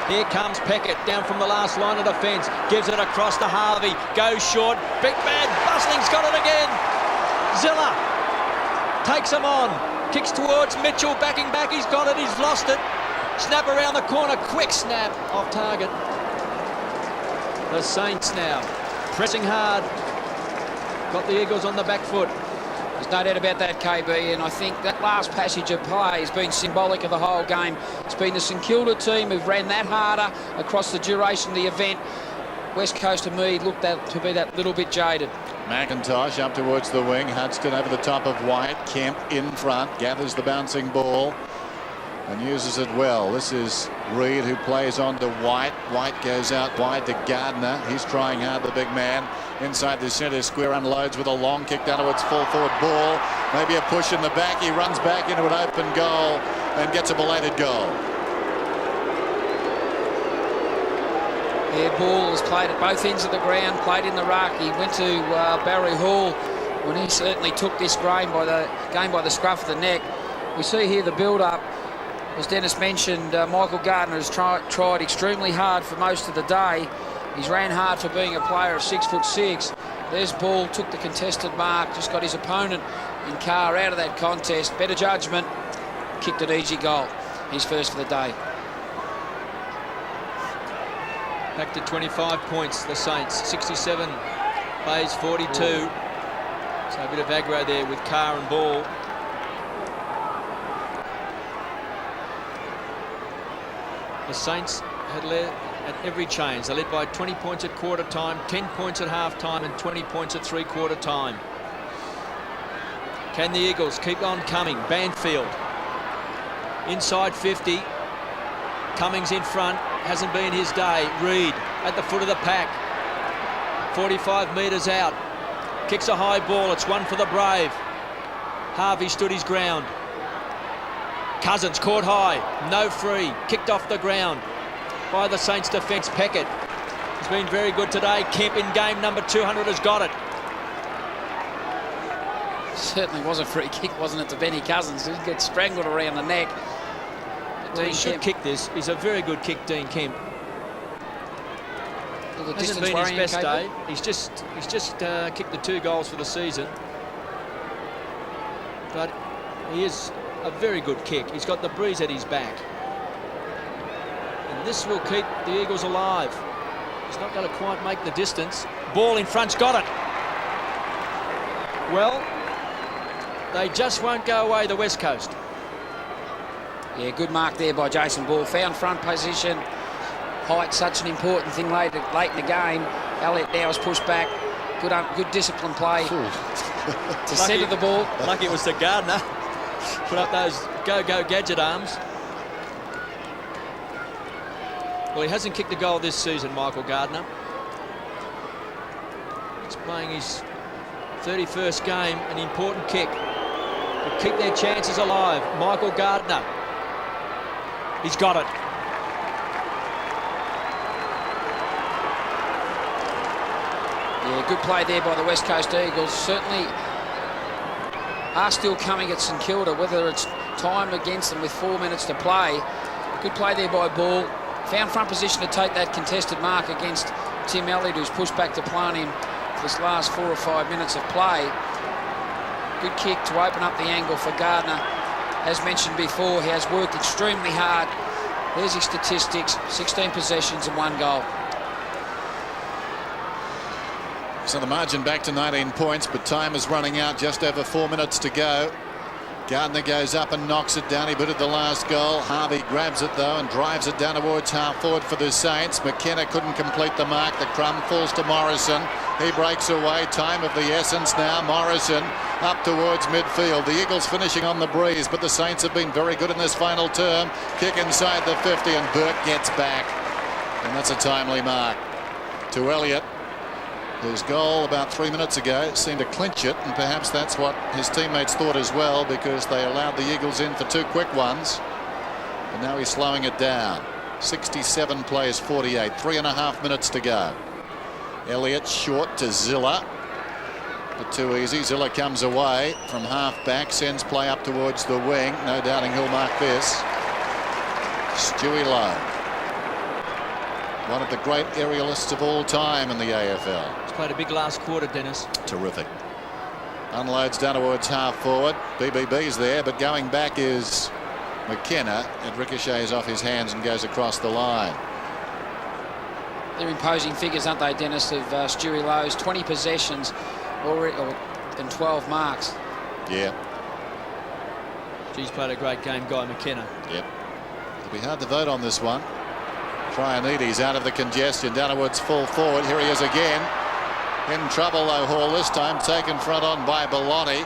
S3: Here comes Peckett down from the last line of defence. Gives it across to Harvey. Goes short. Big man. Busling's got it again. Zilla takes him on. Kicks towards Mitchell. Backing back. He's got it. He's lost it. Snap around the corner. Quick snap off target. The Saints now pressing hard. Got the Eagles on the back foot.
S2: There's no doubt about that, KB, and I think that last passage of play has been symbolic of the whole game. It's been the St Kilda team who've ran that harder across the duration of the event. West Coast to me looked to be that little bit jaded.
S1: McIntosh up towards the wing. Hudson over the top of White. Kemp in front. Gathers the bouncing ball and uses it well. This is Reid, who plays on to White. White goes out wide to Gardner. He's trying hard, the big man. Inside the centre square, unloads with a long kick down towards full forward ball. Maybe a push in the back. He runs back into an open goal and gets a belated goal.
S2: Yeah, ball was played at both ends of the ground, played in the ruck. He went to Barry Hall when he certainly took this game by the scruff of the neck. We see here the build-up. As Dennis mentioned, Michael Gardner has tried extremely hard for most of the day. He's ran hard for being a player of 6'6". There's ball, took the contested mark, just got his opponent in Carr out of that contest. Better judgment, kicked an easy goal. His first for the day.
S3: Back to 25 points, the Saints. 67 plays 42. So a bit of aggro there with Carr and ball. The Saints had led at every change. They led by 20 points at quarter time, 10 points at half time, and 20 points at three-quarter time. Can the Eagles keep on coming? Banfield inside 50. Cummings in front. Hasn't been his day. Reid at the foot of the pack. 45 metres out. Kicks a high ball. It's one for the Brave. Harvey stood his ground. Cousins caught high. No free. Kicked off the ground by the Saints defence. Peckett has been very good today. Kemp in game number 200 has got it.
S2: Certainly was a free kick, wasn't it, to Benny Cousins? He gets strangled around the neck.
S3: Well, he should kick this. He's a very good kick, Dean Kemp. Hasn't been his best day. He's just kicked the 2 goals for the season. But he is a very good kick. He's got the breeze at his back. And this will keep the Eagles alive. He's not going to quite make the distance. Ball in front's got it. Well, they just won't go away, the West Coast.
S2: Yeah, good mark there by Jason Ball. Found front position. Height's such an important thing late in the game. Elliott now is pushed back. Good disciplined play to centre the ball.
S3: Lucky it was to Gardner. Put up those go-go gadget arms. Well, he hasn't kicked a goal this season, Michael Gardner. He's playing his 31st game, an important kick to keep their chances alive. Michael Gardner. He's got it.
S2: Yeah, good play there by the West Coast Eagles. Certainly are still coming at St Kilda, whether it's time against them with 4 minutes to play. Good play there by Ball. Found front position to take that contested mark against Tim Elliott, who's pushed back to plant him for this last 4 or 5 minutes of play. Good kick to open up the angle for Gardner. As mentioned before, he has worked extremely hard. There's his statistics, 16 possessions and 1 goal.
S1: So the margin back to 19 points, but time is running out, just over 4 minutes to go. Gardner goes up and knocks it down. He booted the last goal. Harvey grabs it though and drives it down towards half forward for the Saints. McKenna couldn't complete the mark. The crumb falls to Morrison. He breaks away. Time of the essence now. Morrison up towards midfield. The Eagles finishing on the breeze, but the Saints have been very good in this final term. Kick inside the 50 and Burke gets back. And that's a timely mark to Elliott, whose goal about 3 minutes ago seemed to clinch it, and perhaps that's what his teammates thought as well, because they allowed the Eagles in for 2 quick ones. And now he's slowing it down. 67 plays 48, 3.5 minutes to go. Elliott short to Zilla, but too easy. Zilla comes away from half back, sends play up towards the wing. No doubting he'll mark this. Stewie Lowe, one of the great aerialists of all time in the AFL.
S3: He's played a big last quarter, Dennis.
S1: Terrific. Unloads down towards half forward. BBB's there, but going back is McKenna. It ricochets off his hands and goes across the line.
S2: They're imposing figures, aren't they, Dennis, of Stewie Lowe's 20 possessions and 12 marks.
S1: Yeah.
S3: He's played a great game, Guy McKenna.
S1: Yep. It'll be hard to vote on this one. Trianides out of the congestion, down towards full forward. Here he is again. In trouble though, Hall this time, taken front on by Bellotti.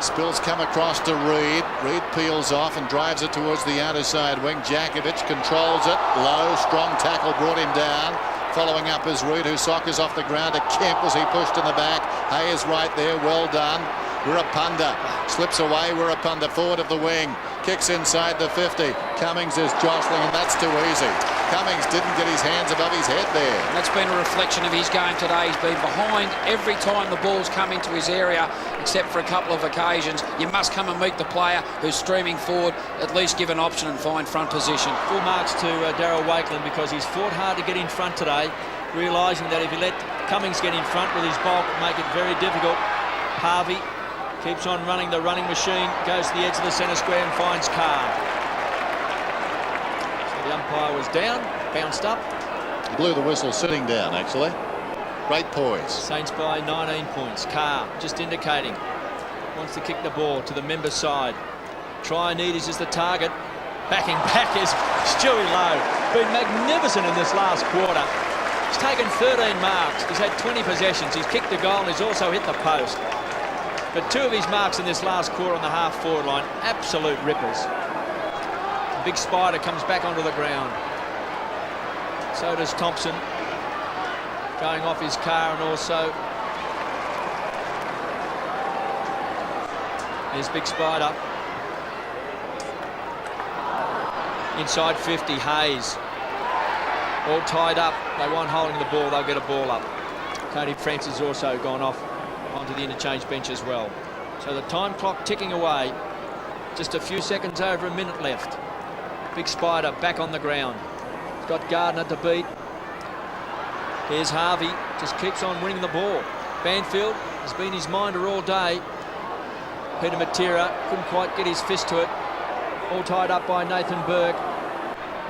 S1: Spills come across to Reid. Reid peels off and drives it towards the outer side wing. Jakovic controls it. Low, strong tackle brought him down. Following up is Reid, who soccers off the ground to Kemp as he pushed in the back. Hayes right there, well done. Wirapunda slips away. Wirapunda forward of the wing. Kicks inside the 50. Cummings is jostling, and that's too easy. Cummings didn't get his hands above his head there.
S2: And that's been a reflection of his game today. He's been behind every time the ball's come into his area, except for a couple of occasions. You must come and meet the player who's streaming forward, at least give an option and find front position.
S3: Full marks to Darryl Wakeland, because he's fought hard to get in front today, realising that if he let Cummings get in front with his bulk, it'd make it very difficult. Harvey keeps on running the running machine, goes to the edge of the centre square and finds Carr. So the umpire was down, bounced up.
S1: Blew the whistle sitting down, actually. Great poise.
S3: Saints by 19 points. Carr just indicating wants to kick the ball to the member side. Trianides is the target. Backing back is Stewie Lowe. Been magnificent in this last quarter. He's taken 13 marks. He's had 20 possessions. He's kicked the goal and he's also hit the post. But 2 of his marks in this last quarter on the half-forward line, absolute rippers. The big spider comes back onto the ground. So does Thompson, going off his car, and also there's big spider. Inside 50, Hayes. All tied up. They won't holding the ball, they'll get a ball up. Cody Francis also gone off onto the interchange bench as well. So the time clock ticking away. Just a few seconds over a minute left. Big spider back on the ground. He's got Gardner to beat. Here's Harvey, just keeps on winning the ball. Banfield has been his minder all day. Peter Matera couldn't quite get his fist to it. All tied up by Nathan Burke.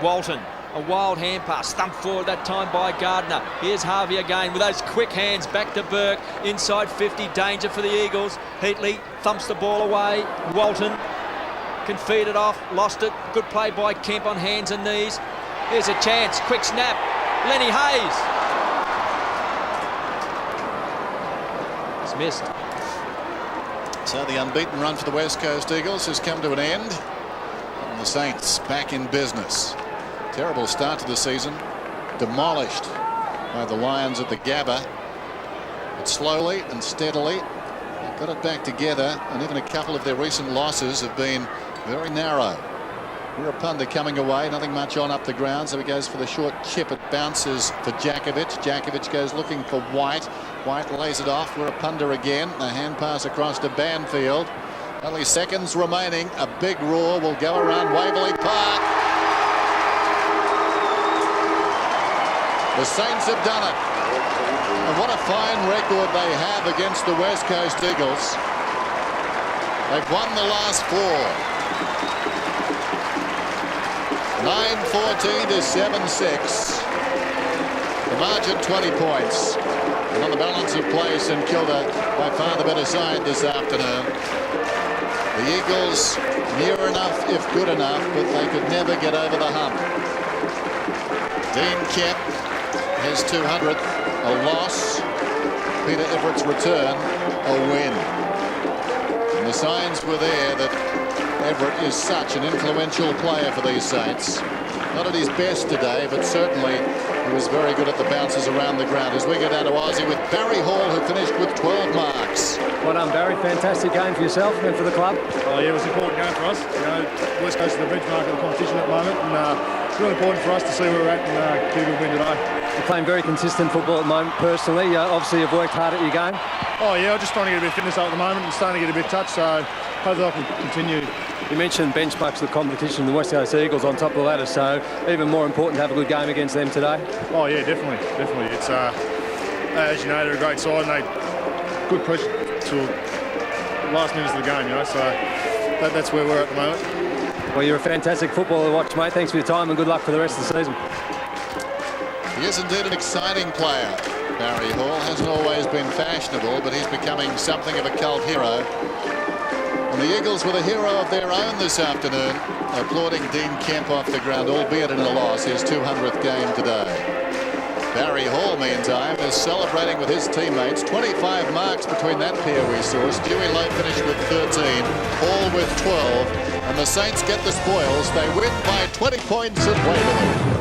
S3: Walton, a wild hand pass, thumped forward that time by Gardner. Here's Harvey again with those quick hands back to Burke. Inside 50, danger for the Eagles. Heatley thumps the ball away. Walton can feed it off, lost it. Good play by Kemp on hands and knees. Here's a chance, quick snap. Lenny Hayes. It's missed.
S1: So the unbeaten run for the West Coast Eagles has come to an end. And the Saints back in business. Terrible start to the season. Demolished by the Lions at the Gabba. But slowly and steadily they've got it back together, and even a couple of their recent losses have been very narrow. Punter coming away, nothing much on up the ground, so he goes for the short chip. It bounces for Jakovic. Jakovic goes looking for White. White lays it off. Punter again. A hand pass across to Banfield. Only seconds remaining. A big roar will go around Waverley Park. The Saints have done it. And what a fine record they have against the West Coast Eagles. They've won the last 4. 9-14 to 7-6. The margin 20 points. And on the balance of play, St.Kilda by far the better side this afternoon. The Eagles near enough if good enough, but they could never get over the hump. Dean Kemp, his 200th, a loss. Peter Everett's return, a win. And the signs were there that Everett is such an influential player for these Saints. Not at his best today, but certainly he was very good at the bounces around the ground. As we go down to Aussie with Barry Hall, who finished with 12 marks.
S5: Well done, Barry. Fantastic game for yourself and for the club.
S6: Oh yeah, it was an important game for us. You know, West Coast is the benchmark of the competition at the moment, and it's really important for us to see where we're at and get a good win today.
S5: You're playing very consistent football at the moment. Personally, obviously you've worked hard at your game.
S6: Oh yeah, I'm just trying to get a bit of fitness up at the moment and starting to get a bit of touch, so hopefully I can continue.
S5: You mentioned benchmarks of the competition, the West Coast Eagles on top of the ladder, so even more important to have a good game against them today.
S6: Oh yeah, definitely. It's as you know, they're a great side and they good pressure till last minutes of the game, you know, so that's where we're at the moment.
S5: Well, you're a fantastic footballer to watch, mate. Thanks for your time and good luck for the rest of the season.
S1: He is indeed an exciting player. Barry Hall hasn't always been fashionable, but he's becoming something of a cult hero. And the Eagles were the hero of their own this afternoon, applauding Dean Kemp off the ground, albeit in a loss, his 200th game today. Barry Hall, meantime, is celebrating with his teammates. 25 marks between that pair we saw. Stewie Lowe finished with 13, Hall with 12, and the Saints get the spoils. They win by 20 points at Waverley.